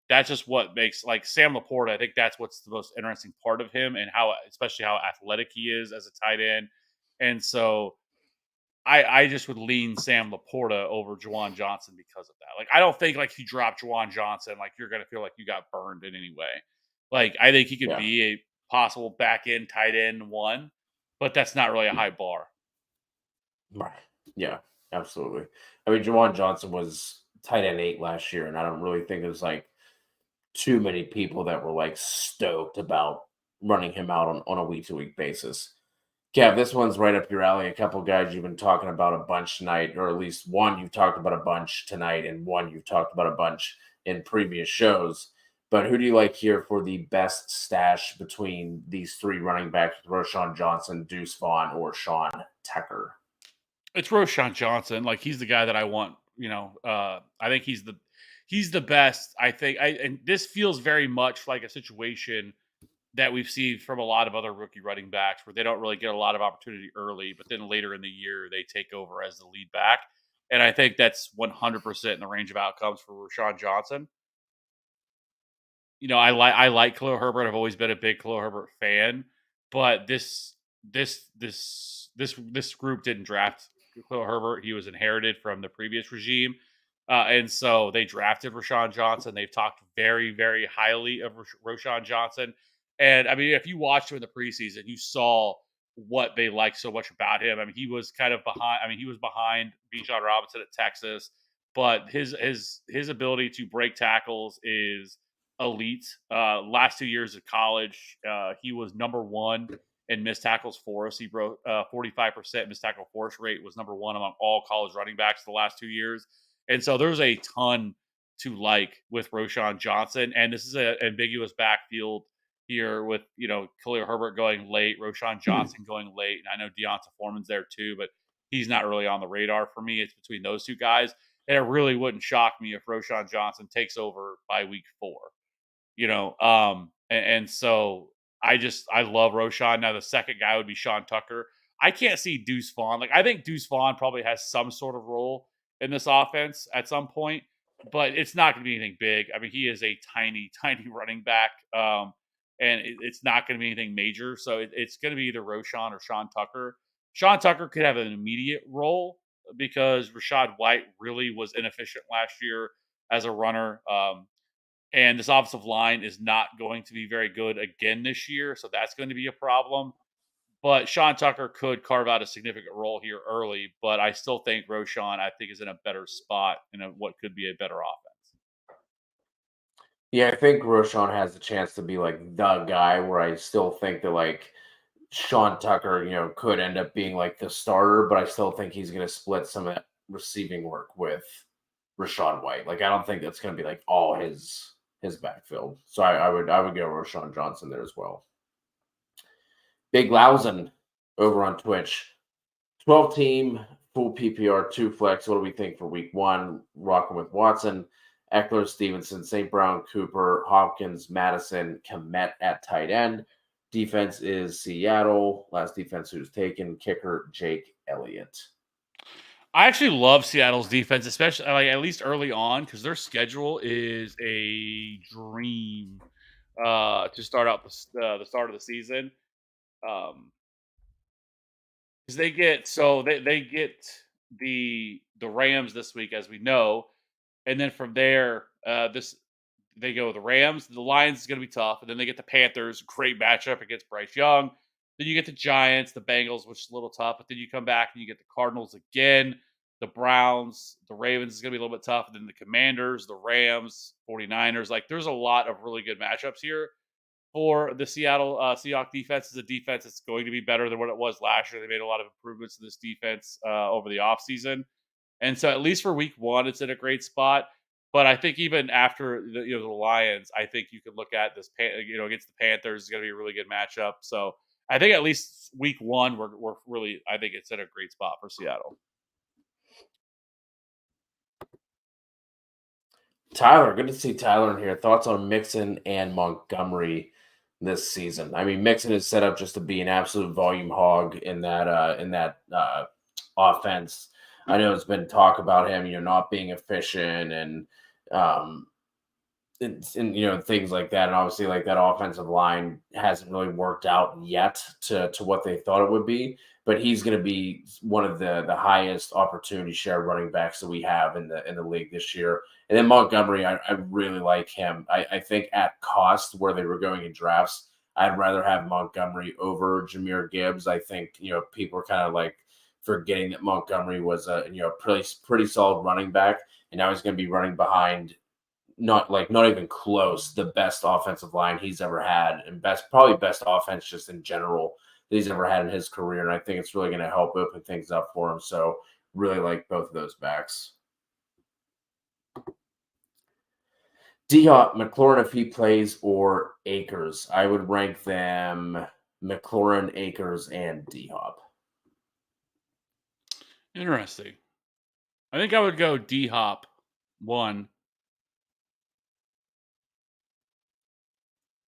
that's just what makes, like, Sam Laporta. I think that's what's the most interesting part of him, and especially how athletic he is as a tight end. And so I just would lean Sam Laporta over Juwan Johnson because of that. Like, I don't think, like, if you drop Juwan Johnson, like, you're gonna feel like you got burned in any way. Like, I think he could Yeah, be a possible back end tight end 1, but that's not really a high bar. right. Yeah, absolutely. I mean, Juwan Johnson was tight end 8 last year, and I don't really think it was like too many people that were like stoked about running him out on a week to week basis. Kev, this one's right up your alley. A couple guys you've been talking about a bunch tonight, or at least one you've talked about a bunch tonight, and one you've talked about a bunch in previous shows. But who do you like here for the best stash between these three running backs, Roshan Johnson, Deuce Vaughn, or Sean Tucker? It's Roshan Johnson. Like he's the guy that I want. I think he's the best. I think and this feels very much like a situation that we've seen from a lot of other rookie running backs where they don't really get a lot of opportunity early, but then later in the year they take over as the lead back. And I think that's 100% in the range of outcomes for Rashawn Johnson. I like Khalil Herbert. I've always been a big Khalil Herbert fan, but this group didn't draft Khalil Herbert. He was inherited from the previous regime, and so they drafted Rashawn Johnson. They've talked very, very highly of Rashawn Johnson, and I mean, if you watched him in the preseason, you saw what they liked so much about him. I mean, he was kind of behind. I mean, he was behind Bijan Robinson at Texas, but his ability to break tackles is elite. Last 2 years of college, he was number one in missed tackles force. He broke 45% missed tackle force rate, was number one among all college running backs the last 2 years. And so there's a ton to like with Roshan Johnson. And this is an ambiguous backfield here with, Khalil Herbert going late, Roshan Johnson going late. And I know Deonta Foreman's there too, but he's not really on the radar for me. It's between those two guys. And it really wouldn't shock me if Roshan Johnson takes over by week 4. And so I love Roshan. Now the second guy would be Sean Tucker. I can't see Deuce Vaughn. Like I think Deuce Vaughn probably has some sort of role in this offense at some point, but it's not going to be anything big. I mean, he is a tiny, tiny running back, and it's not going to be anything major. So it's going to be either Roshan or Sean Tucker. Sean Tucker could have an immediate role because Rashad White really was inefficient last year as a runner. And this offensive line is not going to be very good again this year. So that's going to be a problem. But Sean Tucker could carve out a significant role here early. But I still think Roshan, I think, is in a better spot in what could be a better offense. Yeah, I think Roshan has the chance to be like the guy where I still think that like Sean Tucker, could end up being like the starter, but I still think he's going to split some of that receiving work with Rashad White. Like I don't think that's going to be like all his backfield. So I would go Roshan Johnson there as well. Big Lausen over on Twitch. 12 team, full PPR, 2 flex. What do we think for week 1? Rocking with Watson, Eckler, Stevenson, St. Brown, Cooper, Hopkins, Madison, Kmet at tight end. Defense is Seattle. Last defense who's taken. Kicker, Jake Elliott. I actually love Seattle's defense, especially like at least early on, because their schedule is a dream to start out the start of the season. Because they get the Rams this week, as we know, and then from there, they go the Rams. The Lions is going to be tough, and then they get the Panthers, great matchup against Bryce Young. Then you get the Giants, the Bengals, which is a little tough, but then you come back and you get the Cardinals again, the Browns, the Ravens is going to be a little bit tough, and then the Commanders, the Rams, 49ers. Like there's a lot of really good matchups here for the Seattle Seahawks defense. Is a defense that's going to be better than what it was last year. They made a lot of improvements to this defense over the offseason. And so at least for week 1, it's in a great spot. But I think even after the Lions, I think you could look at this, against the Panthers is going to be a really good matchup. So I think at least week 1, we're really, I think it's in a great spot for Seattle. Tyler, good to see Tyler in here. Thoughts on Mixon and Montgomery this season? I mean, Mixon is set up just to be an absolute volume hog in that offense. I know it's been talk about him, not being efficient and things like that. And obviously, like that offensive line hasn't really worked out yet to what they thought it would be. But he's going to be one of the highest opportunity share running backs that we have in the league this year. And then Montgomery, I really like him. I think at cost where they were going in drafts, I'd rather have Montgomery over Jahmyr Gibbs. I think people are kind of like forgetting that Montgomery was a pretty solid running back, and now he's going to be running behind not even close, the best offensive line he's ever had, and probably best offense just in general that he's ever had in his career. And I think it's really going to help open things up for him. So really like both of those backs. D-Hop, McLaurin if he plays, or Akers. I would rank them McLaurin, Akers, and D-Hop. Interesting. I think I would go D-Hop 1,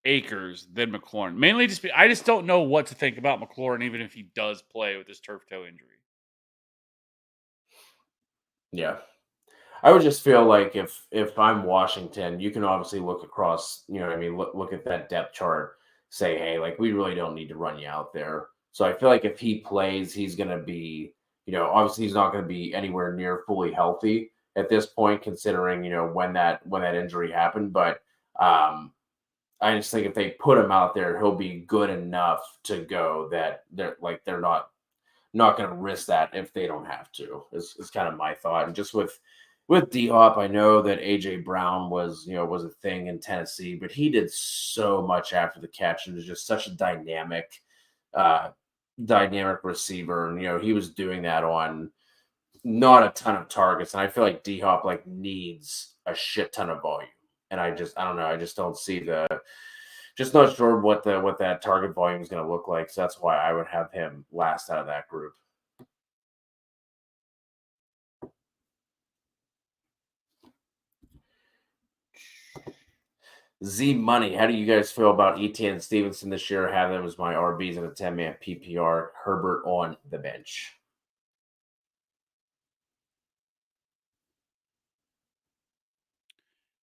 Akers, then McLaurin. Mainly I just don't know what to think about McLaurin, even if he does play with his turf toe injury. Yeah. I would just feel like if I'm Washington, you can obviously look across, you know what I mean, look at that depth chart, say, hey, like we really don't need to run you out there. So I feel like if he plays, he's gonna be, obviously he's not gonna be anywhere near fully healthy at this point, considering, when that injury happened. But I just think if they put him out there, he'll be good enough to go that they're not going to risk that if they don't have to. Is kind of my thought. And just with D Hop, I know that AJ Brown was a thing in Tennessee, but he did so much after the catch and was just such a uh, dynamic receiver. And he was doing that on not a ton of targets. And I feel like D Hop needs a shit ton of volume. And I don't know. I just don't see just not sure what that target volume is going to look like. So that's why I would have him last out of that group. Z Money, how do you guys feel about Etienne and Stevenson this year? I have them as my RBs in a 10-man PPR. Herbert on the bench.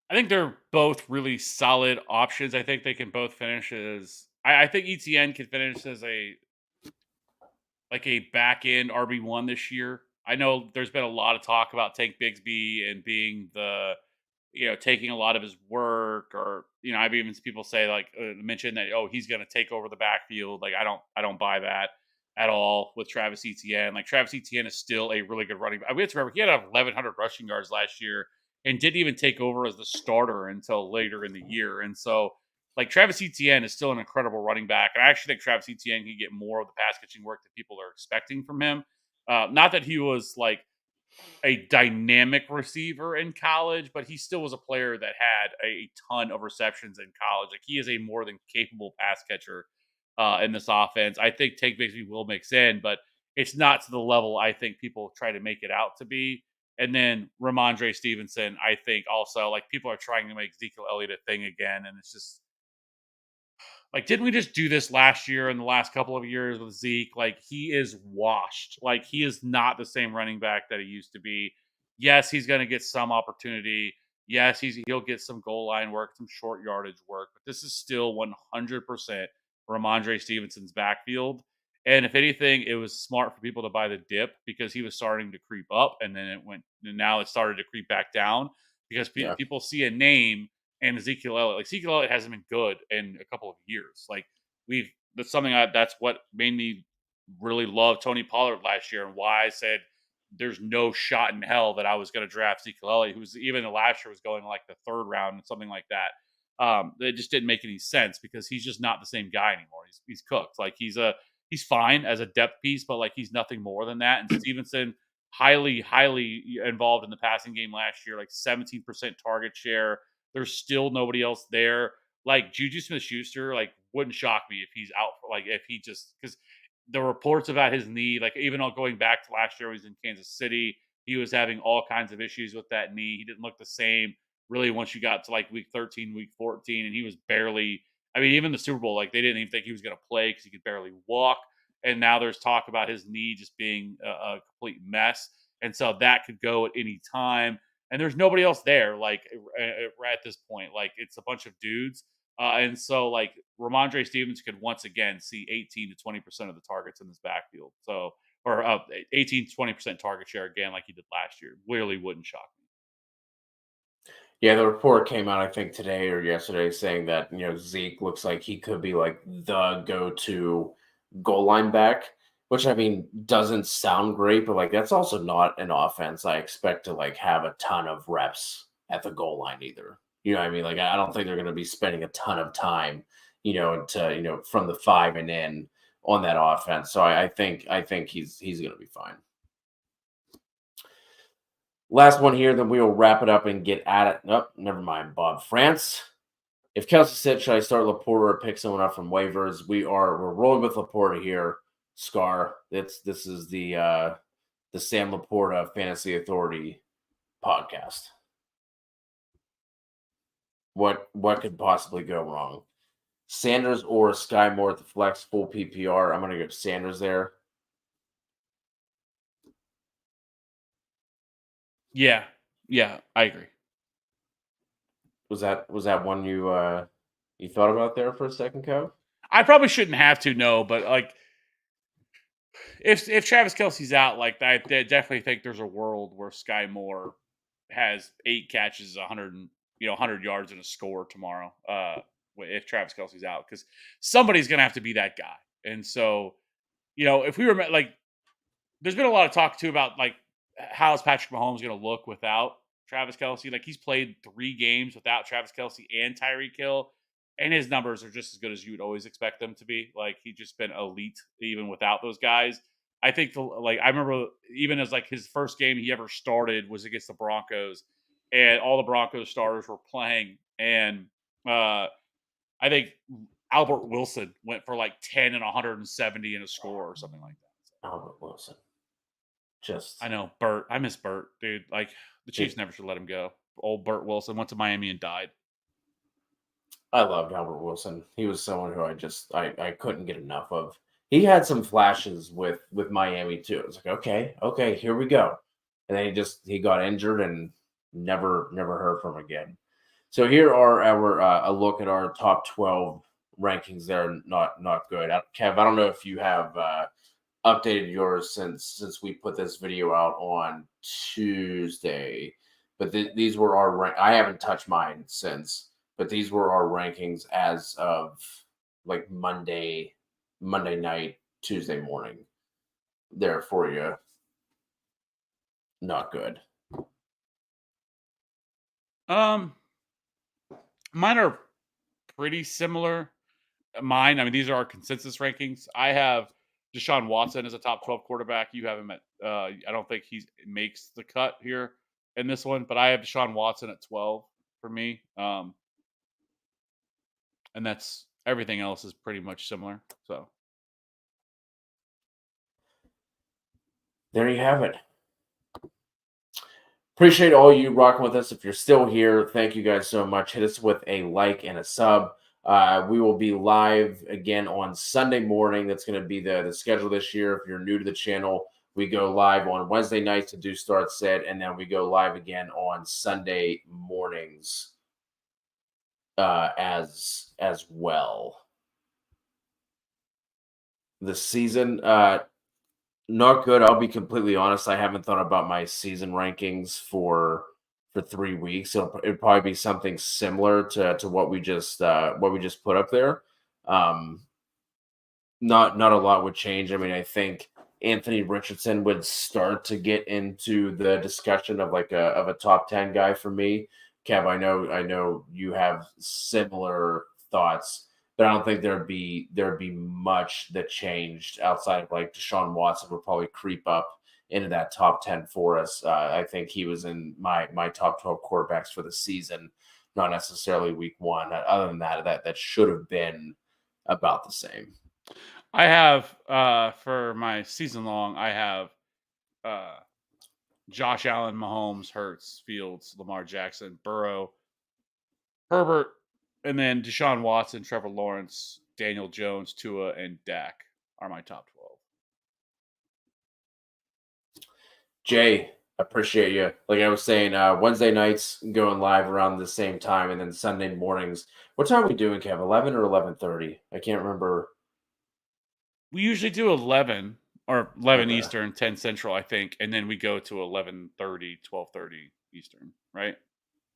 I think they're both really solid options. I think they can both finish as I think ETN can finish as a back end RB1 this year. I know there's been a lot of talk about Tank Bigsby and being taking a lot of his work, or I've even seen people say mention that he's going to take over the backfield. Like I don't buy that at all with Travis Etienne. Like Travis Etienne is still a really good running back. We have to remember he had 1,100 rushing yards last year and didn't even take over as the starter until later in the year. And so Travis Etienne is still an incredible running back. And I actually think Travis Etienne can get more of the pass catching work that people are expecting from him. Not that he was a dynamic receiver in college, but he still was a player that had a ton of receptions in college. Like he is a more than capable pass catcher in this offense. I think Tank Bigsby will mix in, but it's not to the level I think people try to make it out to be. And then Ramondre Stevenson, I think also people are trying to make Ezekiel Elliott a thing again, and it's just didn't we just do this last year and the last couple of years with Zeke? He is washed. He is not the same running back that he used to be. Yes, he's going to get some opportunity. Yes, he'll get some goal line work, some short yardage work, but this is still 100% Ramondre Stevenson's backfield. And if anything, it was smart for people to buy the dip because he was starting to creep up, and then and now it started to creep back down because Yeah. people see a name and Ezekiel Elliott. Ezekiel Elliott hasn't been good in a couple of years. That's what made me really love Tony Pollard last year and why I said there's no shot in hell that I was going to draft Ezekiel Elliott, who's even the last year was going the third round and something like that. It just didn't make any sense because he's just not the same guy anymore. He's cooked. He's fine as a depth piece, but he's nothing more than that. And Stevenson, highly involved in the passing game last year, 17% target share. There's still nobody else there. Juju Smith-Schuster, wouldn't shock me if he's out. If he just because the reports about his knee, even going back to last year, when he was in Kansas City, he was having all kinds of issues with that knee. He didn't look the same really once you got to week 13, week 14, and he was barely. I mean, even the Super Bowl, they didn't even think he was going to play because he could barely walk. And now there's talk about his knee just being a complete mess, and so that could go at any time. And there's nobody else there at this point. It's a bunch of dudes, and so Ramondre Stevens could once again see 18 to 20% of the targets in this backfield. So or 18 to 20% target share again, like he did last year. Really wouldn't shock me. Yeah, the report came out, I think, today or yesterday saying that, Zeke looks like he could be the go-to goal line back, which I mean doesn't sound great, but that's also not an offense I expect to have a ton of reps at the goal line either. You know what I mean? Like, I don't think they're going to be spending a ton of time, from the 5 and in on that offense. So I think he's going to be fine. Last one here, then we will wrap it up and get at it. Nope, never mind, Bob. France. If Kelsey sits, should I start Laporta or pick someone up from waivers? We're rolling with Laporta here. Scar. This is the Sam Laporta Fantasy Authority podcast. What could possibly go wrong? Sanders or Sky Moore at the flex, full PPR. I'm gonna go Sanders there. Yeah, I agree. Was that one you thought about there for a second, Kev? I probably shouldn't have to, no, but like if Travis Kelsey's out, like I definitely think there's a world where Sky Moore has 8 catches, 100 yards and a score tomorrow. If Travis Kelsey's out, because somebody's gonna have to be that guy. And so, if we were like, there's been a lot of talk too about like how is Patrick Mahomes going to look without Travis Kelsey? Like he's played 3 games without Travis Kelsey and Tyreek Hill, and his numbers are just as good as you would always expect them to be. Like he's just been elite even without those guys. I think I remember even as like his first game he ever started was against the Broncos, and all the Broncos starters were playing, and I think Albert Wilson went for like 10 and 170 in a score or something like that. Albert Wilson. I know Bert. I miss Bert, dude. Like the Chiefs never should let him go. Old Bert Wilson went to Miami and died. I loved Albert Wilson. He was someone who I couldn't get enough of. He had some flashes with Miami too. It was like, okay, here we go. And then he got injured and never heard from him again. So here are our a look at our top 12 rankings. They're not good. Kev, I don't know if you have updated yours since we put this video out on Tuesday, but these were our I haven't touched mine since, but these were our rankings as of like Monday night, Tuesday morning. There for you. Not good. Mine are pretty similar. Mine, I mean, these are our consensus rankings. I have Deshaun Watson as a top 12 quarterback. You have him at, I don't think he makes the cut here in this one, but I have Deshaun Watson at 12 for me. And that's everything else is pretty much similar. So there you have it. Appreciate all you rocking with us. If you're still here, thank you guys so much. Hit us with a like and a sub. We will be live again on Sunday morning. That's going to be the schedule this year. If you're new to the channel, we go live on Wednesday nights to do start set, and then we go live again on Sunday mornings as well. The season, not good. I'll be completely honest. I haven't thought about my season rankings for 3 weeks. It'd probably be something similar to what we just put up there. Not a lot would change. I mean, I think Anthony Richardson would start to get into the discussion of like a top 10 guy for me. Kev, I know you have similar thoughts, but I don't think there'd be much that changed outside of like Deshaun Watson would probably creep up into that top 10 for us. I think he was in my top 12 quarterbacks for the season, not necessarily week 1. Other than that should have been about the same. I have for my season long, I have Josh Allen, Mahomes, Hurts, Fields, Lamar Jackson, Burrow, Herbert, and then Deshaun Watson, Trevor Lawrence, Daniel Jones, Tua, and Dak are my top 12. Jay, appreciate you. Like I was saying, Wednesday nights going live around the same time, and then Sunday mornings. What time are we doing, Kev? 11 or 11:30? I can't remember. We usually do 11 or 11 Okay. Eastern, 10 Central, I think, and then we go to 11:30, 12:30 Eastern, right?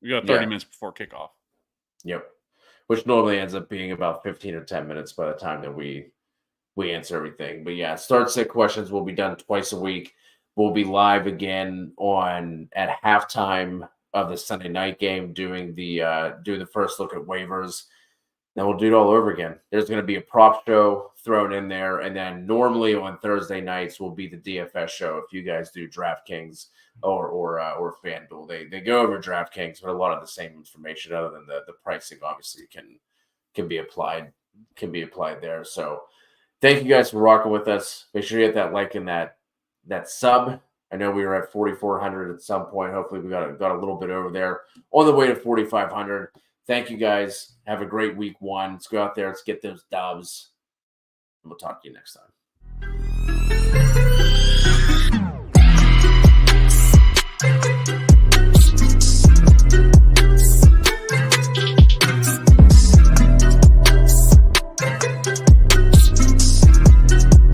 We go 30 minutes before kickoff. Yep. Which normally ends up being about 15 or 10 minutes by the time that we answer everything. But yeah, start set questions will be done twice a week. We'll be live again at halftime the Sunday night game, doing the first look at waivers. Then we'll do it all over again. There's going to be a prop show thrown in there, and then normally on Thursday nights will be the DFS show. If you guys do DraftKings or FanDuel, they go over DraftKings, but a lot of the same information, other than the pricing, obviously can be applied there. So thank you guys for rocking with us. Make sure you hit that like and that sub. I know we were at 4,400 at some point. Hopefully we got a little bit over there on the way to 4,500. Thank you guys. Have a great week one. Let's go out there. Let's get those dubs. And we'll talk to you next time.